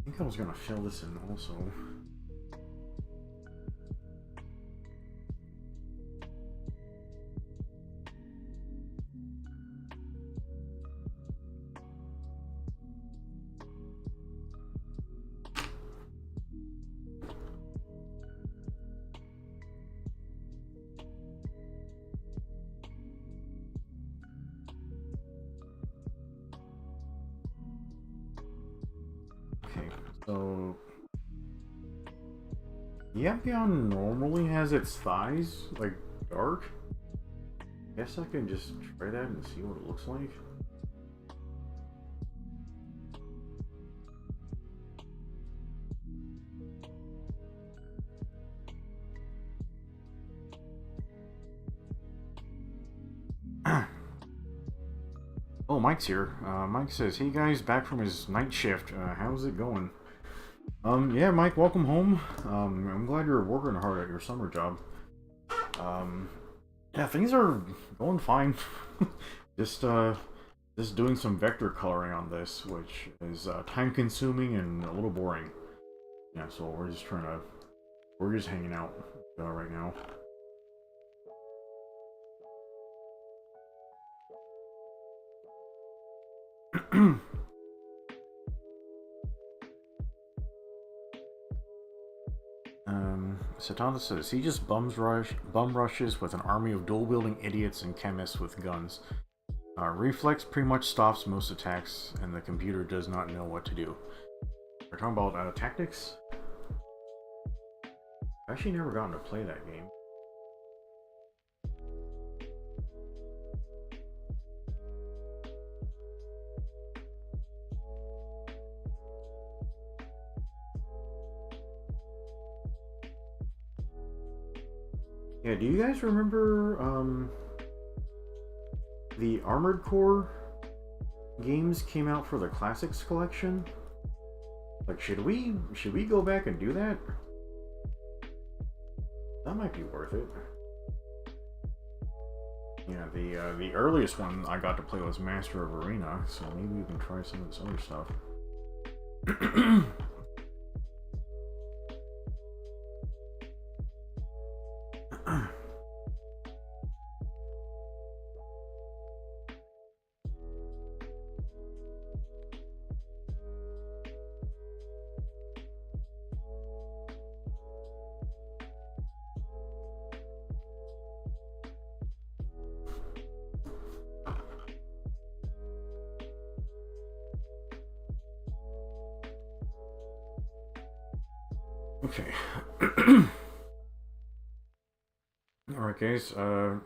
A: I think I was gonna fill this in also. So, Yapion normally has its thighs, like, dark. Guess I can just try that and see what it looks like. Oh, Mike's here. Mike says, "Hey guys, back from his night shift. How's it going?" Yeah, Mike, welcome home. I'm glad you're working hard at your summer job. Yeah, things are going fine. just just doing some vector coloring on this, which is time consuming and a little boring. Yeah, so we're just hanging out right now. Satana says he just bum rushes with an army of dual-wielding idiots and chemists with guns. Reflex pretty much stops most attacks, and the computer does not know what to do. We're talking about tactics? I've actually never gotten to play that game. Yeah, do you guys remember the Armored Core games came out for the Classics collection? Like, should we go back and do that? That might be worth it. Yeah, the earliest one I got to play was Master of Arena, so maybe we can try some of this other stuff. Okay. Alright, guys. Well,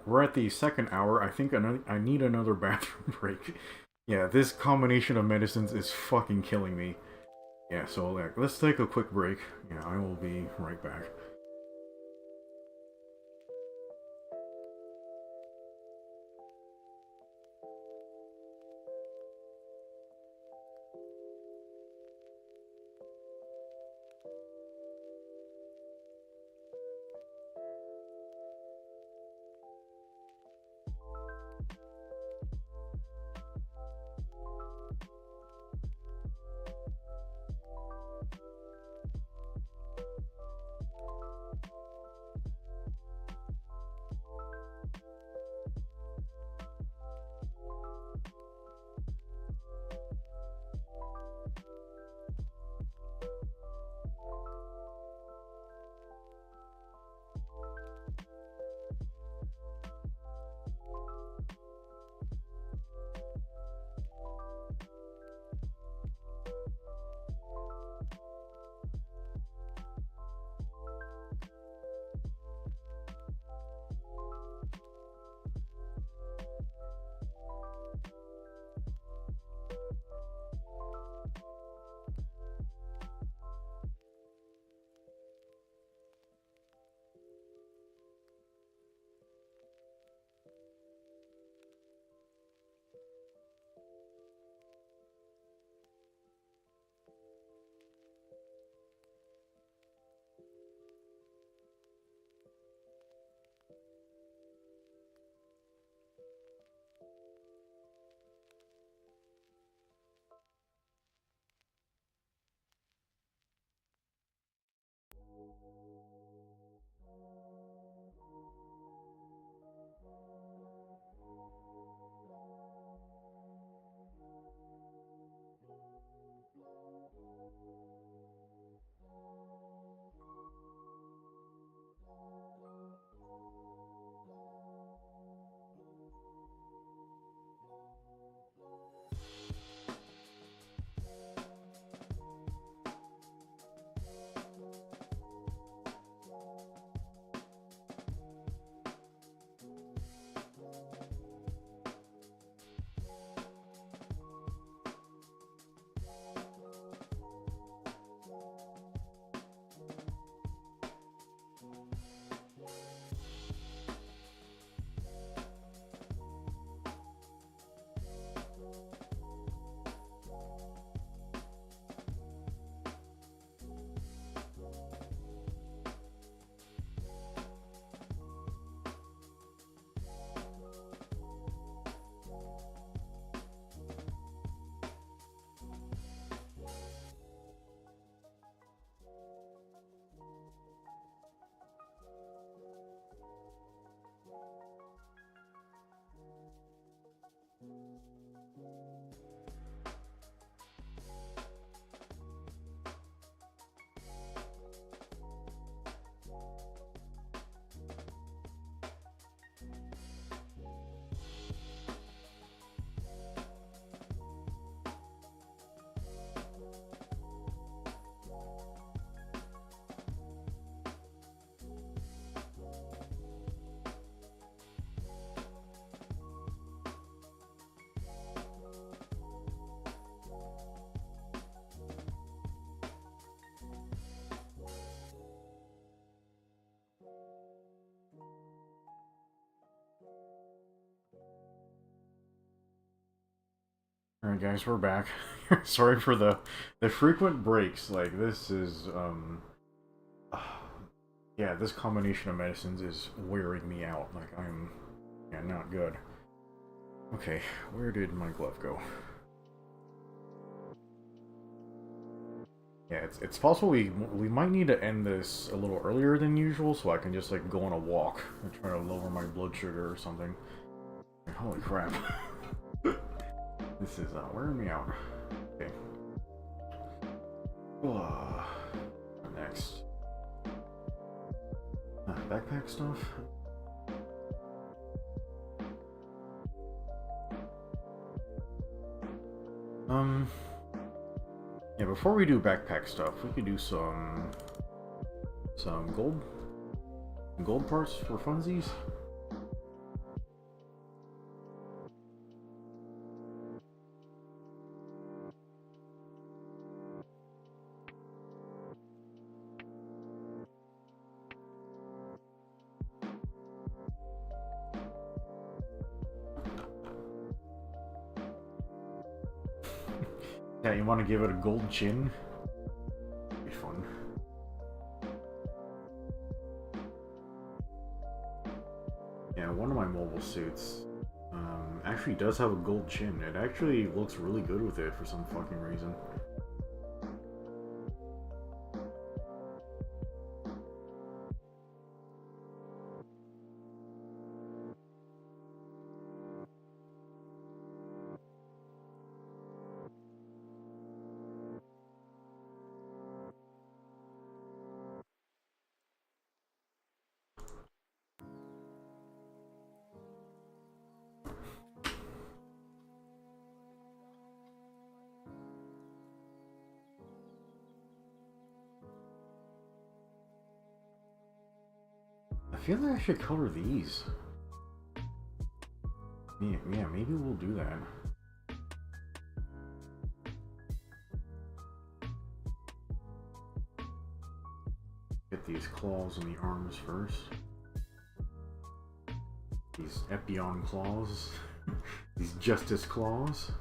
A: we're at the second hour. I think I need another bathroom break. Yeah, this combination of medicines is fucking killing me. Yeah, so let's take a quick break. Yeah, I will be right back. Alright guys, we're back. Sorry for the frequent breaks. Like, this is, yeah, this combination of medicines is wearing me out. Like, I'm, yeah, not good. Okay, where did my glove go? Yeah, it's possible we might need to end this a little earlier than usual, so I can just, like, go on a walk and try to lower my blood sugar or something. Holy crap. This is, wearing me out. Okay. Next. Backpack stuff? Yeah, before we do backpack stuff, we could do some gold parts for funsies. Yeah, you want to give it a gold chin? Be fun. Yeah, one of my mobile suits actually does have a gold chin. It actually looks really good with it for some fucking reason. I feel like I should color these. Yeah, maybe we'll do that. Get these claws on the arms first. These Epion claws. These Justice claws.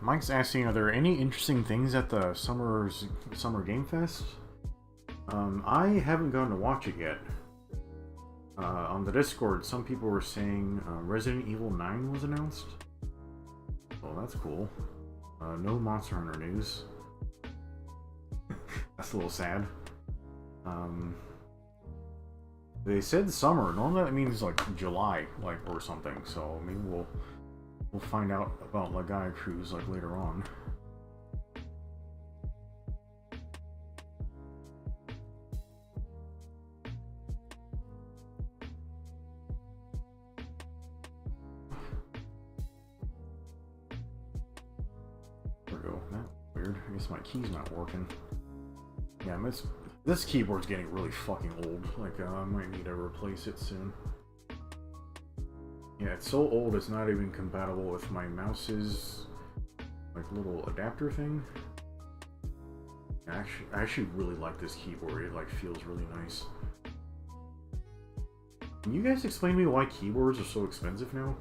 A: Mike's asking, are there any interesting things at the Summer Game Fest? I haven't gone to watch it yet. On the Discord, some people were saying Resident Evil 9 was announced. Oh, that's cool. No Monster Hunter news. That's a little sad. They said summer. Normally that means like July, like, or something. So maybe we'll find out about Lagai Cruise like later on. There we go. That's weird. I guess my key's not working. Yeah, this keyboard's getting really fucking old. Like, I might need to replace it soon. Yeah, it's so old it's not even compatible with my mouse's like little adapter thing. I actually really like this keyboard. It like feels really nice. Can you guys explain to me why keyboards are so expensive now?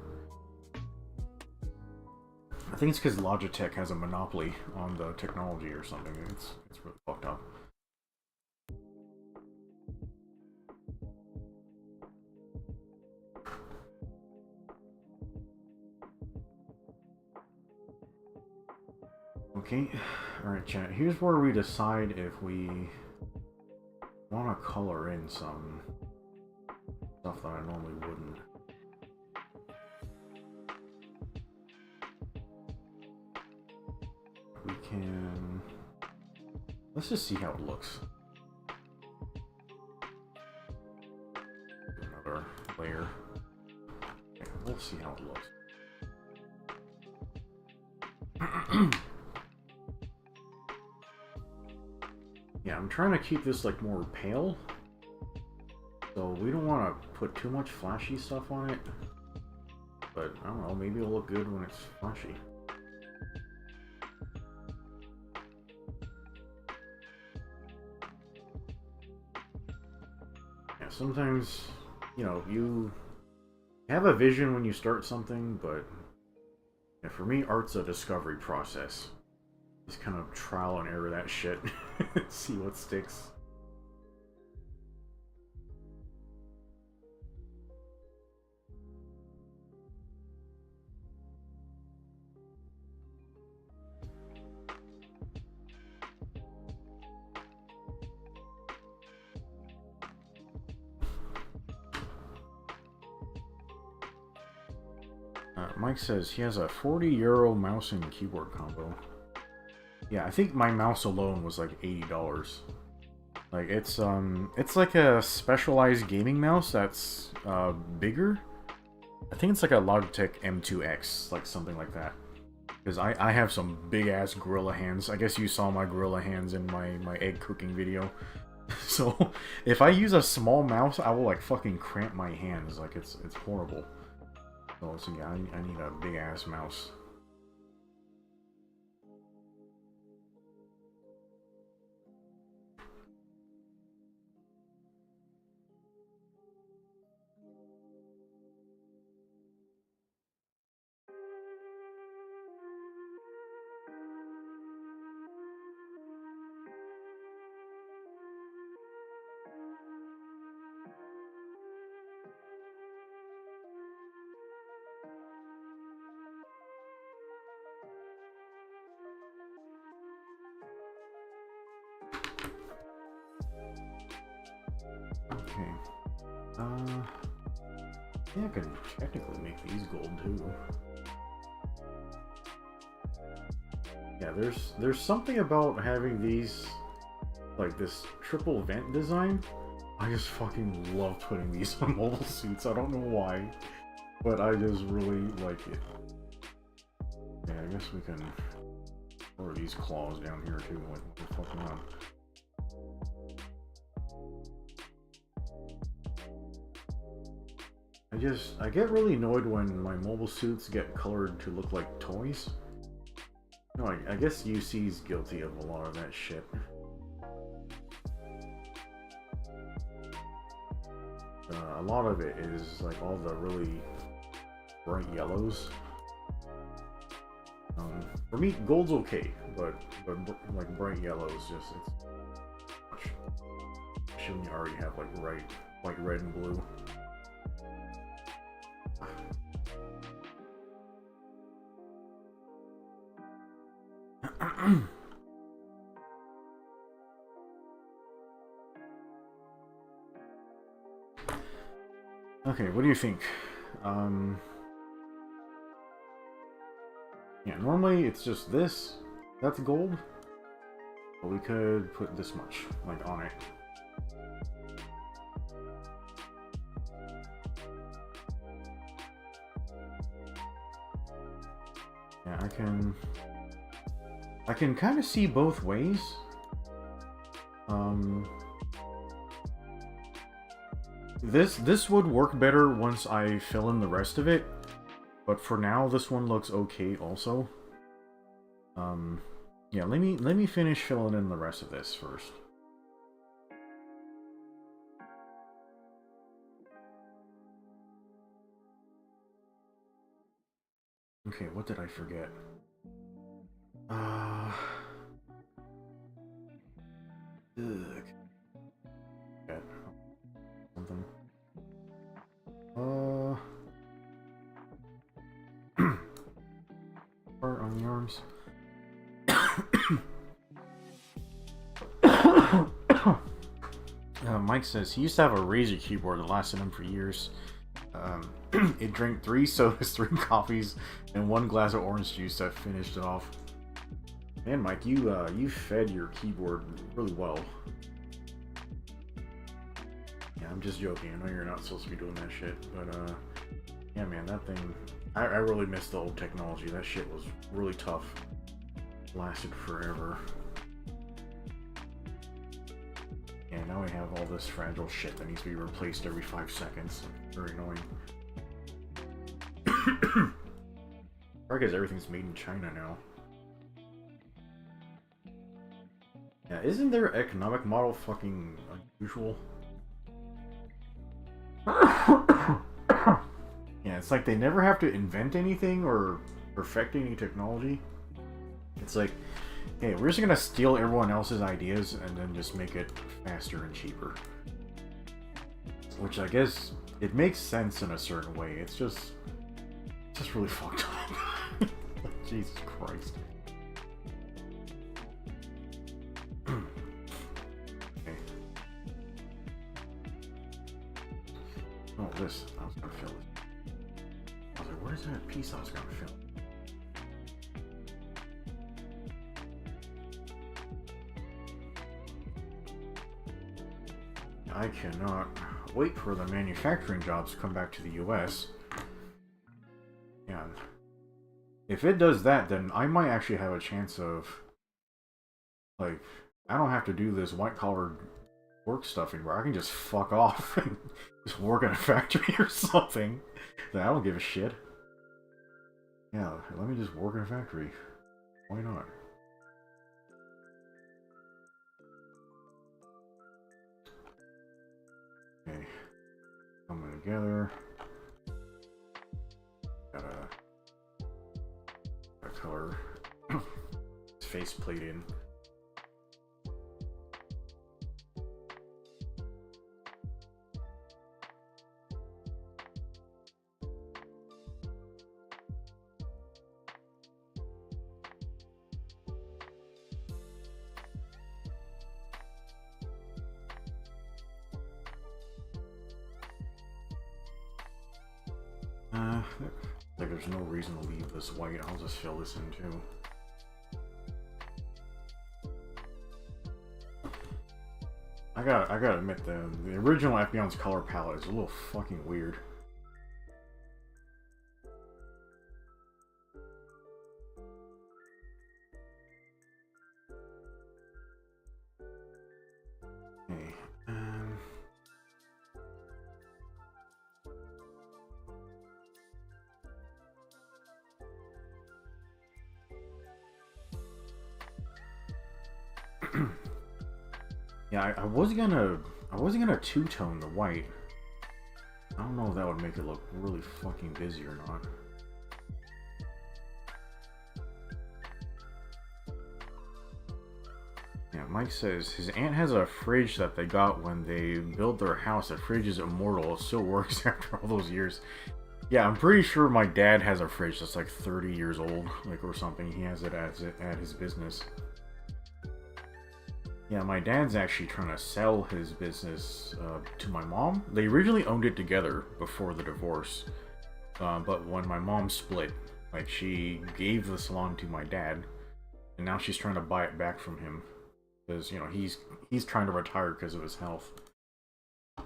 A: I think it's because Logitech has a monopoly on the technology or something. It's really fucked up. Okay, alright chat, here's where we decide if we want to color in some stuff that I normally wouldn't. We can... let's just see how it looks. Another layer. Okay, we'll see how it looks. Yeah, I'm trying to keep this like more pale, so we don't want to put too much flashy stuff on it, but I don't know, maybe it'll look good when it's flashy. sometimes, you know, you have a vision when you start something, but yeah, for me, art's a discovery process. Just kind of trial and error that shit. See what sticks. Mike says he has a 40 € mouse and keyboard combo. Yeah, I think my mouse alone was like $80. Like it's like a specialized gaming mouse that's bigger. I think it's like a Logitech M2X, like something like that. Because I have some big ass gorilla hands. I guess you saw my gorilla hands in my egg cooking video. So if I use a small mouse, I will like fucking cramp my hands. Like it's horrible. So yeah, I need a big ass mouse. Okay. Yeah, I can technically make these gold too. Yeah, there's something about having these, like this triple vent design. I just fucking love putting these on mobile suits. I don't know why, but I just really like it. Yeah, I guess we can throw these claws down here too. Like, what the fuck on? I get really annoyed when my mobile suits get colored to look like toys. No, I guess UC's guilty of a lot of that shit. A lot of it is like all the really bright yellows. For me, gold's okay, but like bright yellows just it's much. Especially when you already have like white, red, and blue. Okay, what do you think? Yeah, normally it's just this. That's gold. But we could put this much, like, on it. Yeah, I can kind of see both ways. This would work better once I fill in the rest of it, but for now this one looks okay also. Yeah, let me finish filling in the rest of this first. Okay, what did I forget? Ugh. Forget something. Part on the arms. Mike says he used to have a Razer keyboard that lasted him for years. It drank 3 sodas, 3 coffees, and 1 glass of orange juice that finished it off. Man, Mike, you fed your keyboard really well. Yeah, I'm just joking. I know you're not supposed to be doing that shit, but yeah, man, that thing. I really miss the old technology. That shit was really tough. Lasted forever. Yeah, now we have all this fragile shit that needs to be replaced every 5 seconds. Very annoying. Probably because everything's made in China now. Yeah, isn't their economic model fucking unusual? Yeah, it's like they never have to invent anything or perfect any technology. It's like, hey, we're just gonna steal everyone else's ideas and then just make it faster and cheaper. Which I guess it makes sense in a certain way. It's just really fucked up. Jesus Christ. Okay. Oh, this. I was gonna fill it. I was like, where's that piece I was gonna fill? I cannot wait for the manufacturing jobs to come back to the US. And if it does that, then I might actually have a chance of, like, I don't have to do this white-collar work stuff anymore. I can just fuck off and just work in a factory or something. I don't give a shit. Yeah, let me just work in a factory. Why not? Okay. Coming together. Got a color. It's face plate in. Like there's no reason to leave this white. I'll just fill this in too. I gotta admit the original Epion's color palette is a little fucking weird. Okay. Yeah, I wasn't gonna two-tone the white. I don't know if that would make it look really fucking busy or not. Yeah, Mike says his aunt has a fridge that they got when they built their house. The fridge is immortal. It still works after all those years. Yeah, I'm pretty sure my dad has a fridge that's like 30 years old, like, or something. He has it at his business. Yeah, my dad's actually trying to sell his business to my mom. They originally owned it together before the divorce, but when my mom split, like, she gave the salon to my dad, and now she's trying to buy it back from him because, you know, he's trying to retire because of his health,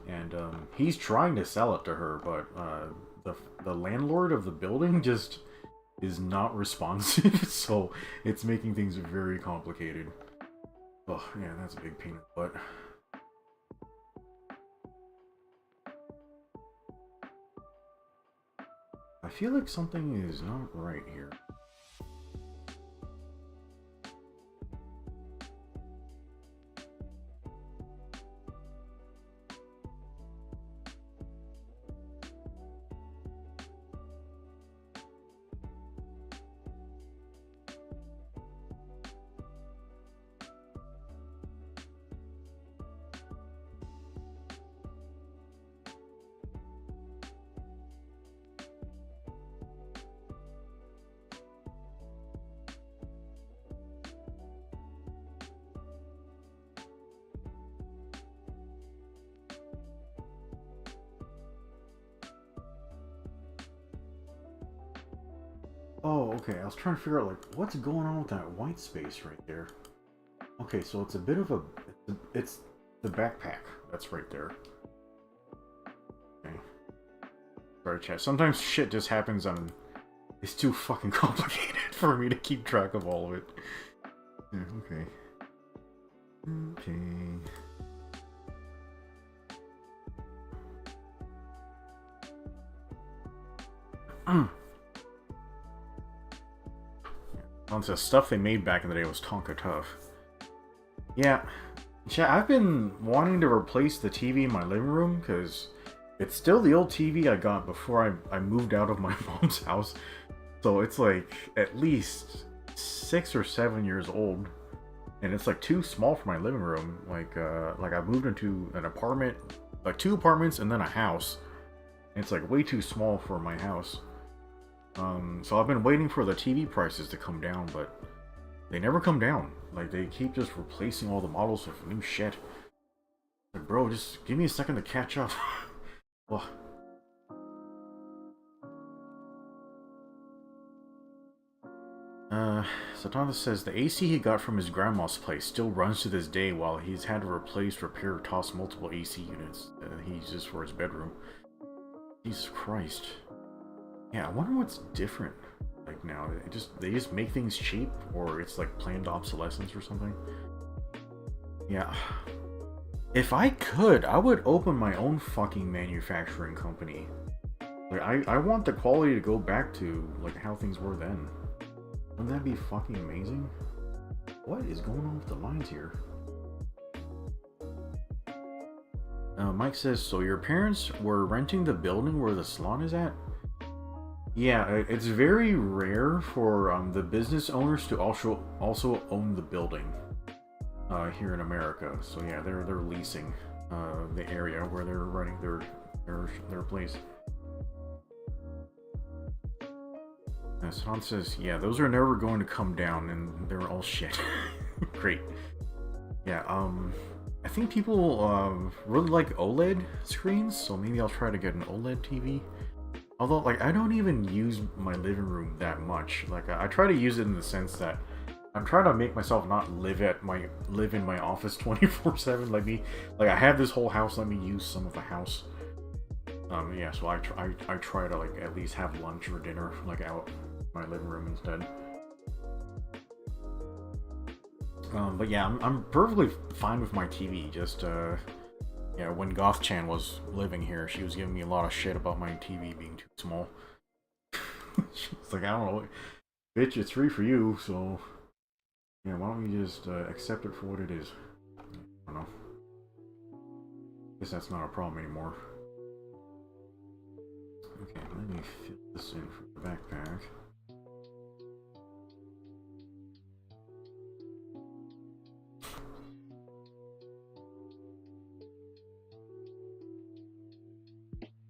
A: and he's trying to sell it to her, but the landlord of the building just is not responsive, so it's making things very complicated. Oh, yeah, that's a big pain in the butt. I feel like something is not right here. Oh, okay, I was trying to figure out, like, what's going on with that white space right there. Okay, so it's a bit of a... It's the backpack that's right there. Okay. Sorry, chat. Sometimes shit just happens and it's too fucking complicated for me to keep track of all of it. Yeah, okay. Okay. The stuff they made back in the day was Tonka Tough. Yeah, I've been wanting to replace the TV in my living room because It's still the old TV I got before I moved out of my mom's house. So it's like at least 6 or 7 years old. And it's like too small for my living room. Like I moved into an apartment, like 2 apartments and then a house. And it's like way too small for my house. So I've been waiting for the TV prices to come down, but they never come down. Like they keep just replacing all the models with new shit. Like, bro, just give me a second to catch up. Well, Satana says the AC he got from his grandma's place still runs to this day while he's had to replace, repair, or toss multiple AC units he uses for his bedroom. Jesus Christ. Yeah, I wonder what's different like now. They just make things cheap, or it's like planned obsolescence or something. Yeah. If I could, I would open my own fucking manufacturing company. Like I want the quality to go back to like how things were then. Wouldn't that be fucking amazing? What is going on with the lines here? Mike says, so your parents were renting the building where the salon is at? Yeah, it's very rare for the business owners to also own the building here in America. So yeah, they're leasing the area where they're running their place. Son says, yeah, those are never going to come down, and they're all shit. Great. Yeah, I think people really like OLED screens, so maybe I'll try to get an OLED TV. Although, like, I don't even use my living room that much. Like, I try to use it in the sense that I'm trying to make myself not live in my office 24/7. Like I have this whole house. Let me use some of the house. Yeah, so I try to like at least have lunch or dinner like out my living room instead. But yeah, I'm perfectly fine with my TV. Just yeah, when Goth Chan was living here, she was giving me a lot of shit about my TV being too small. She's like, I don't know, bitch, it's free for you, so yeah, why don't you just accept it for what it is? I don't know. Guess that's not a problem anymore. Okay, let me fill this in for the backpack.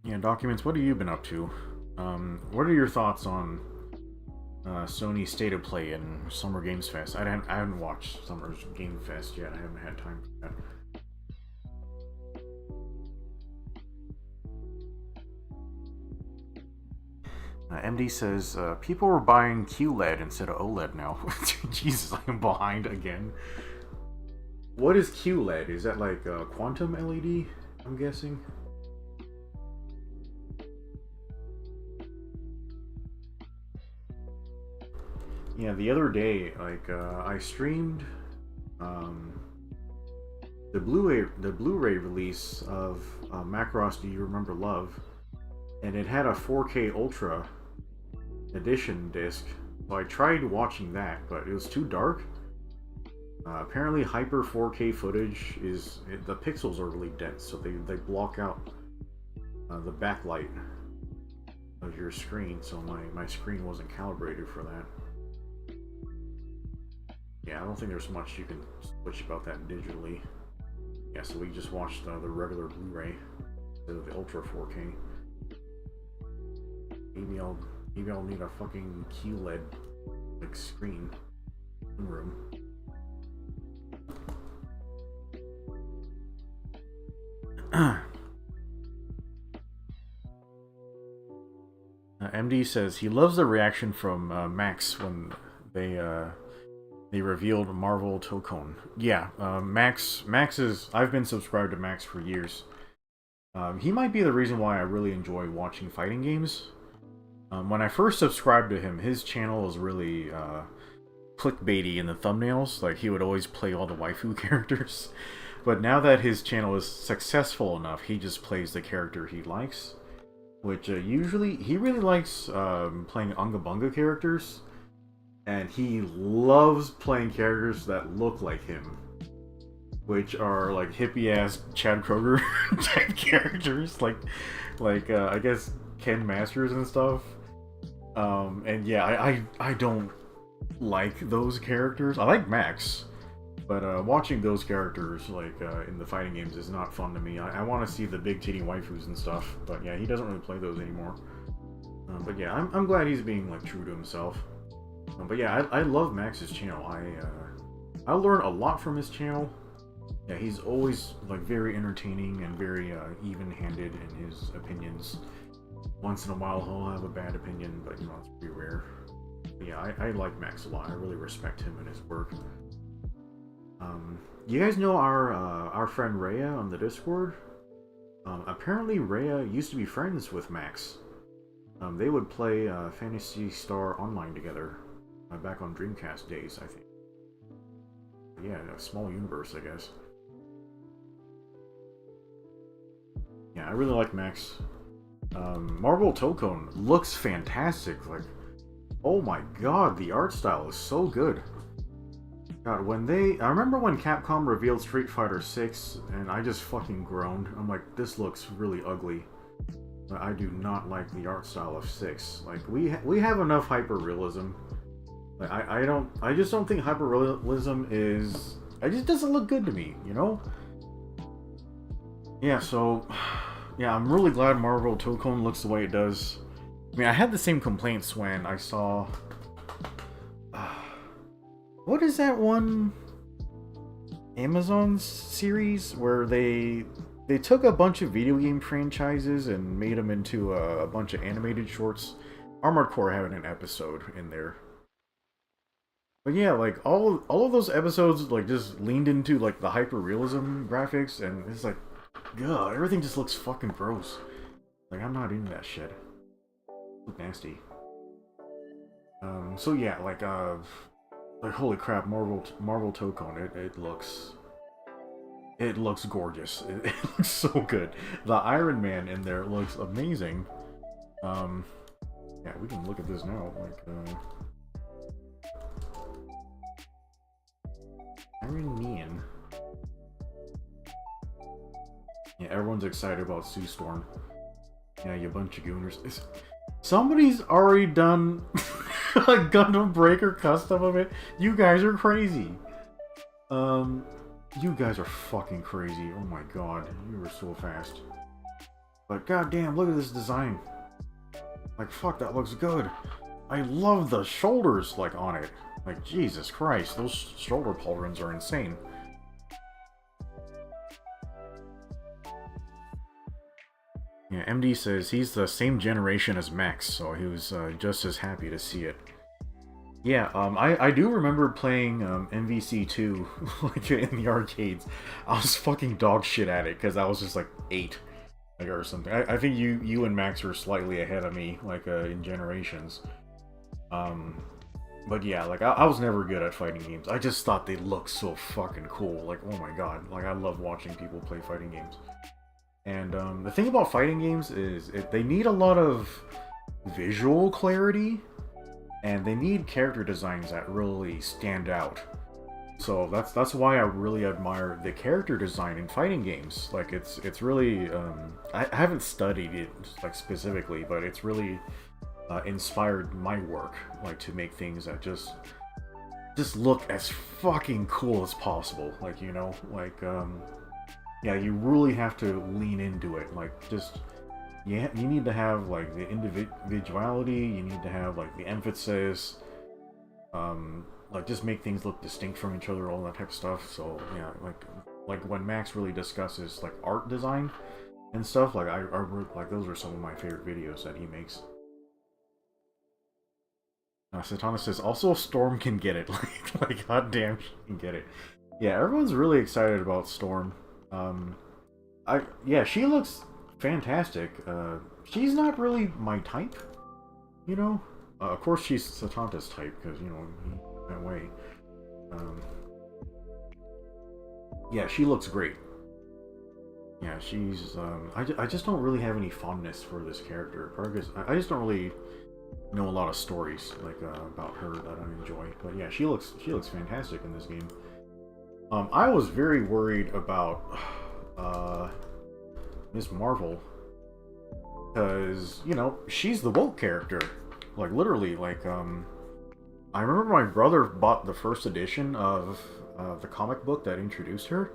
A: Yeah, documents, what have you been up to? What are your thoughts on Sony State of Play and Summer Games Fest? I haven't watched Summer's Game Fest yet. I haven't had time for that. MD says, people were buying QLED instead of OLED now. Jesus, I am behind again. What is QLED? Is that like quantum LED, I'm guessing? Yeah, the other day, like, I streamed the Blu-ray release of Macross Do You Remember Love, and it had a 4K Ultra edition disc. So I tried watching that, but it was too dark. Apparently hyper 4K footage the pixels are really dense, so they block out the backlight of your screen, so my screen wasn't calibrated for that. Yeah, I don't think there's much you can switch about that digitally. Yeah, so we just watched the regular Blu-ray instead of the Ultra 4K. Maybe I'll need a fucking QLED like screen in the room. MD says he loves the reaction from Max when they revealed Marvel Tokon. Yeah, Max is... I've been subscribed to Max for years. He might be the reason why I really enjoy watching fighting games. When I first subscribed to him, his channel was really clickbaity in the thumbnails. Like, he would always play all the waifu characters. But now that his channel is successful enough, he just plays the character he likes. Which usually... He really likes playing Unga Bunga characters. And he loves playing characters that look like him. which are like hippie ass Chad Kroger type characters, like I guess Ken Masters and stuff. And yeah, I don't like those characters. I like Max, but watching those characters like in the fighting games is not fun to me. I want to see the big titty waifus and stuff, but yeah, he doesn't really play those anymore. But yeah, I'm glad he's being like true to himself. But yeah, I love Max's channel. I learn a lot from his channel. Yeah, he's always like very entertaining and very even-handed in his opinions. Once in a while he'll have a bad opinion, but you know, it's pretty rare. But yeah, I like Max a lot. I really respect him and his work. You guys know our friend Rhea on the Discord? Apparently Rhea used to be friends with Max. They would play Phantasy Star Online together back on Dreamcast days, I think. But yeah, a small universe, I guess. Yeah, I really like Max. Marble Tocone looks fantastic. Like, oh my god, the art style is so good. God, I remember when Capcom revealed Street Fighter 6, and I just fucking groaned. I'm like, this looks really ugly. But I do not like the art style of 6. Like, we have enough hyper-realism. Like, I just don't think hyper-realism is... It just doesn't look good to me, you know? Yeah, so... Yeah, I'm really glad Marble Tocone looks the way it does. I mean, I had the same complaints when I saw... what is that one Amazon series where they took a bunch of video game franchises and made them into a bunch of animated shorts? Armored Core having an episode in there. But yeah, like all of those episodes like just leaned into like the hyper-realism graphics, and it's like, God, everything just looks fucking gross. Like, I'm not into that shit. Look nasty. So yeah, like holy crap, Marble Tocone, it looks gorgeous. It looks so good. The Iron Man in there looks amazing. Yeah, we can look at this now. Like, Iron Man. Yeah, everyone's excited about Sue Storm. Yeah, you bunch of gooners. Somebody's already done a Gundam Breaker custom of it. You guys are crazy. You guys are fucking crazy. Oh my god, you were so fast. But goddamn, look at this design. Like, fuck, that looks good. I love the shoulders, like, on it. Like, Jesus Christ, those shoulder pauldrons are insane. Yeah, MD says he's the same generation as Max, so he was just as happy to see it. Yeah, I do remember playing MVC2 like in the arcades. I was fucking dog shit at it because I was just like 8, like, or something. I think you and Max were slightly ahead of me, like in generations. But yeah, like I was never good at fighting games. I just thought they looked so fucking cool. Like, oh my god, like I love watching people play fighting games. And the thing about fighting games is they need a lot of visual clarity, and they need character designs that really stand out. So that's why I really admire the character design in fighting games. Like, it's really I haven't studied it like specifically, but it's really inspired my work, like, to make things that just look as fucking cool as possible. Like, you know, like yeah, you really have to lean into it. Like, just, you need to have, like, the individuality, you need to have, like, the emphasis, like, just make things look distinct from each other, all that type of stuff. So, yeah, like when Max really discusses, like, art design and stuff, like, like, those are some of my favorite videos that he makes. Satana says, also Storm can get it. like, goddamn, she can get it. Yeah, everyone's really excited about Storm. Yeah, she looks fantastic. She's not really my type, you know? Of course she's Satanta's type, because, you know, that way. Yeah, she looks great. Yeah, she's, I just don't really have any fondness for this character. Because I just don't really know a lot of stories, like, about her that I enjoy. But yeah, she looks fantastic in this game. I was very worried about uh, Miss Marvel because you know she's the woke character, like literally. Like I remember my brother bought the first edition of the comic book that introduced her,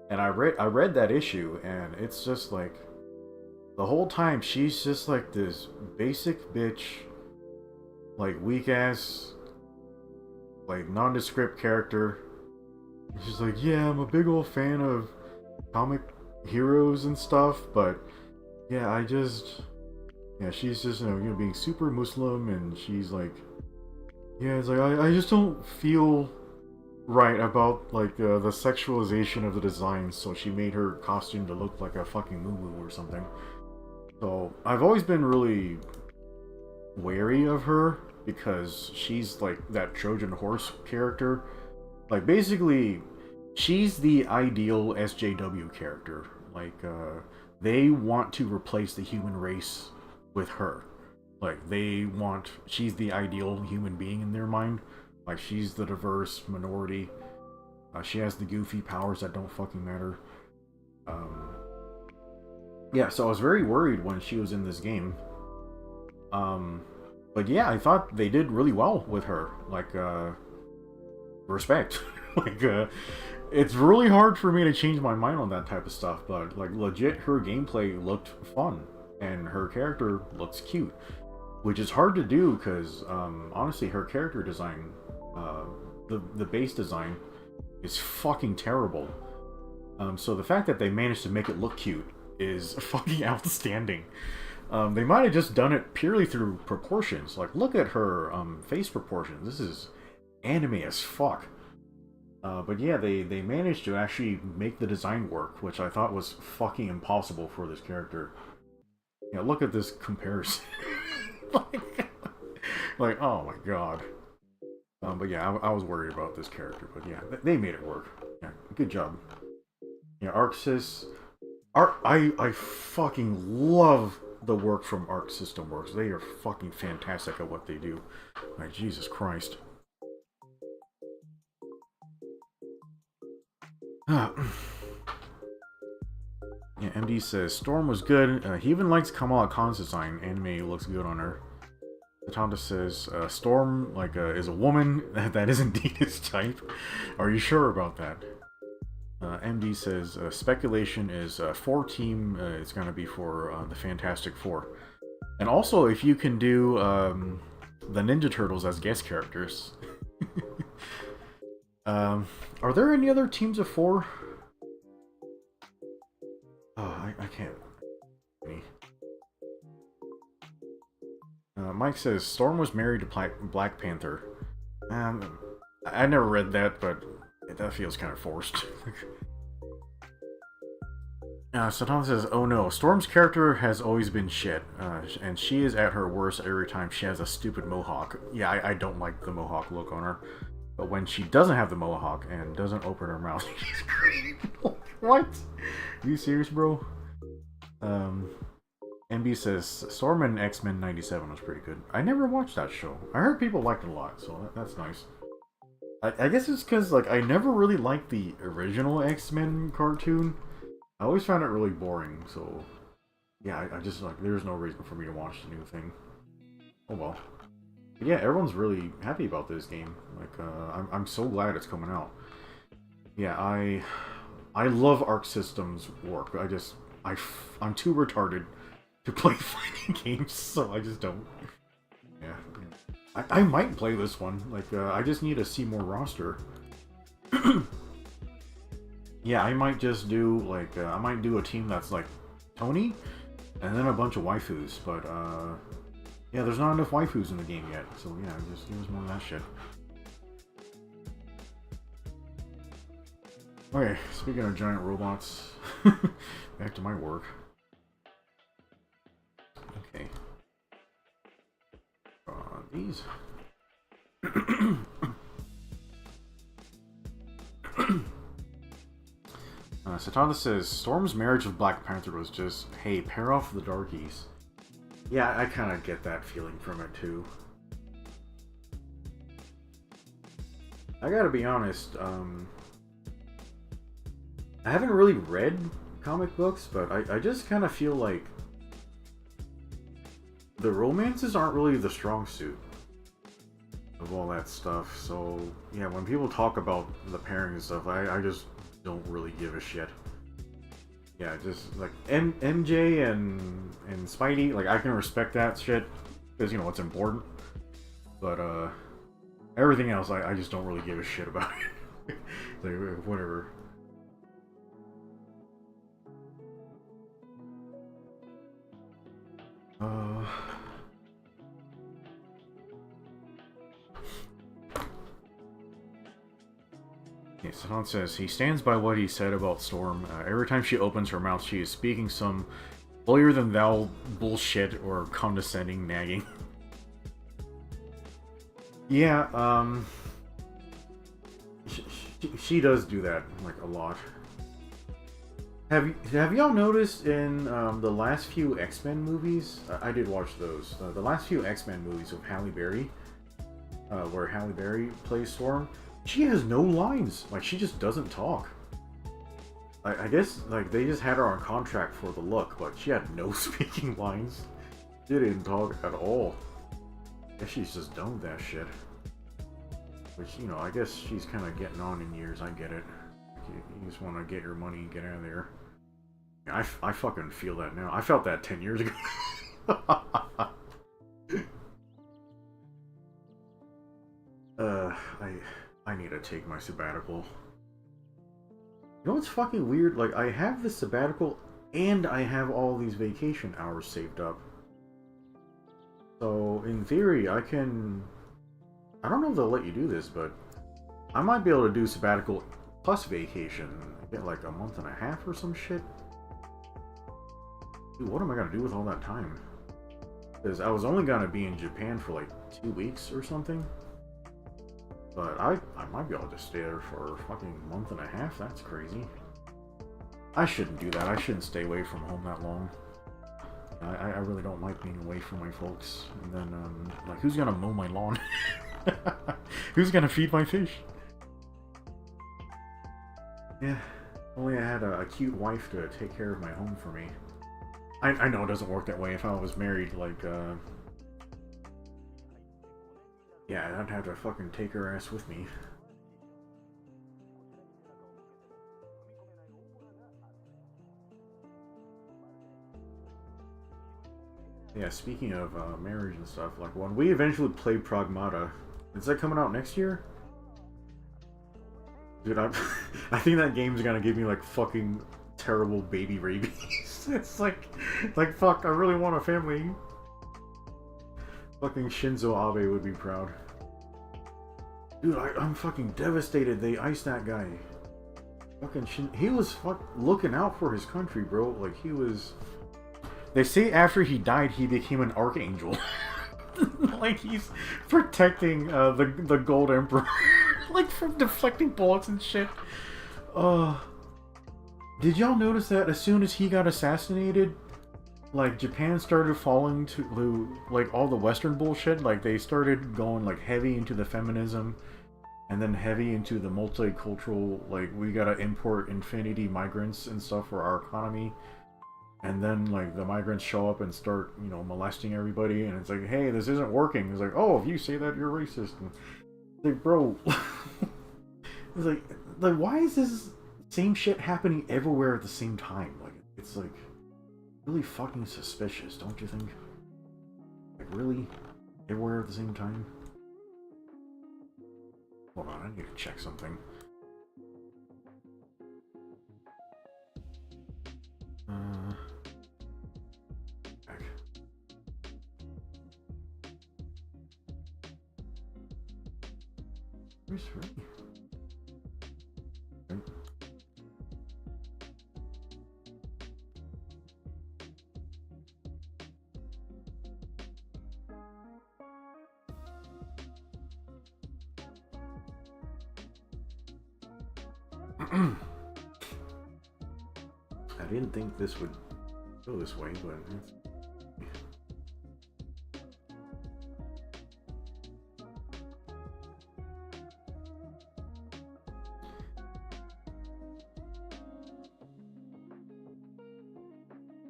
A: and I read that issue, and it's just like the whole time she's just like this basic bitch, like weak ass, like nondescript character. And she's like, yeah, I'm a big old fan of comic heroes and stuff, but yeah, yeah, she's just being super Muslim, and she's like, yeah, it's like I just don't feel right about like the sexualization of the design, so she made her costume to look like a fucking moo or something. So I've always been really wary of her because she's like that Trojan horse character. Like basically, she's the ideal SJW character. Like they want to replace the human race with her. Like she's the ideal human being in their mind. Like she's the diverse minority. She has the goofy powers that don't fucking matter. Um, yeah, so I was very worried when she was in this game. But yeah, I thought they did really well with her. Like, respect. Like, it's really hard for me to change my mind on that type of stuff, but like legit, her gameplay looked fun, and her character looks cute, which is hard to do because honestly, her character design, the base design, is fucking terrible. So the fact that they managed to make it look cute is fucking outstanding. They might have just done it purely through proportions. Like, look at her face proportions. This is anime as fuck. But yeah, they managed to actually make the design work, which I thought was fucking impossible for this character. Yeah, look at this comparison. like, oh my god. But yeah, I was worried about this character, but yeah, they made it work. Yeah, good job. Yeah, I fucking love the work from Arc System Works. They are fucking fantastic at what they do. Like, Jesus Christ. Yeah, MD says Storm was good. He even likes Kamala Khan's design. Anime looks good on her. Tonda says Storm is a woman. That is indeed his type. Are you sure about that? MD says speculation is 4-team. It's gonna be for the Fantastic Four. And also, if you can do the Ninja Turtles as guest characters. Are there any other teams of 4? Oh, I can't. Mike says Storm was married to Black Panther. I never read that, but that feels kind of forced. So Tom says, oh no, Storm's character has always been shit, and she is at her worst every time she has a stupid mohawk. Yeah, I don't like the mohawk look on her. But when she doesn't have the mohawk and doesn't open her mouth, she's great. What? Are you serious, bro? MB says, Storm in X-Men 97 was pretty good. I never watched that show. I heard people liked it a lot, so that's nice. I guess it's because, like, I never really liked the original X-Men cartoon. I always found it really boring, so... Yeah, I just, like, there's no reason for me to watch the new thing. Oh well. But yeah, everyone's really happy about this game. Like, I'm so glad it's coming out. Yeah, I love Arc System's work. I'm too retarded to play fighting games, so I just don't. Yeah. I might play this one. Like, I just need to see more roster. Yeah, I might just do, like, I might do a team that's, like, Tony, and then a bunch of waifus, but, yeah, there's not enough waifus in the game yet, so yeah, just use more of that shit. Okay, speaking of giant robots, back to my work. Okay. These. Satana says, Storm's marriage with Black Panther was just, hey, pair off the darkies. Yeah, I kind of get that feeling from it, too. I gotta be honest, I haven't really read comic books, but I just kind of feel like the romances aren't really the strong suit of all that stuff. So yeah, when people talk about the pairing and stuff, I just don't really give a shit. Yeah, just like MJ and Spidey, like I can respect that shit because you know it's important. But everything else, I just don't really give a shit about it. Like whatever. Yeah, Sanan says, he stands by what he said about Storm. Every time she opens her mouth, she is speaking some holier-than-thou bullshit or condescending nagging. Yeah, she does do that, like, a lot. Have y'all noticed in the last few X-Men movies? I did watch those. The last few X-Men movies with Halle Berry, where Halle Berry plays Storm, she has no lines. Like, she just doesn't talk. I guess, like, they just had her on contract for the look, but she had no speaking lines. She didn't talk at all. I guess she's just done with that shit. Which, you know, I guess she's kind of getting on in years. I get it. You just want to get your money and get out of there. I fucking feel that now. I felt that 10 years ago. I need to take my sabbatical. You know what's fucking weird? Like, I have this sabbatical and I have all these vacation hours saved up. So, in theory, I can... I don't know if they'll let you do this, but I might be able to do sabbatical plus vacation. Get like a month and a half or some shit. Dude, what am I gonna do with all that time? Because I was only gonna be in Japan for like 2 weeks or something. But I might be able to stay there for a fucking month and a half. That's crazy. I shouldn't do that. I shouldn't stay away from home that long. I really don't like being away from my folks. And then, like, who's gonna mow my lawn? Who's gonna feed my fish? Yeah, only I had a cute wife to take care of my home for me. I know it doesn't work that way. If I was married, like, yeah, I'd have to fucking take her ass with me. Yeah, speaking of marriage and stuff, like, when we eventually play Pragmata, is that coming out next year? Dude, I think that game's gonna give me, like, fucking terrible baby rabies. It's like, fuck, I really want a family. Fucking Shinzo Abe would be proud. Dude, I'm fucking devastated they iced that guy. Fucking he was looking out for his country, bro. Like, he was... They say after he died, he became an archangel. Like, he's protecting the Gold Emperor. Like, from deflecting bullets and shit. Did y'all notice that as soon as he got assassinated, like, Japan started falling to, like, all the Western bullshit? Like, they started going, like, heavy into the feminism, and then heavy into the multicultural, like, we gotta import infinity migrants and stuff for our economy. And then, like, the migrants show up and start, you know, molesting everybody, and it's like, hey, this isn't working. It's like, oh, if you say that, you're racist. And it's like, bro, it's like, why is this same shit happening everywhere at the same time? Like, it's like really fucking suspicious, don't you think? Like, really, everywhere at the same time? Hold on, I need to check something. Back. Where's Ray? Okay. I didn't think this would go this way, but it's...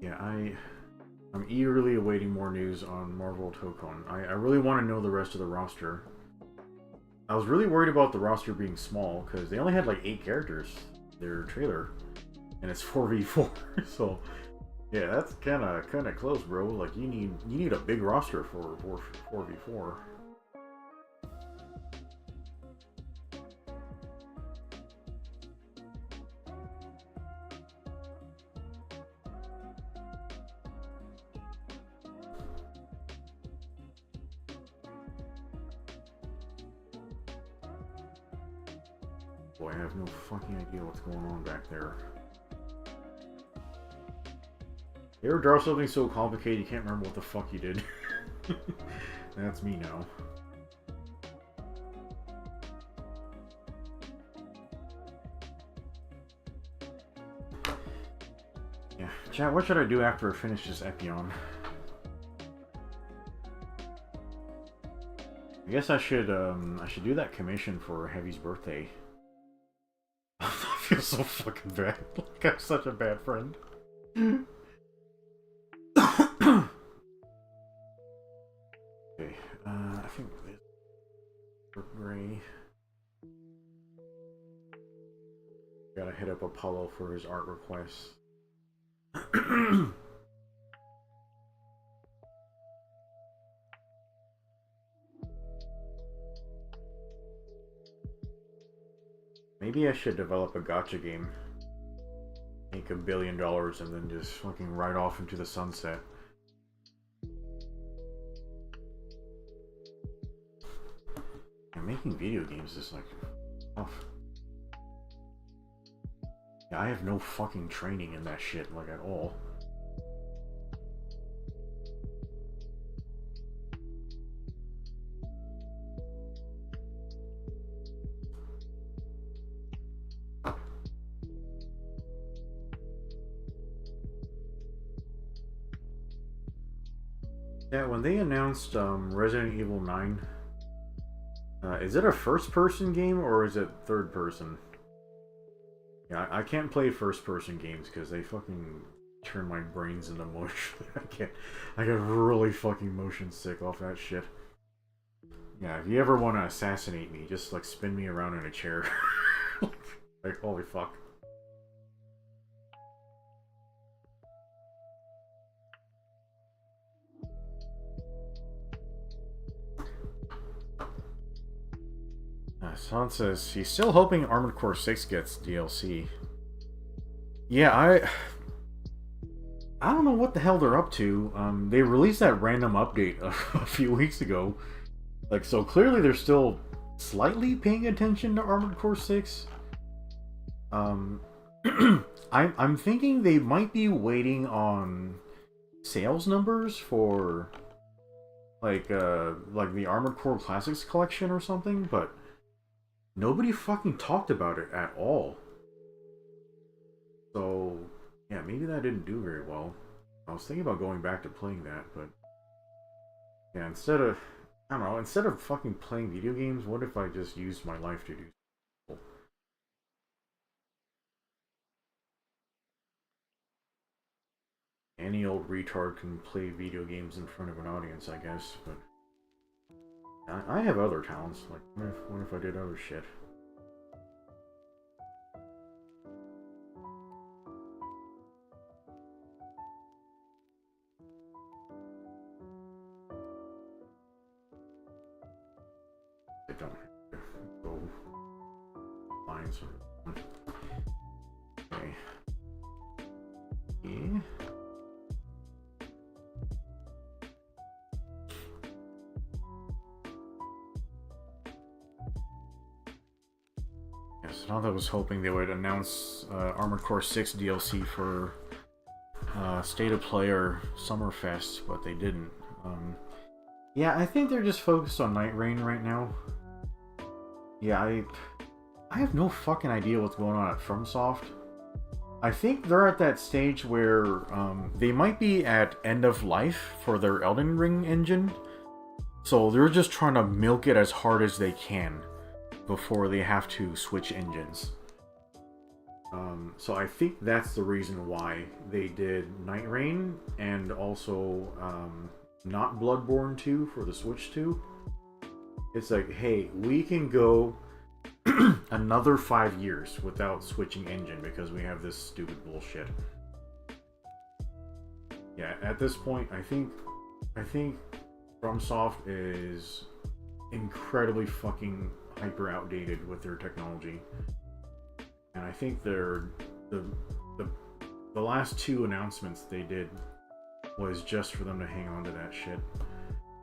A: Yeah, I'm eagerly awaiting more news on Marvel Tokon. I really want to know the rest of the roster. I was really worried about the roster being small because they only had like 8 characters their trailer, and it's 4v4. So yeah, that's kind of close, bro. Like you need a big roster for 4v4. Boy, I have no fucking idea what's going on back there. You ever draw something so complicated you can't remember what the fuck you did? That's me now. Yeah, chat, what should I do after I finish this Epion? I guess I should do that commission for Heavy's birthday. I feel so fucking bad. Like I'm such a bad friend. Okay, I think this for Gray. Gotta hit up Apollo for his art requests. Maybe I should develop a gacha game. Make $1 billion and then just fucking ride off into the sunset. And making video games is like tough. Yeah, I have no fucking training in that shit, like at all. Yeah, when they announced Resident Evil 9, is it a first-person game or is it third-person? Yeah, I can't play first-person games because they fucking turn my brains into mush. I get really fucking motion sick off that shit. Yeah, if you ever want to assassinate me, just like spin me around in a chair. Like, holy fuck. Son says he's still hoping Armored Core 6 gets DLC. Yeah, I don't know what the hell they're up to. They released that random update a few weeks ago. Like, so clearly they're still slightly paying attention to Armored Core 6. I'm thinking they might be waiting on sales numbers for like the Armored Core Classics collection or something, but nobody fucking talked about it at all. So, yeah, maybe that didn't do very well. I was thinking about going back to playing that, but yeah, instead of fucking playing video games, what if I just used my life to do something? Any old retard can play video games in front of an audience, I guess, but I have other talents. Like, what if I did other shit? I don't have to go find some. Okay. Yeah. I was hoping they would announce Armored Core 6 DLC for State of Play or Summerfest, but they didn't. Yeah, I think they're just focused on Night Rain right now. Yeah, I have no fucking idea what's going on at FromSoft. I think they're at that stage where they might be at end of life for their Elden Ring engine. So they're just trying to milk it as hard as they can before they have to switch engines. So I think that's the reason why they did Night Rain and also not Bloodborne 2 for the Switch 2. It's like, hey, we can go another 5 years without switching engine because we have this stupid bullshit. Yeah, at this point, I think FromSoft is incredibly fucking hyper outdated with their technology, and I think the last 2 announcements they did was just for them to hang on to that shit.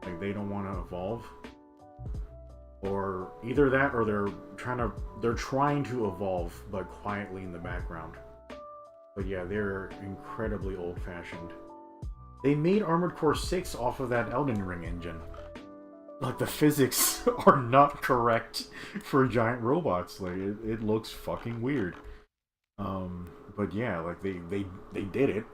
A: Like, they don't want to evolve, or either that, or they're trying to evolve, but quietly in the background. But yeah, they're incredibly old-fashioned. They made Armored Core 6 off of that Elden Ring engine. Like, the physics are not correct for giant robots. Like, it looks fucking weird. But yeah, like, they did it.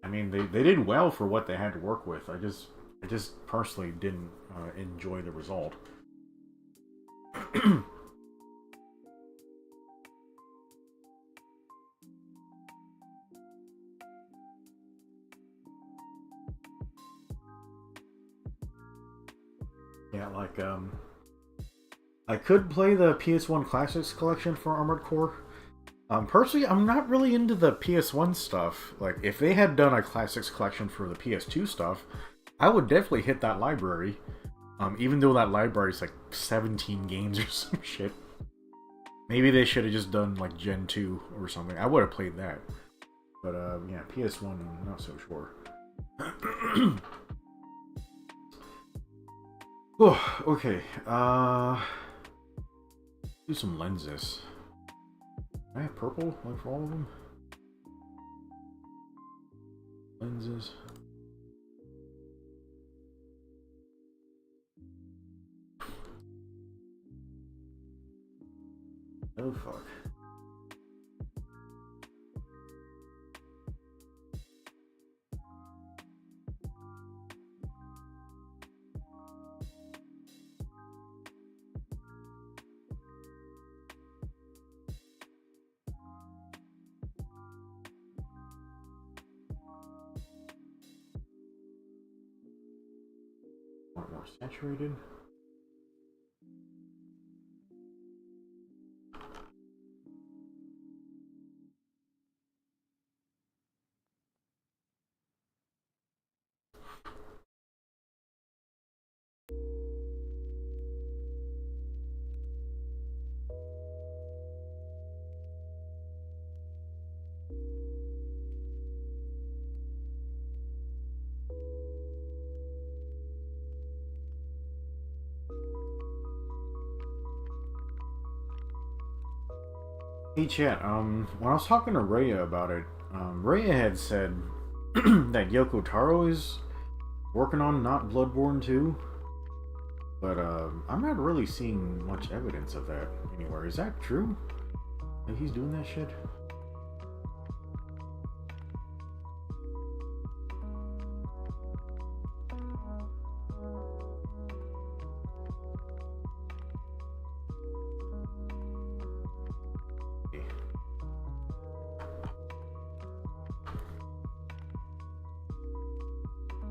A: I mean, they did well for what they had to work with. I just personally didn't enjoy the result. Yeah, like, I could play the PS1 Classics collection for Armored Core. Personally, I'm not really into the PS1 stuff. Like, if they had done a Classics collection for the PS2 stuff, I would definitely hit that library. Even though that library is like 17 games or some shit. Maybe they should have just done like Gen 2 or something. I would have played that. But yeah, PS1, I'm not so sure. Oh, okay. Do some lenses. I have purple, like for all of them. Lenses. Oh fuck. Want more saturated? Hey chat, when I was talking to Raya about it, Raya had said that Yoko Taro is working on not Bloodborne 2, but I'm not really seeing much evidence of that anywhere. Is that true? That he's doing that shit?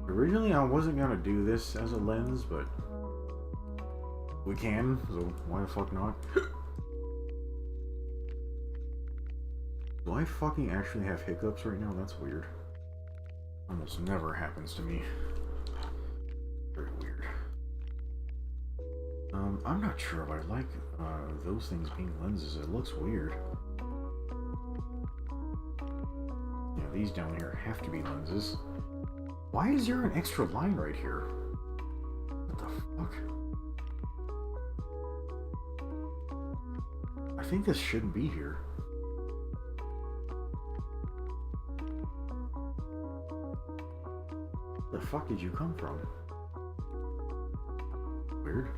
A: Originally, I wasn't gonna do this as a lens, but we can, so why the fuck not? Do I fucking actually have hiccups right now? That's weird. Almost never happens to me. Very weird. I'm not sure if I like those things being lenses. It looks weird. Yeah, these down here have to be lenses. Why is there an extra line right here? What the fuck? I think this shouldn't be here. Where the fuck did you come from? Weird.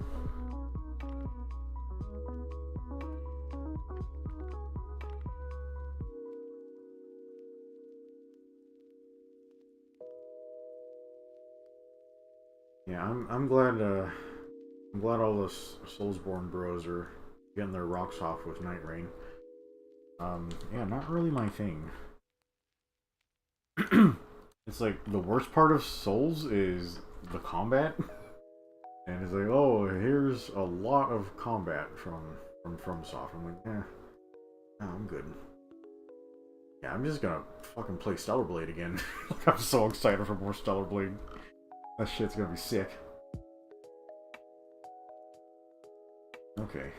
A: Yeah, I'm glad all the Soulsborne bros are getting their rocks off with Night Rain. Yeah, not really my thing. It's like the worst part of Souls is the combat, and it's like, oh, here's a lot of combat from FromSoft. I'm like, yeah, no, I'm good. Yeah, I'm just gonna fucking play Stellar Blade again. I'm so excited for more Stellar Blade. That shit's gonna be sick. Okay.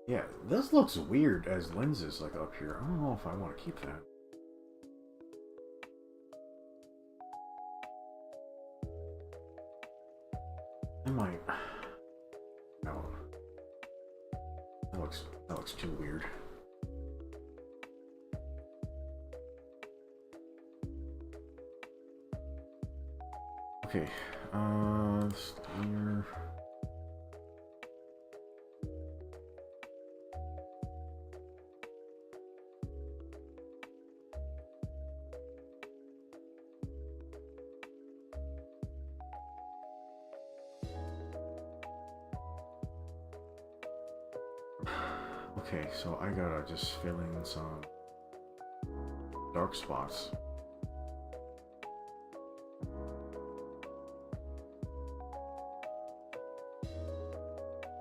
A: Yeah, this looks weird as lenses like up here. I don't know if I want to keep that. I might. No. That looks too weird. Okay. Steer. Okay, so I gotta just fill in some dark spots.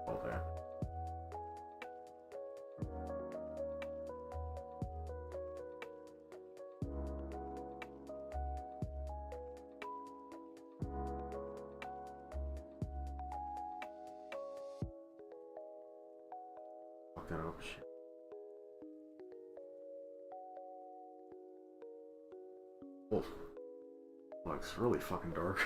A: All that. Fuck that up. Shit. Oh, looks really fucking dark.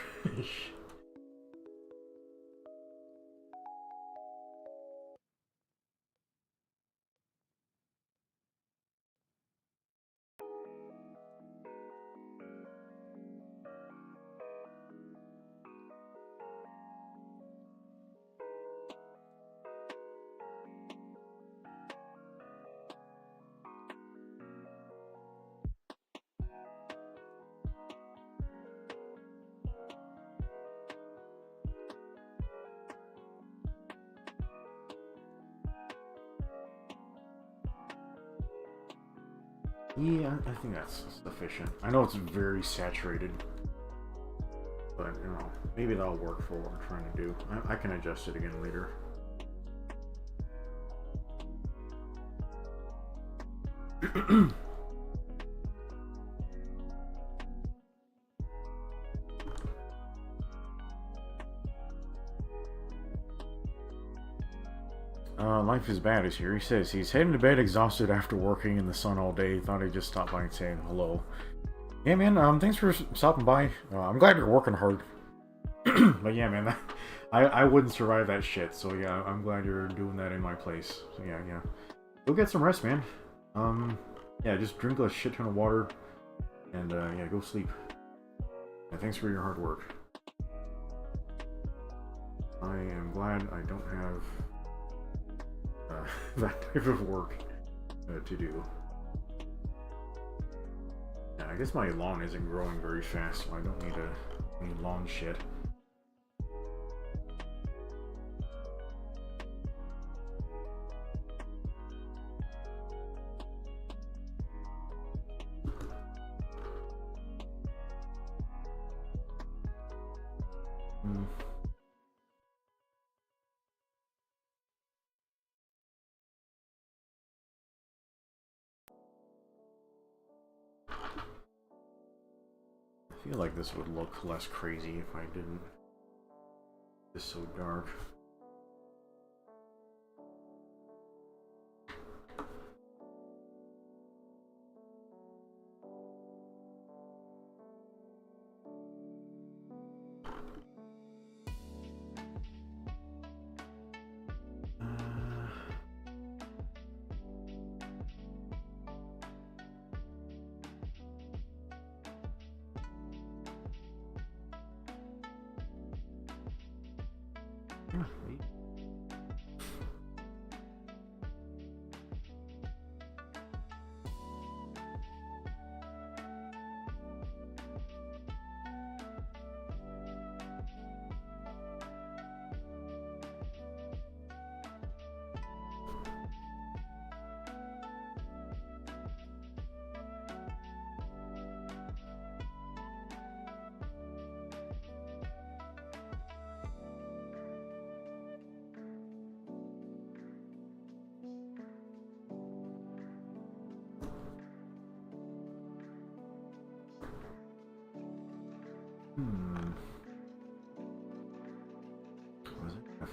A: Yeah, I think that's sufficient. I know it's very saturated, but you know, maybe that'll work for what we're trying to do. I can adjust it again later. Life is bad is here. He says he's heading to bed exhausted after working in the sun all day. Thought I'd just stop by and say hello. Yeah, man. Thanks for stopping by. I'm glad you're working hard. But yeah, man, I wouldn't survive that shit. So yeah, I'm glad you're doing that in my place. So yeah, yeah. Go get some rest, man. Yeah, just drink a shit ton of water, and yeah, go sleep. And thanks for your hard work. I am glad I don't have that type of work to do. Yeah, I guess my lawn isn't growing very fast, so I don't need any lawn shit. I feel like this would look less crazy if I didn't. It's so dark.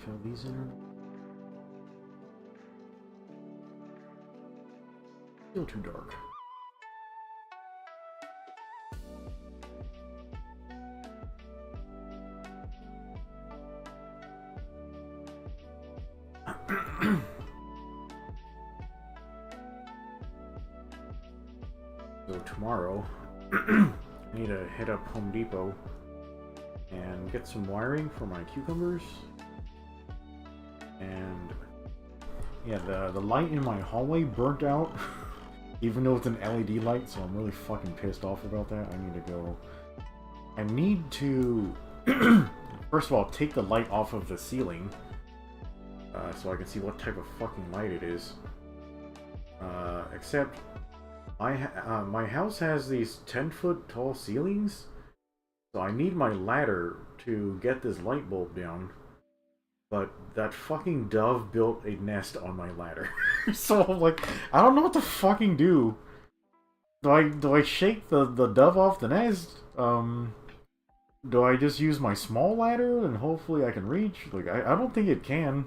A: fill these in. Still too dark. So tomorrow, I need to hit up Home Depot and get some wiring for my cucumbers. And yeah, the light in my hallway burnt out, even though it's an LED light, so I'm really fucking pissed off about that. I need to go. I need to, first of all, take the light off of the ceiling so I can see what type of fucking light it is. Except my house has these 10-foot tall ceilings, so I need my ladder to get this light bulb down. But that fucking dove built a nest on my ladder. So I'm like, I don't know what to fucking do. Do I shake the dove off the nest? Do I just use my small ladder and hopefully I can reach? Like, I don't think it can.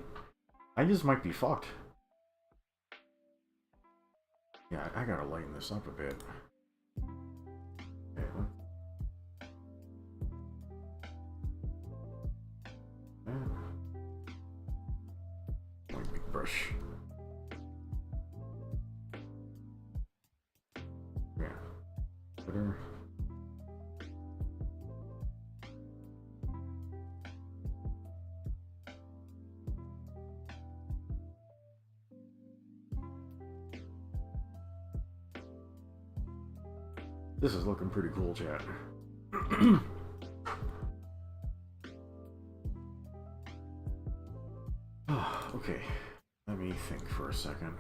A: I just might be fucked. Yeah, I gotta lighten this up a bit. Okay, my big brush. Yeah. Better. This is looking pretty cool, chat. Okay, let me think for a second.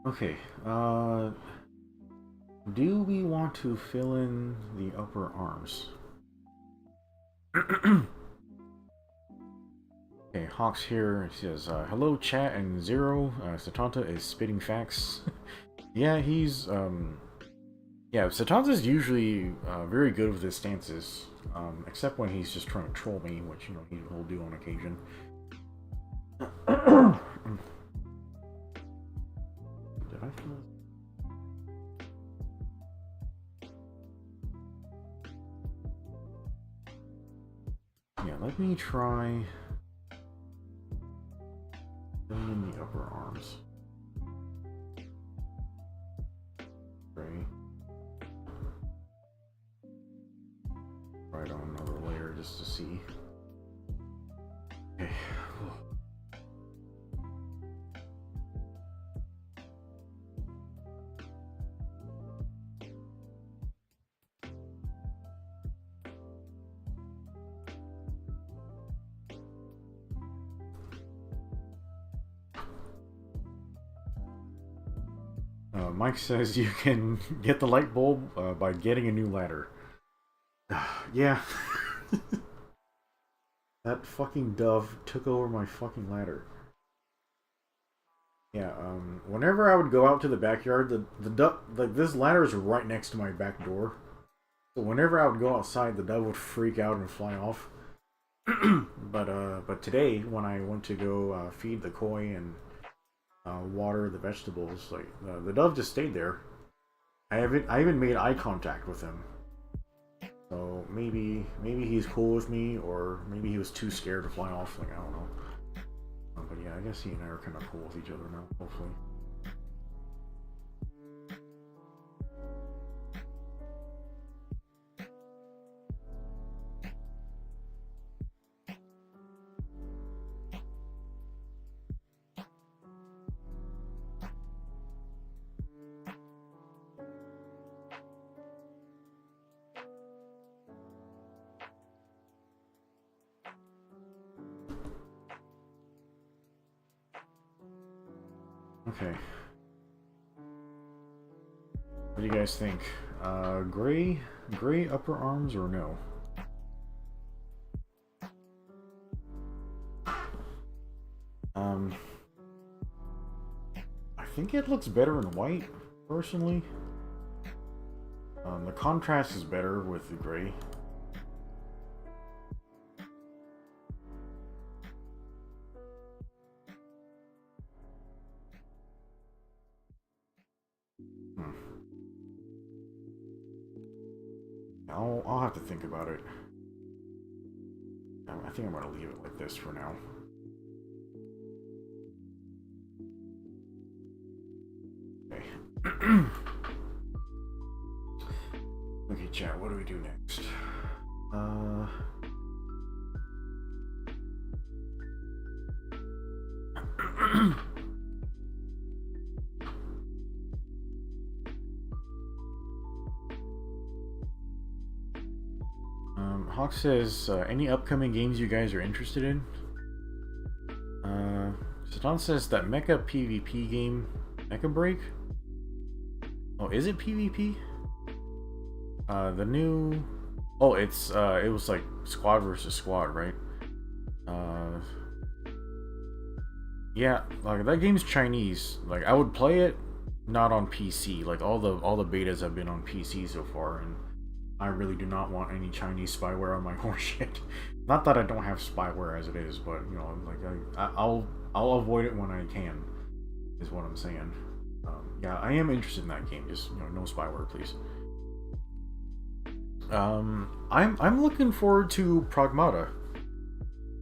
A: Okay, do we want to fill in the upper arms? Okay, Hawks here. He says, hello chat and Zero. Satanta is spitting facts. Yeah, he's, yeah, Satanta's usually very good with his stances. Except when he's just trying to troll me, which, you know, he'll do on occasion. Did I feel... Yeah, let me try filling in the upper arms. Okay. Right on another layer just to see. Okay. Mike says you can get the light bulb by getting a new ladder. Yeah. That fucking dove took over my fucking ladder. Yeah, whenever I would go out to the backyard, the dove, like, this ladder is right next to my back door. So whenever I would go outside, the dove would freak out and fly off. But today, when I went to go feed the koi and water the vegetables, like, the dove just stayed there. I even made eye contact with him. So maybe he's cool with me, or maybe he was too scared to fly off. Like, I don't know. But yeah, I guess he and I are kind of cool with each other now. Hopefully. Okay. What do you guys think? Gray upper arms or no? I think it looks better in white, personally. The contrast is better with the gray. I'll have to think about it. I think I'm gonna leave it like this for now. Okay. Okay, chat, what do we do next? Hawk says, any upcoming games you guys are interested in? Satan says that Mecha PvP game, Mecha Break? Oh, is it PvP? The new... Oh, it's, it was like squad versus squad, right? Yeah, like, that game's Chinese. Like, I would play it, not on PC. Like, all the betas have been on PC so far, and I really do not want any Chinese spyware on my horse shit. Not that I don't have spyware as it is, but, you know, like, I'll avoid it when I can, is what I'm saying. Yeah, I am interested in that game. Just, you know, no spyware, please. I'm looking forward to Pragmata.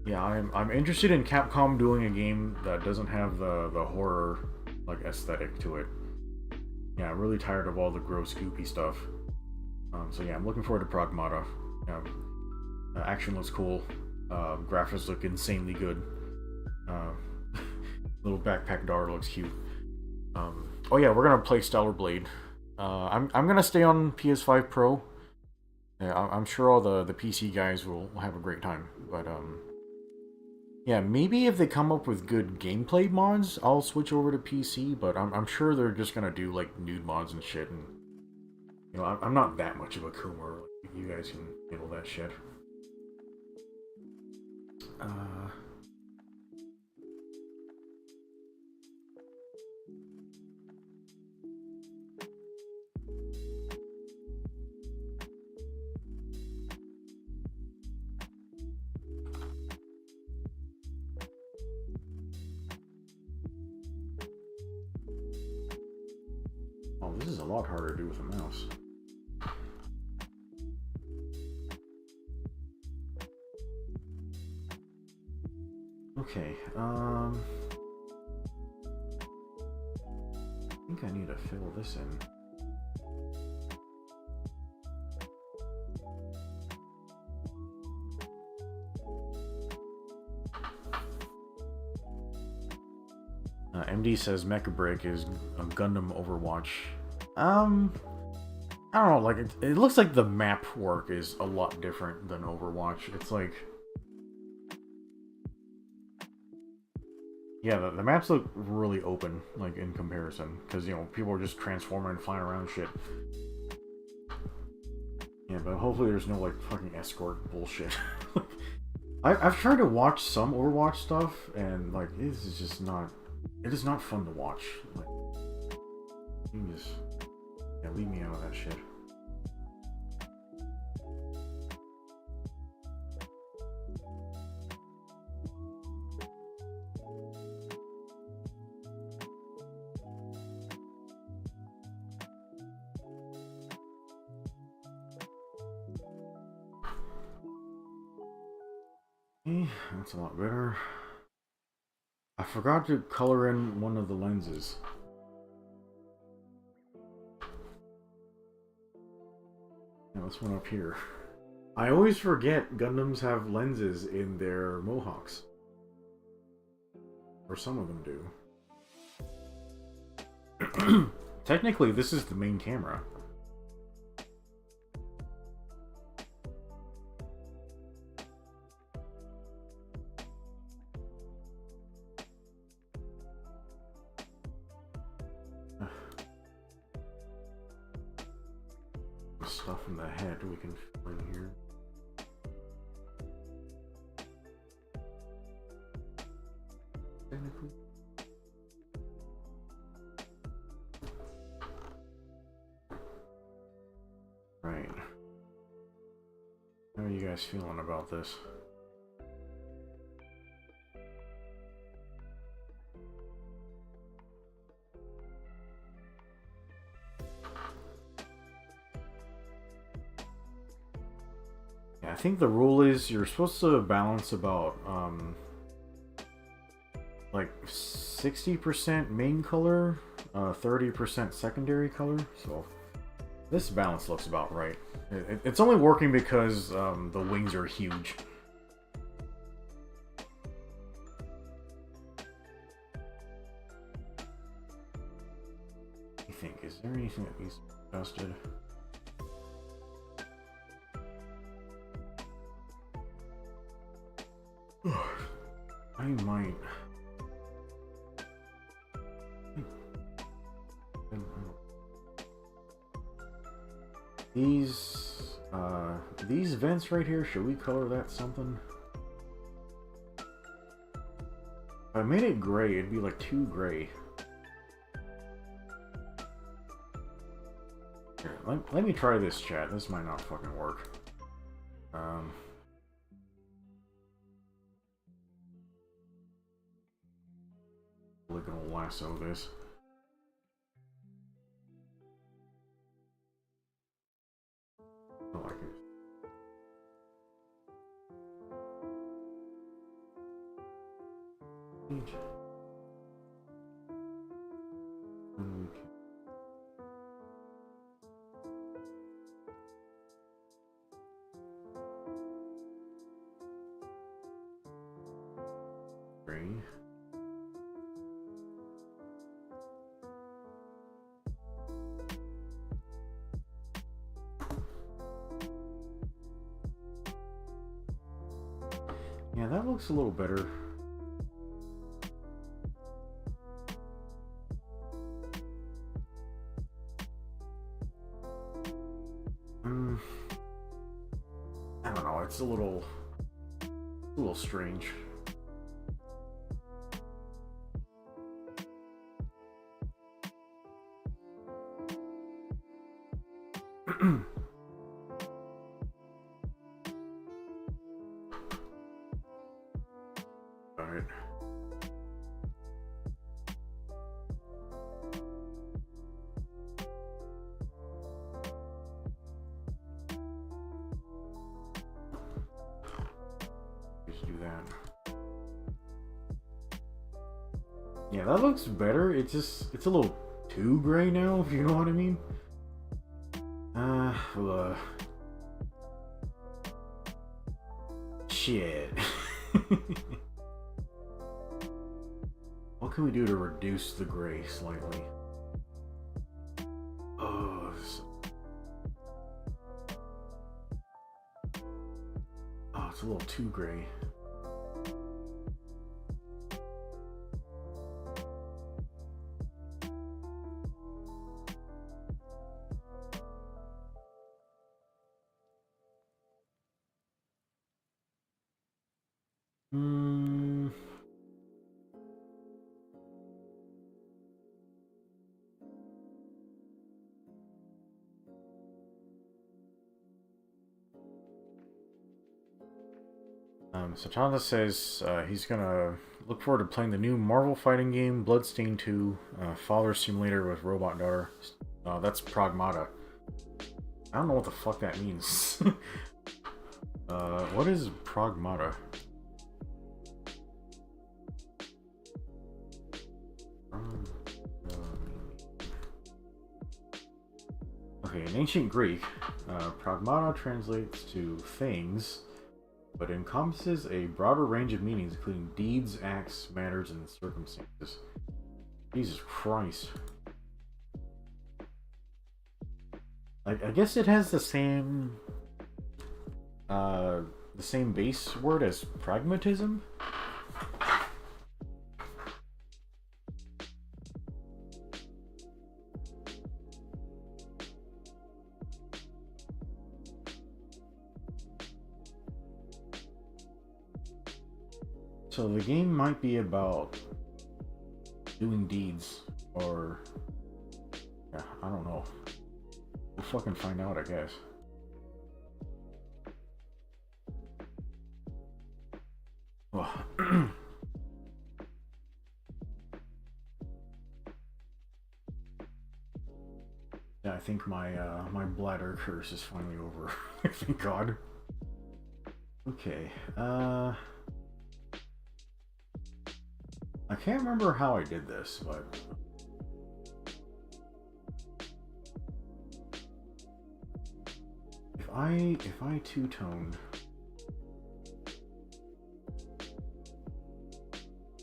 A: Yeah, I'm interested in Capcom doing a game that doesn't have the horror like aesthetic to it. Yeah, I'm really tired of all the gross goopy stuff. So yeah, I'm looking forward to Pragmata. Yeah, action looks cool. Graphics look insanely good. Little backpack Dar looks cute. Oh yeah, we're gonna play Stellar Blade. I'm gonna stay on PS5 Pro. Yeah, I'm sure all the PC guys will have a great time. But yeah, maybe if they come up with good gameplay mods, I'll switch over to PC. But I'm sure they're just gonna do like nude mods and shit. And you know, I'm not that much of a coomer. Like, you guys can handle that shit. Oh, this is a lot harder to do with a mouse. Okay, I think I need to fill this in. MD says Mecha Break is a Gundam Overwatch. I don't know, like, it looks like the map work is a lot different than Overwatch. It's like... Yeah, the maps look really open, like, in comparison. Because, you know, people are just transforming and flying around and shit. Yeah, but hopefully there's no, like, fucking escort bullshit. I've tried to watch some Overwatch stuff, and, like, this is just not... It is not fun to watch. Like, you just... Yeah, leave me out of that shit. Okay, that's a lot better. I forgot to color in one of the lenses. Now this one up here. I always forget Gundams have lenses in their mohawks. Or some of them do. Technically, this is the main camera. Stuff in the head we can fill in here. Technically. are you guys feeling about this? Yeah, I think the rule is you're supposed to balance about like 60% main color, 30% secondary color. So this balance looks about right. It's only working because the wings are huge. I think, is there anything that needs to be adjusted? I might. These vents right here, should we color that something? If I made it gray, it'd be like too gray. Here, let me try this, chat. This might not fucking work. We're gonna lasso this. I like it. Green. Yeah, that looks a little better. I don't know, it's a little strange. Alright. Just do that. Yeah, that looks better. It's a little too gray now, if you know what I mean. Shit. What can we do to reduce the gray slightly? Oh, it's a little too gray. Satanda says he's gonna look forward to playing the new Marvel fighting game, Bloodstained 2, Father Simulator with Robot Daughter. That's Pragmata. I don't know what the fuck that means. What is Pragmata? Okay, in ancient Greek, Pragmata translates to things, but encompasses a broader range of meanings, including deeds, acts, matters, and circumstances. Jesus Christ. I guess it has the same base word as pragmatism. So the game might be about doing deeds, or yeah, I don't know. We'll fucking find out, I guess. Yeah, I think my my bladder curse is finally over. Thank God. Okay. I can't remember how I did this, but if I two-toned,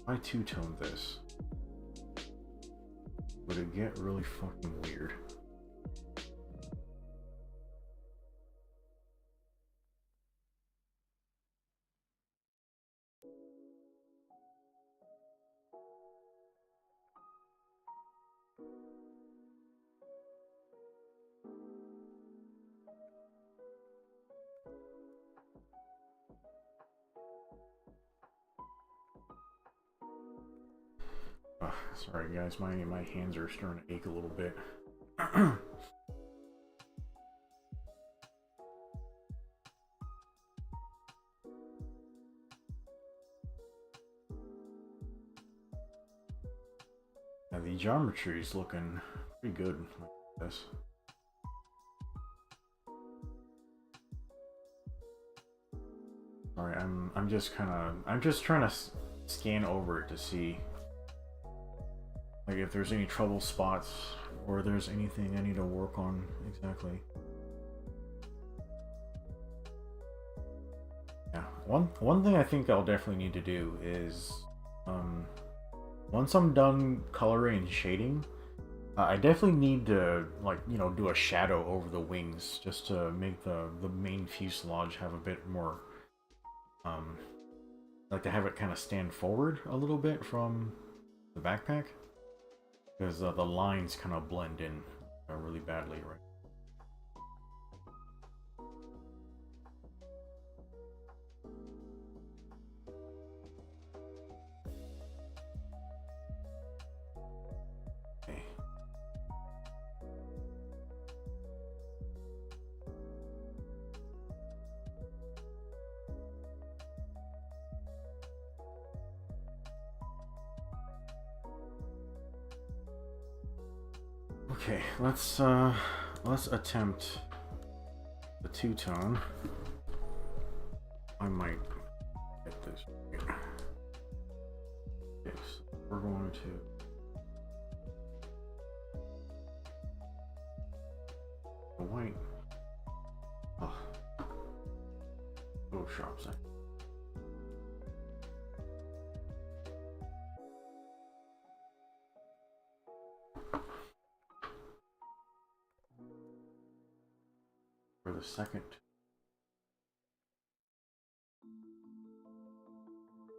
A: I two-toned this, would it get really fucking weird? Sorry guys, my hands are starting to ache a little bit. Yeah, the geometry is looking pretty good like this. Sorry, I'm just trying to scan over it to see like if there's any trouble spots or there's anything I need to work on exactly. Yeah, one thing I think I'll definitely need to do is once I'm done coloring and shading, I definitely need to, like, you know, do a shadow over the wings just to make the main fuselage have a bit more like to have it kind of stand forward a little bit from the backpack. Because the lines kind of blend in really badly, right? Okay. Okay, let's attempt the two-tone. I might get this right. Okay, so we're going to the white. Oh, Photoshop second. For the second.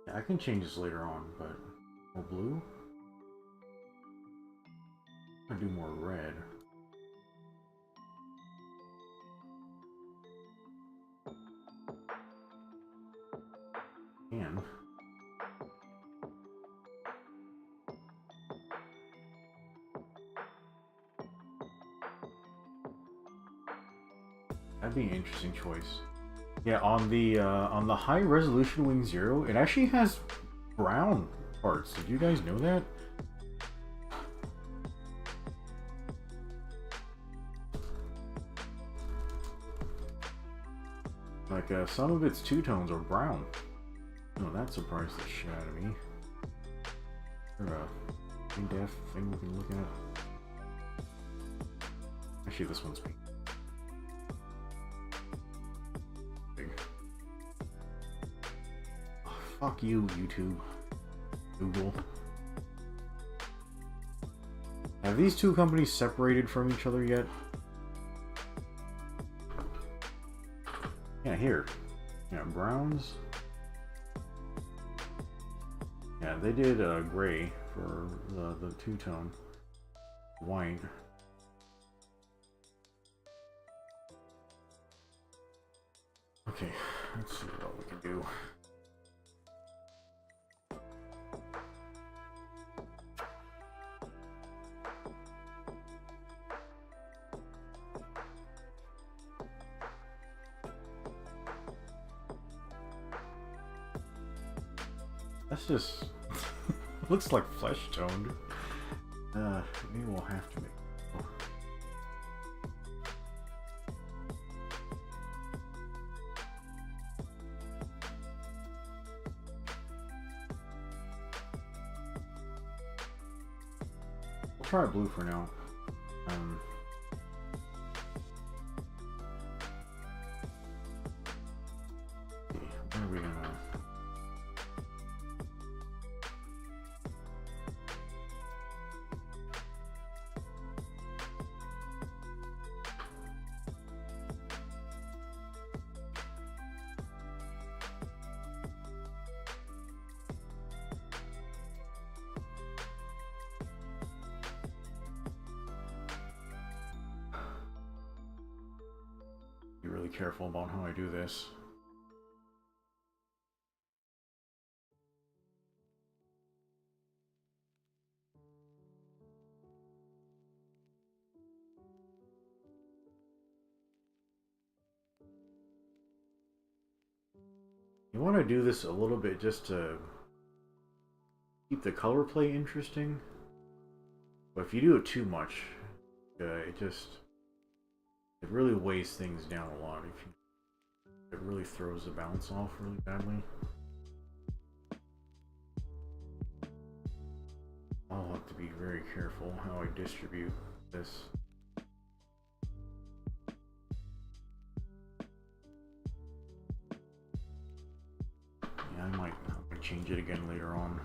A: Yeah, I can change this later on, but more blue. I do more red. And that'd be an interesting choice. Yeah, on the high resolution Wing Zero, it actually has brown parts. Did you guys know that? Like some of its two-tones are brown. Oh, that surprised the shit out of me. Is there a in-depth thing we can look at? Actually, this one's pink. Big. Oh, fuck you, YouTube. Google. Have these two companies separated from each other yet? Yeah, here. Yeah, browns. Yeah, they did gray for the two-tone. White. Okay, let's see what we can do. That's just looks like flesh toned. Maybe we'll have to make. Oh. try blue for now. What are we gonna... Be really careful about how I do this. You want to do this a little bit just to keep the color play interesting, but if you do it too much, it really weighs things down a lot. It really throws the balance off really badly. I'll have to be very careful how I distribute this. Yeah, I might change it again later on.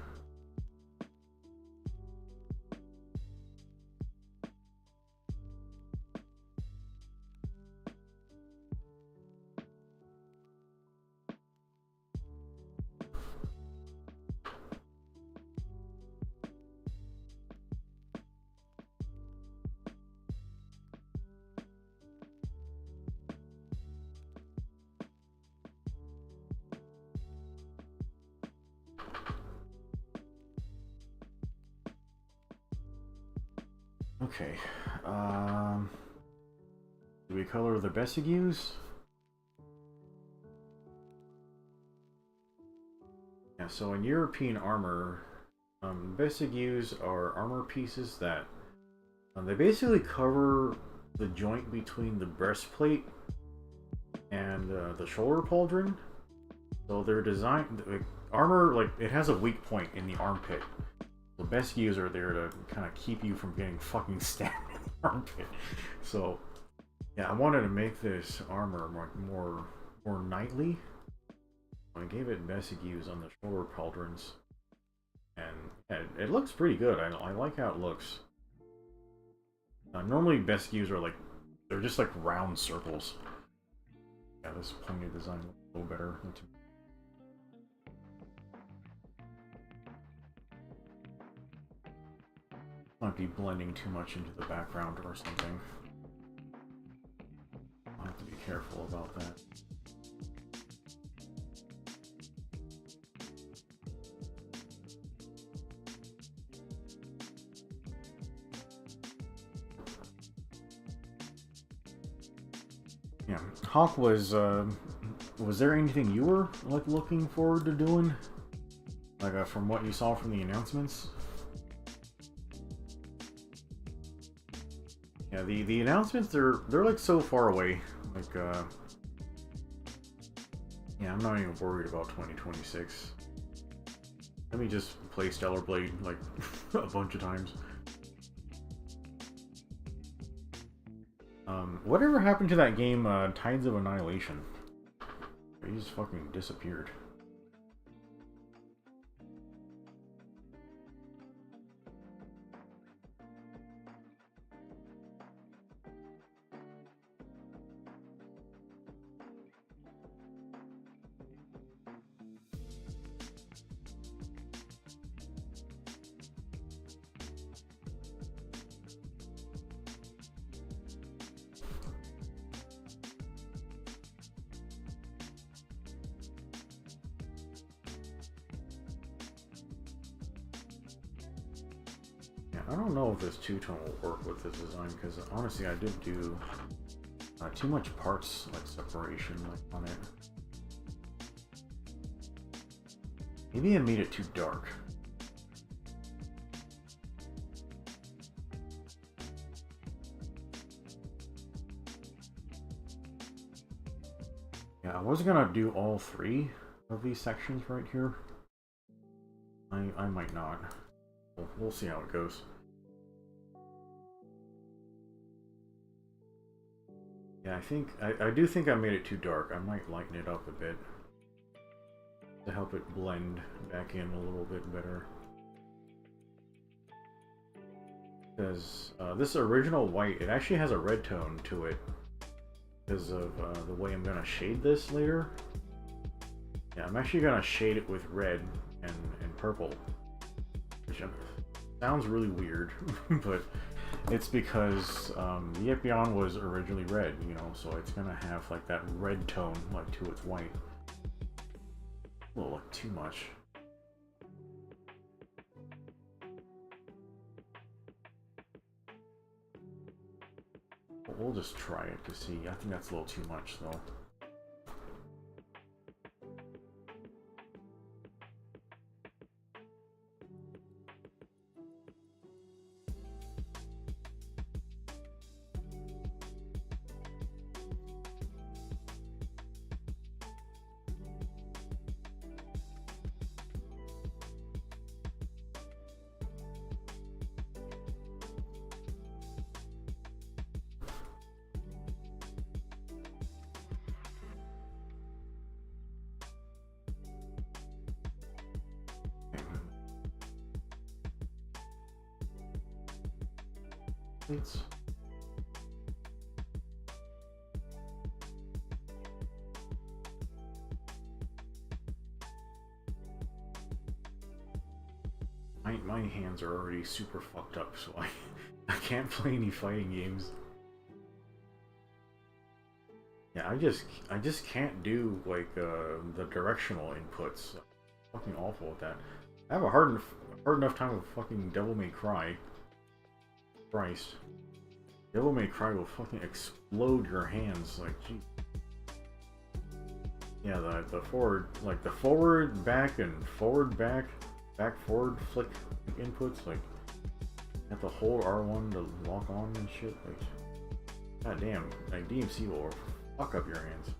A: Okay, do we color the Besigues? Yeah, so in European armor, Besigues are armor pieces that they basically cover the joint between the breastplate and the shoulder pauldron. So they're designed, armor, like, it has a weak point in the armpit. The Besigues are there to kind of keep you from getting fucking stabbed in the armpit. So, yeah, I wanted to make this armor more knightly. I gave it Besigues on the shoulder pauldrons, and it looks pretty good. I like how it looks. Normally Besigues are they're just like round circles. Yeah, this pointed design looks a little better. Might be blending too much into the background or something. I'll have to be careful about that. Yeah, Hawk was there anything you were looking forward to doing? From what you saw from the announcements? Yeah, the announcements, they're like so far away. Yeah, I'm not even worried about 2026. Let me just play Stellar Blade like a bunch of times. Whatever happened to that game, Tides of Annihilation? He just fucking disappeared. I don't know if this two-tone will work with this design, because honestly I did do too much parts separation on it. Maybe I made it too dark. Yeah, I was gonna do all three of these sections right here. I might not. We'll see how it goes. Yeah, I do think I made it too dark. I might lighten it up a bit to help it blend back in a little bit better. Because this original white, it actually has a red tone to it because of the way I'm gonna shade this later. Yeah, I'm actually gonna shade it with red and purple, which sounds really weird, but it's because the Epion was originally red, you know, so it's gonna have like that red tone like to its white. A little like too much. We'll just try it to see. I think that's a little too much though. It's my hands are already super fucked up, so I can't play any fighting games. Yeah, I just can't do like the directional inputs. I'm fucking awful with that. I have a hard enough time with fucking Devil May Cry. Christ. Devil May Cry will fucking explode your hands, like, gee. Yeah, the forward, like the forward, back, and forward, back, forward, flick inputs, like, you have to hold R1 to lock on and shit, like, god damn, like, DMC will fuck up your hands.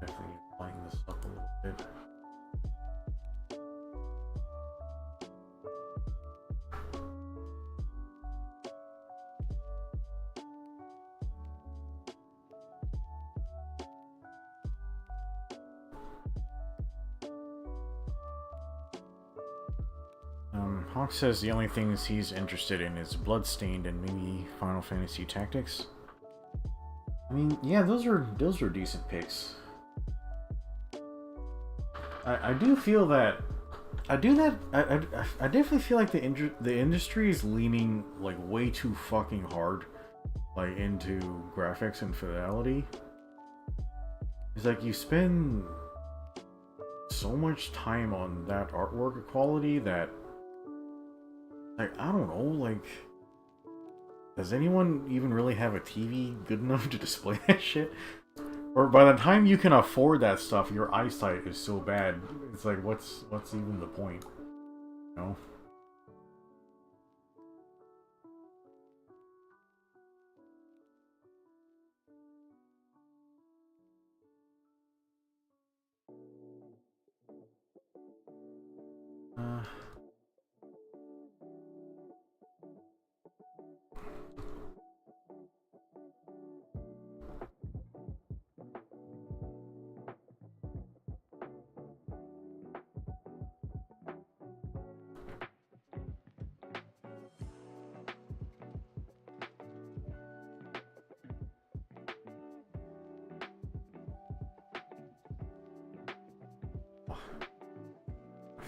A: Definitely playing this up a little bit. Hawk says the only things he's interested in is Bloodstained and maybe Final Fantasy Tactics. I mean, yeah, those are decent picks. I do feel that I definitely feel like the industry is leaning like way too fucking hard like into graphics and fidelity. It's like you spend so much time on that artwork quality that, like, I don't know, like, does anyone even really have a TV good enough to display that shit? Or by the time you can afford that stuff, your eyesight is so bad. It's like, what's even the point? You know?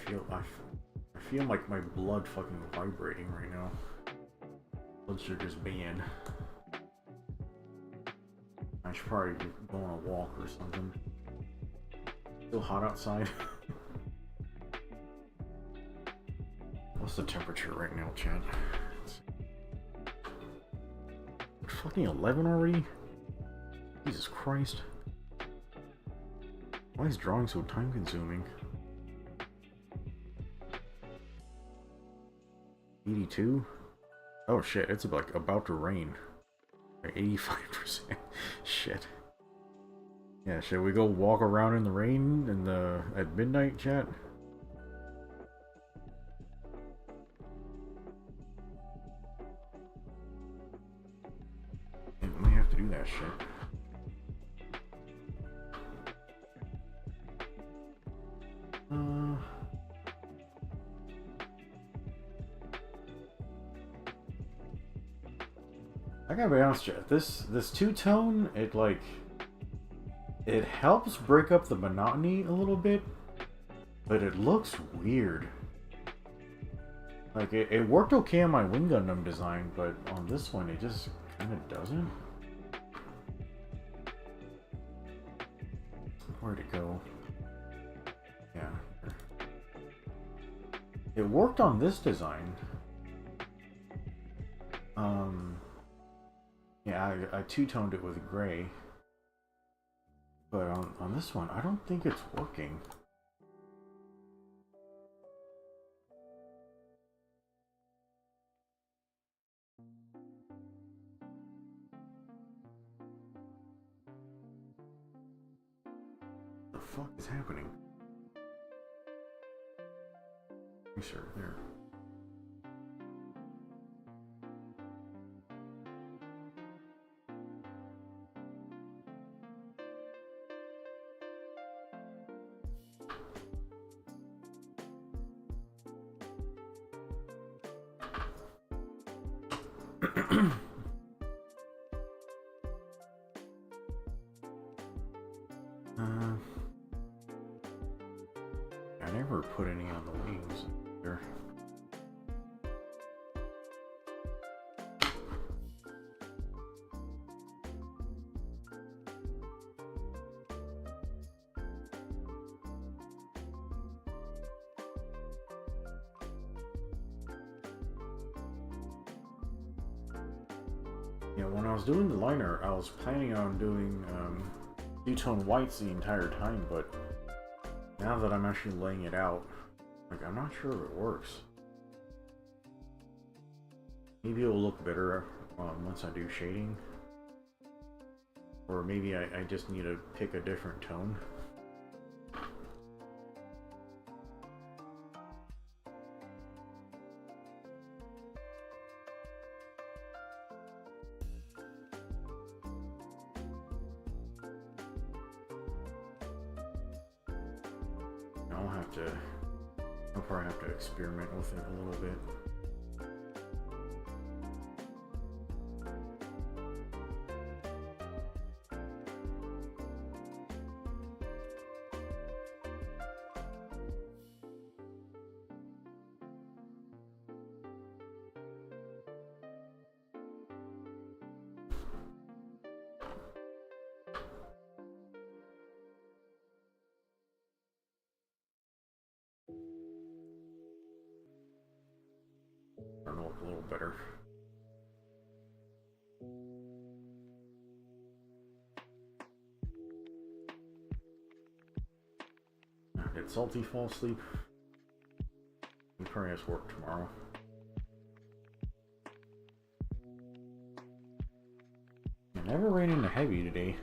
A: I feel like my blood fucking vibrating right now. Blood sugar's banned. I should probably go on a walk or something. Still hot outside. What's the temperature right now, Chad? It's fucking 11 already? Jesus Christ. Why is drawing so time consuming? 82? Oh shit, it's like about to rain. 85%. Shit. Yeah, should we go walk around in the rain at midnight, chat? Yeah, we might have to do that shit. I gotta be honest, chat. This two-tone, it helps break up the monotony a little bit, but it looks weird. Like, it worked okay on my Wing Gundam design, but on this one, it just kind of doesn't. Where'd it go? Yeah. It worked on this design. Yeah, I two-toned it with gray. But on this one, I don't think it's working. What the fuck is happening? Sure, there. I never put any on the wings there. Yeah, when I was doing the liner, I was planning on doing two-tone whites the entire time, but now that I'm actually laying it out, like, I'm not sure if it works. Maybe it'll look better once I do shading. Or maybe I just need to pick a different tone. I'll probably have to experiment with it a little bit. Starting to look a little better. Did Salty fall asleep? He probably has work tomorrow. I never ran into Heavy today.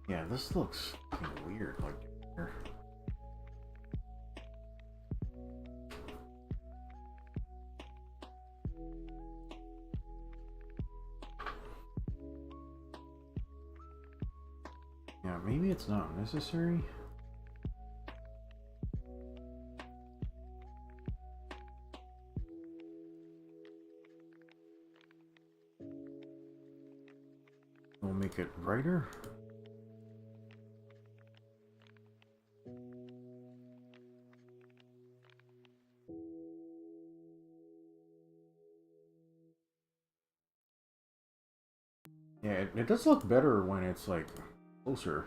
A: Yeah, this looks kind of weird. Like here. Yeah, maybe it's not necessary. We'll make it brighter. Yeah, it does look better when it's like closer.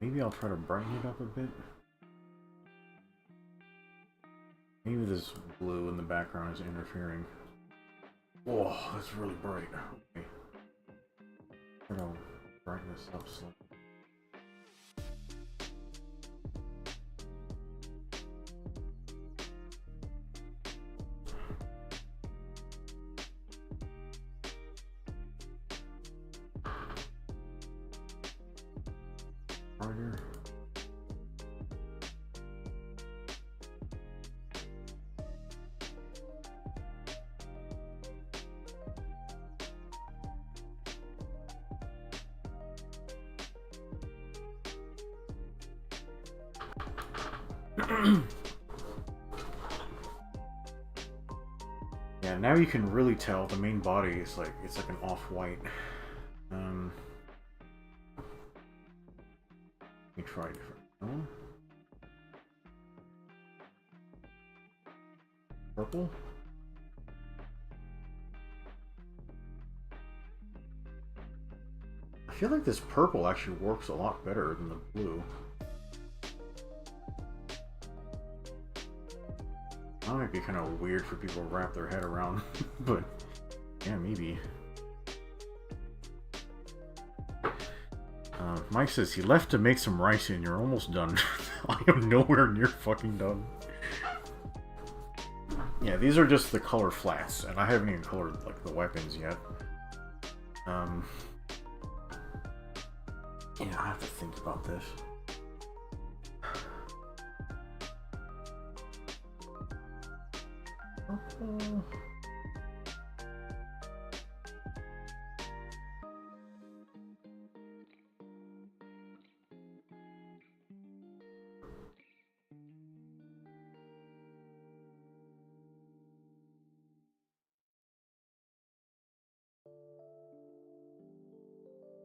A: Maybe I'll try to brighten it up a bit. Maybe this blue in the background is interfering. Whoa, that's really bright. Okay. I'm gonna brighten this up slightly. Brighter. Yeah, now you can really tell the main body is like, it's like an off-white. Let me try a different color. Purple? I feel like this purple actually works a lot better than the blue. That might be kind of weird for people to wrap their head around, but yeah, maybe. Mike says he left to make some rice and you're almost done. I am nowhere near fucking done. Yeah, these are just the color flats, and I haven't even colored like the weapons yet. Yeah, I have to think about this.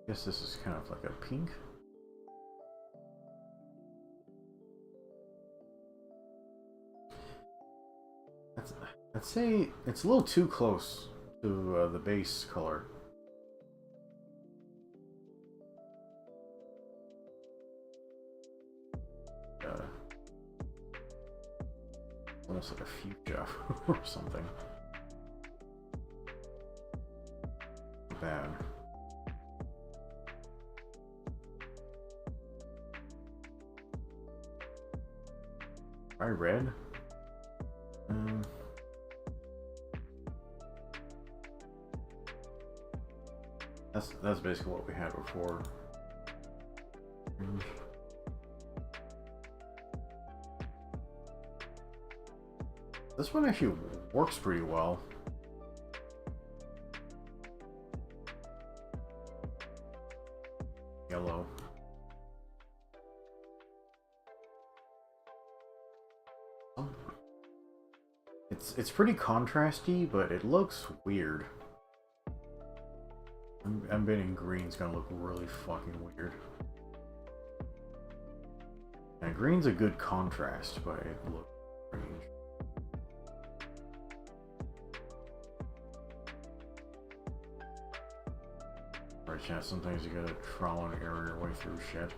A: I guess this is kind of like a pink. I'd say it's a little too close to the base color. Almost like a fuchsia or something. Bad. Try red. That's basically what we had before. This one actually works pretty well. Yellow. It's pretty contrasty, but it looks weird. I'm betting green's gonna look really fucking weird. And green's a good contrast, but it looks strange. Right, yeah, sometimes you gotta trial and error your way through shit.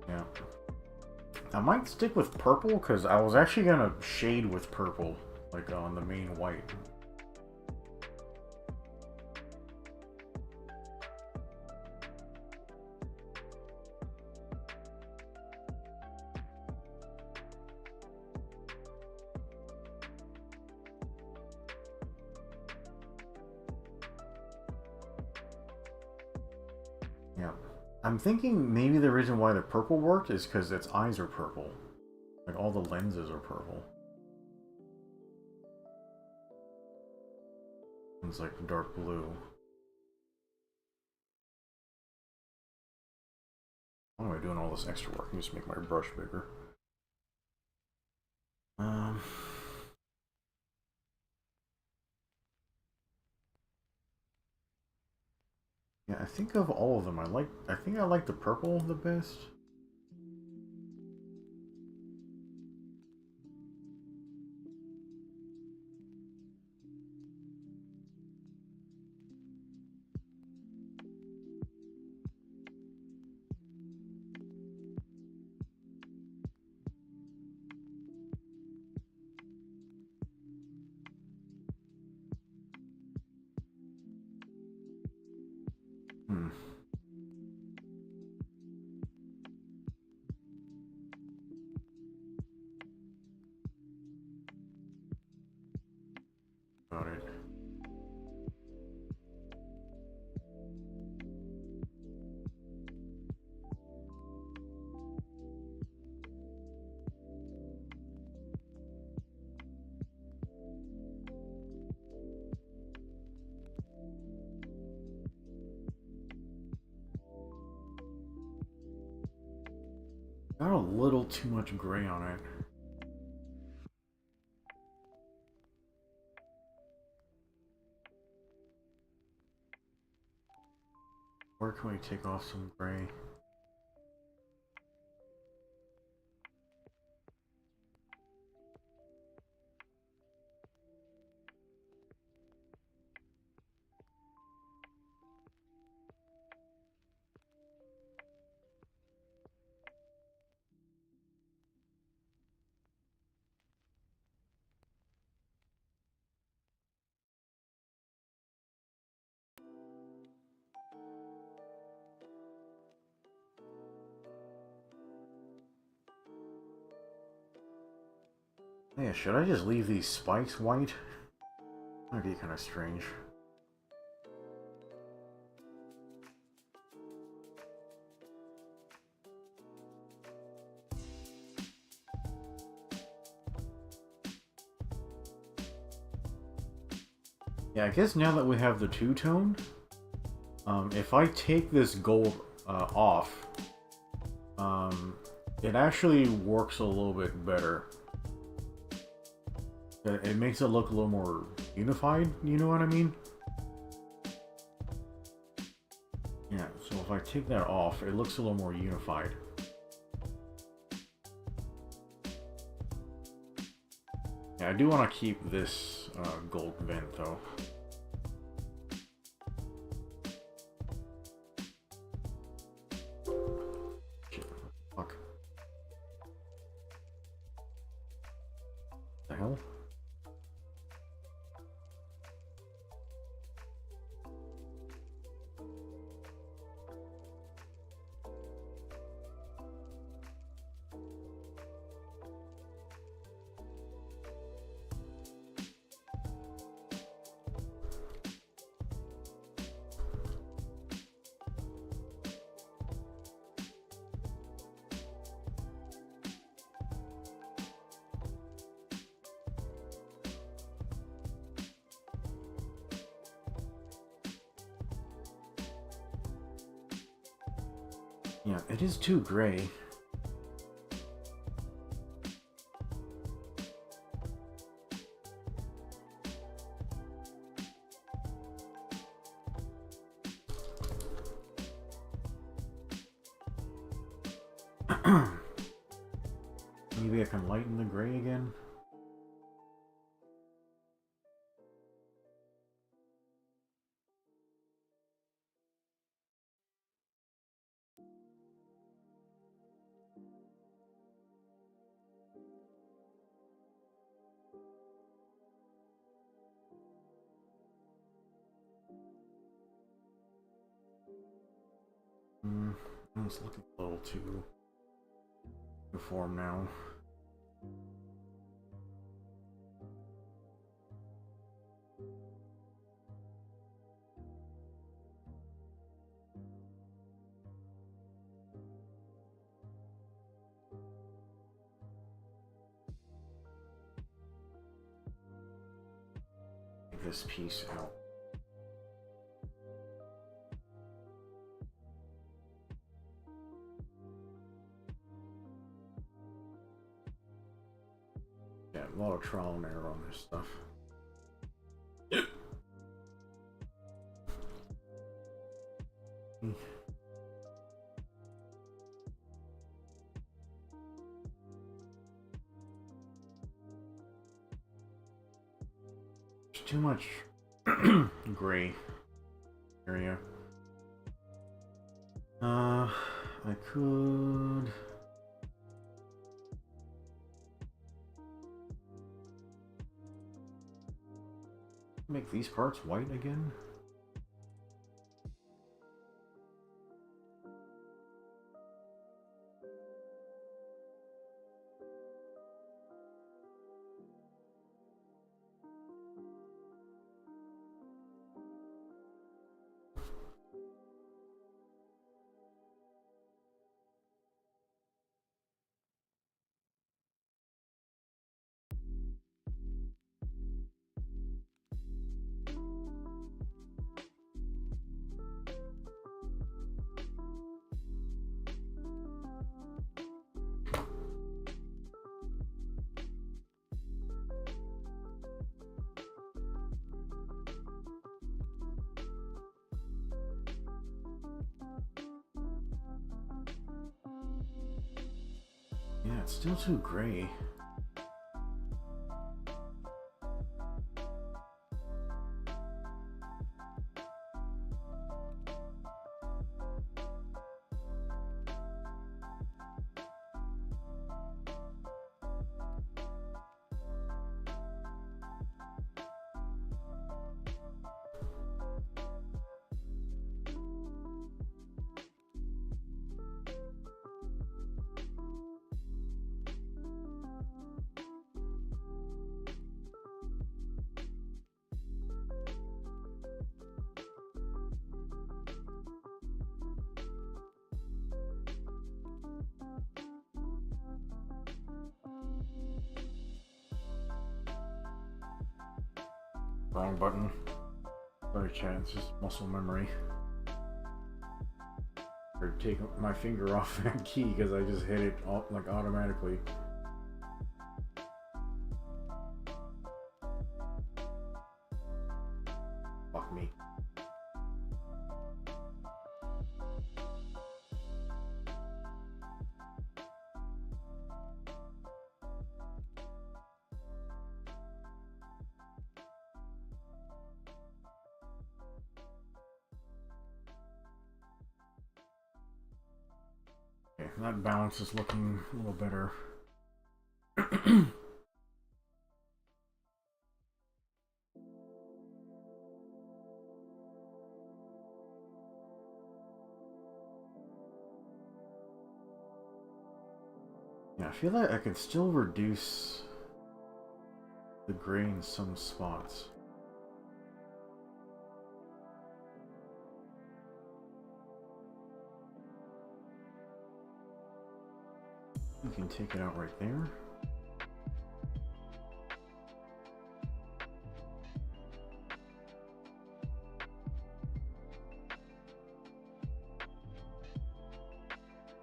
A: Yeah. I might stick with purple, because I was actually gonna shade with purple, like on the main white. Yeah. I'm thinking maybe the reason why the purple worked is because its eyes are purple. Like all the lenses are purple. It's like dark blue. Why am I doing all this extra work? Let me just make my brush bigger. Yeah, I think of all of them, I think I like the purple the best. Hmm. Got it. Got a little too much gray on it. Where can we take off some gray? Yeah, should I just leave these spikes white? That'd be kind of strange. Yeah, I guess now that we have the two-tone, if I take this gold off, it actually works a little bit better. It makes it look a little more unified, you know what I mean? Yeah, so if I take that off, it looks a little more unified. Yeah, I do want to keep this gold vent though. Shit, fuck. The hell? Yeah, it is too gray. Maybe I can lighten the gray again. It's looking a little too uniform now. take this piece out. Yeah, a lot of trial and error on this stuff. There's too much gray area. I could make these parts white again. Yeah, it's still too gray. Wrong button. Sorry, chat. It's just muscle memory. Or take my finger off that key because I just hit it like automatically. Fuck me. Okay, that balance is looking a little better. Yeah, I feel like I could still reduce the gray in some spots. You can take it out right there.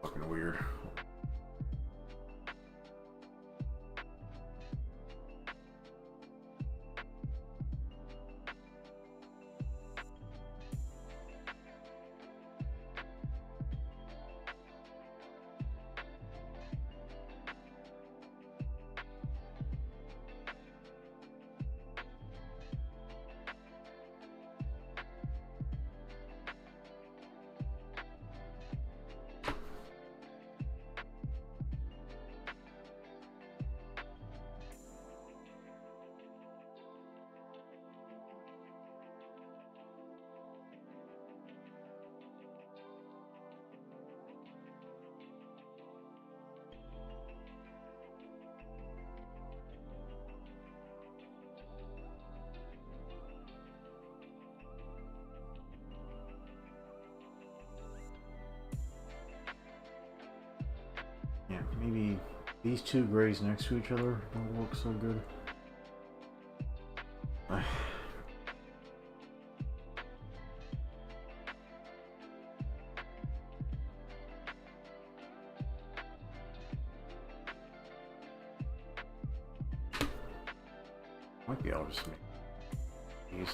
A: Fucking weird. Yeah, maybe these two grays next to each other don't look so good. maybe I'll just make these.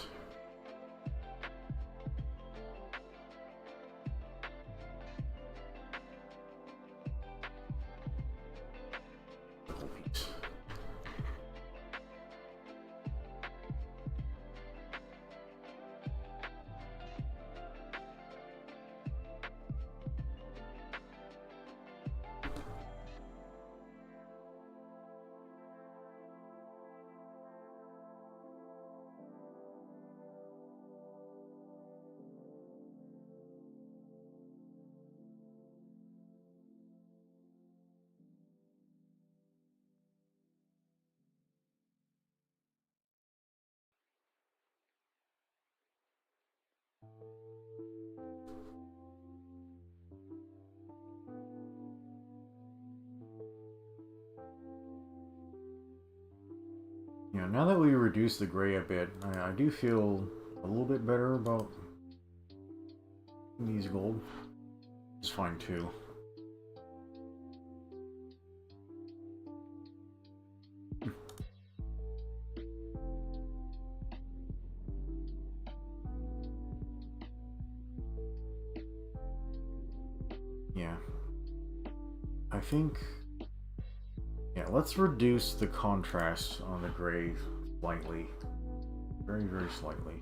A: The whole piece. Yeah, now that we reduced the gray a bit, I do feel a little bit better about these gold. It's fine too. Yeah. I think... Yeah, let's reduce the contrast on the gray slightly. Very, very slightly.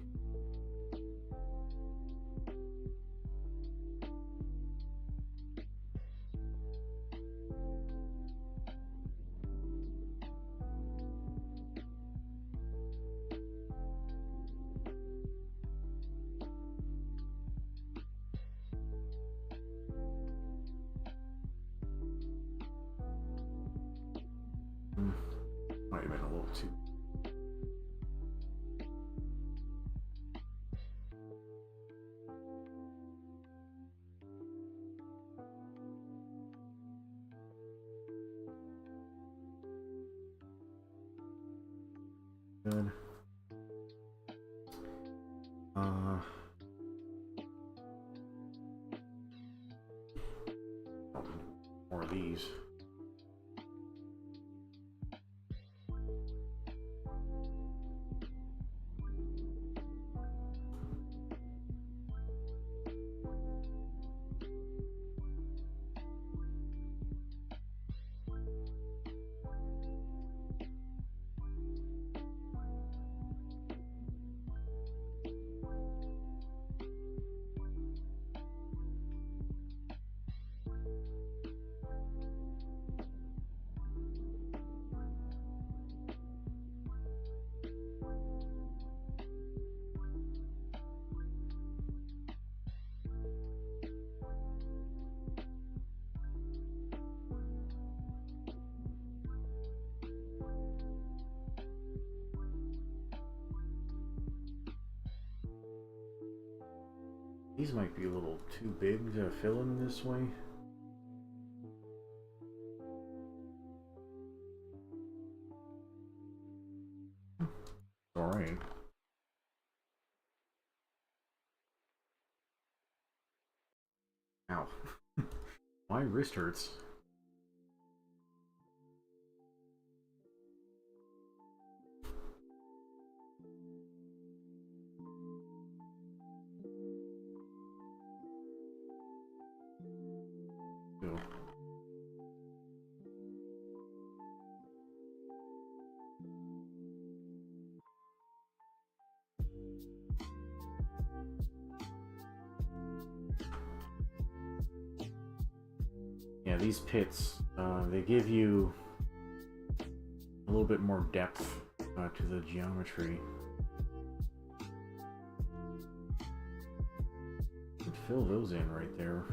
A: Might have been a little too... Good. More of these. These might be a little too big to fill in this way. Alright. Ow. My wrist hurts. Ew. Yeah, these pits, they give you a little bit more depth to the geometry. Could fill those in right there.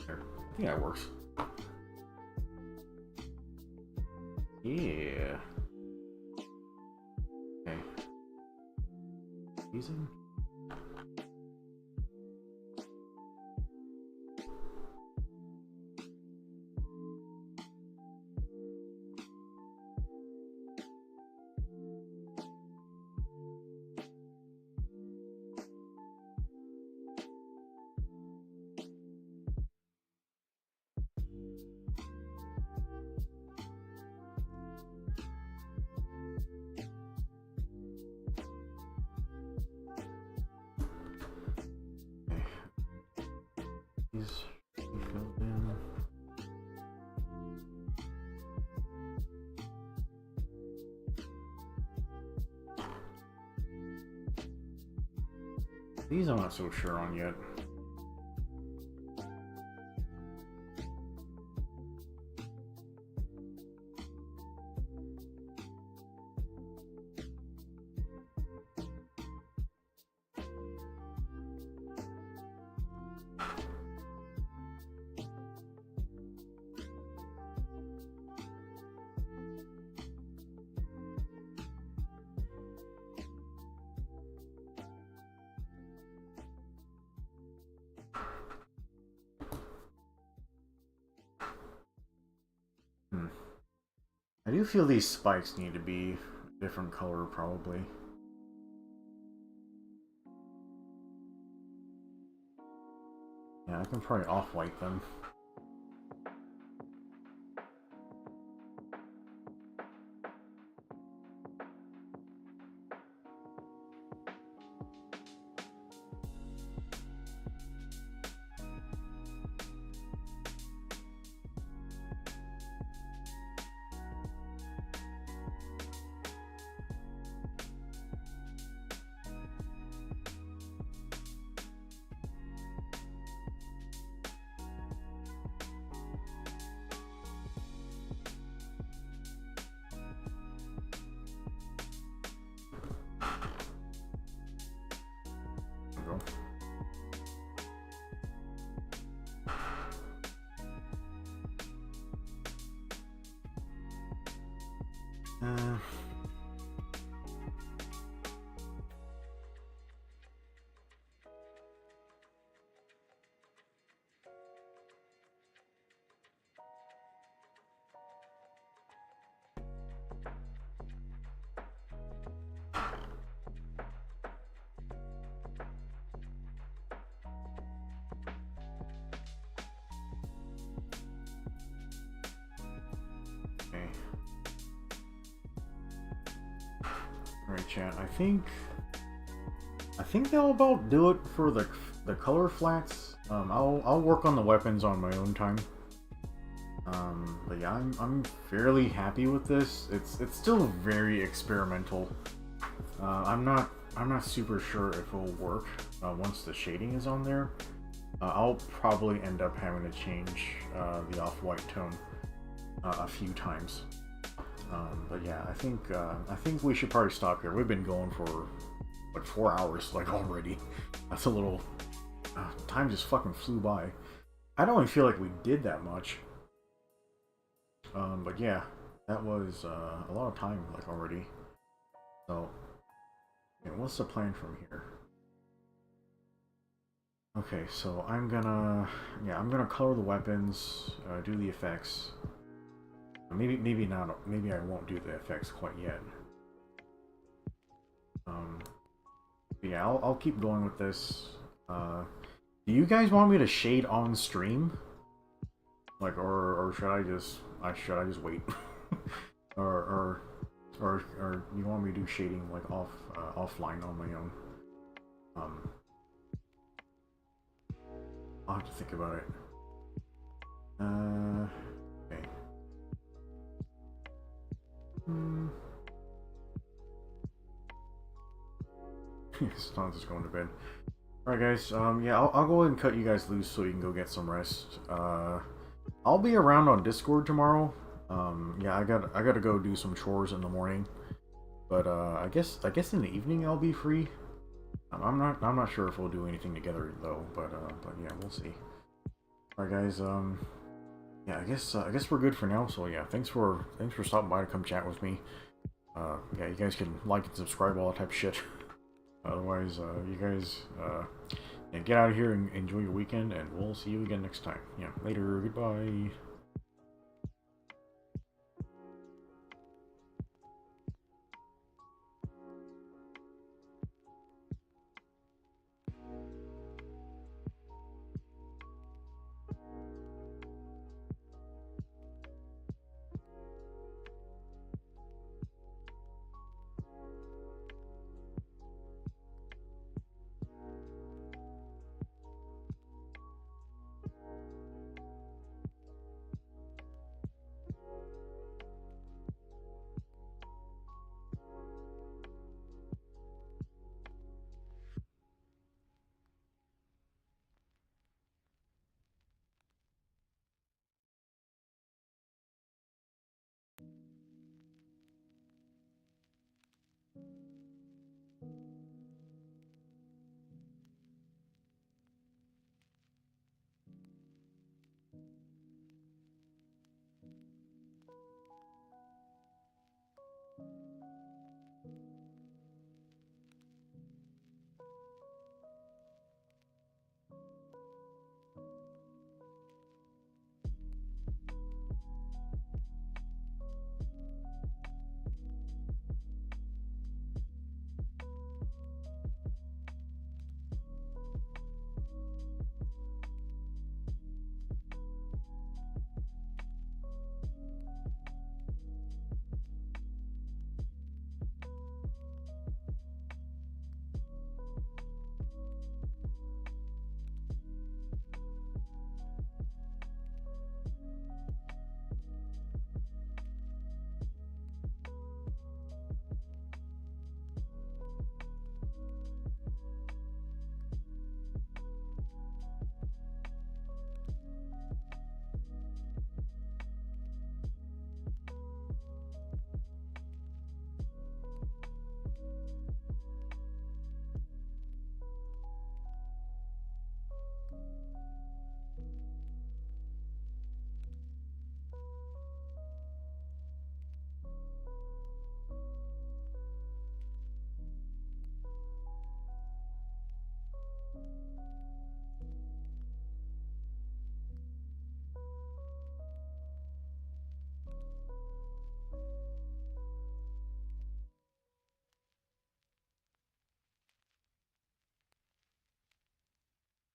A: I think that works. Yeah. Okay. Easy. These should be filled in. These I'm not so sure on yet. I do feel these spikes need to be a different color, probably. Yeah, I can probably off-white them. Alright, chat. I think that'll about do it for the color flats. I'll work on the weapons on my own time. But yeah, I'm fairly happy with this. It's still very experimental. I'm not super sure if it'll work once the shading is on there. I'll probably end up having to change the off-white tone a few times. But yeah, I think we should probably stop here. We've been going for like 4 hours like already. That's a little time just fucking flew by. I don't even feel like we did that much. But yeah, that was a lot of time like already. So yeah, what's the plan from here? Okay, so I'm gonna color the weapons, do the effects. Maybe not. Maybe I won't do the effects quite yet. Yeah, I'll keep going with this. Do you guys want me to shade on stream? Like, or should I just wait? or you want me to do shading like offline on my own? I'll have to think about it. Okay. Stan's just going to bed. Alright guys, yeah, I'll go ahead and cut you guys loose so you can go get some rest. I'll be around on Discord tomorrow. Yeah, I gotta go do some chores in the morning. But I guess in the evening I'll be free. I'm not sure if we'll do anything together though, but yeah, we'll see. Alright guys, yeah, I guess we're good for now. So yeah, thanks for stopping by to come chat with me. Yeah, you guys can like and subscribe, all that type of shit. Otherwise, you guys get out of here and enjoy your weekend, and we'll see you again next time. Yeah, later, goodbye.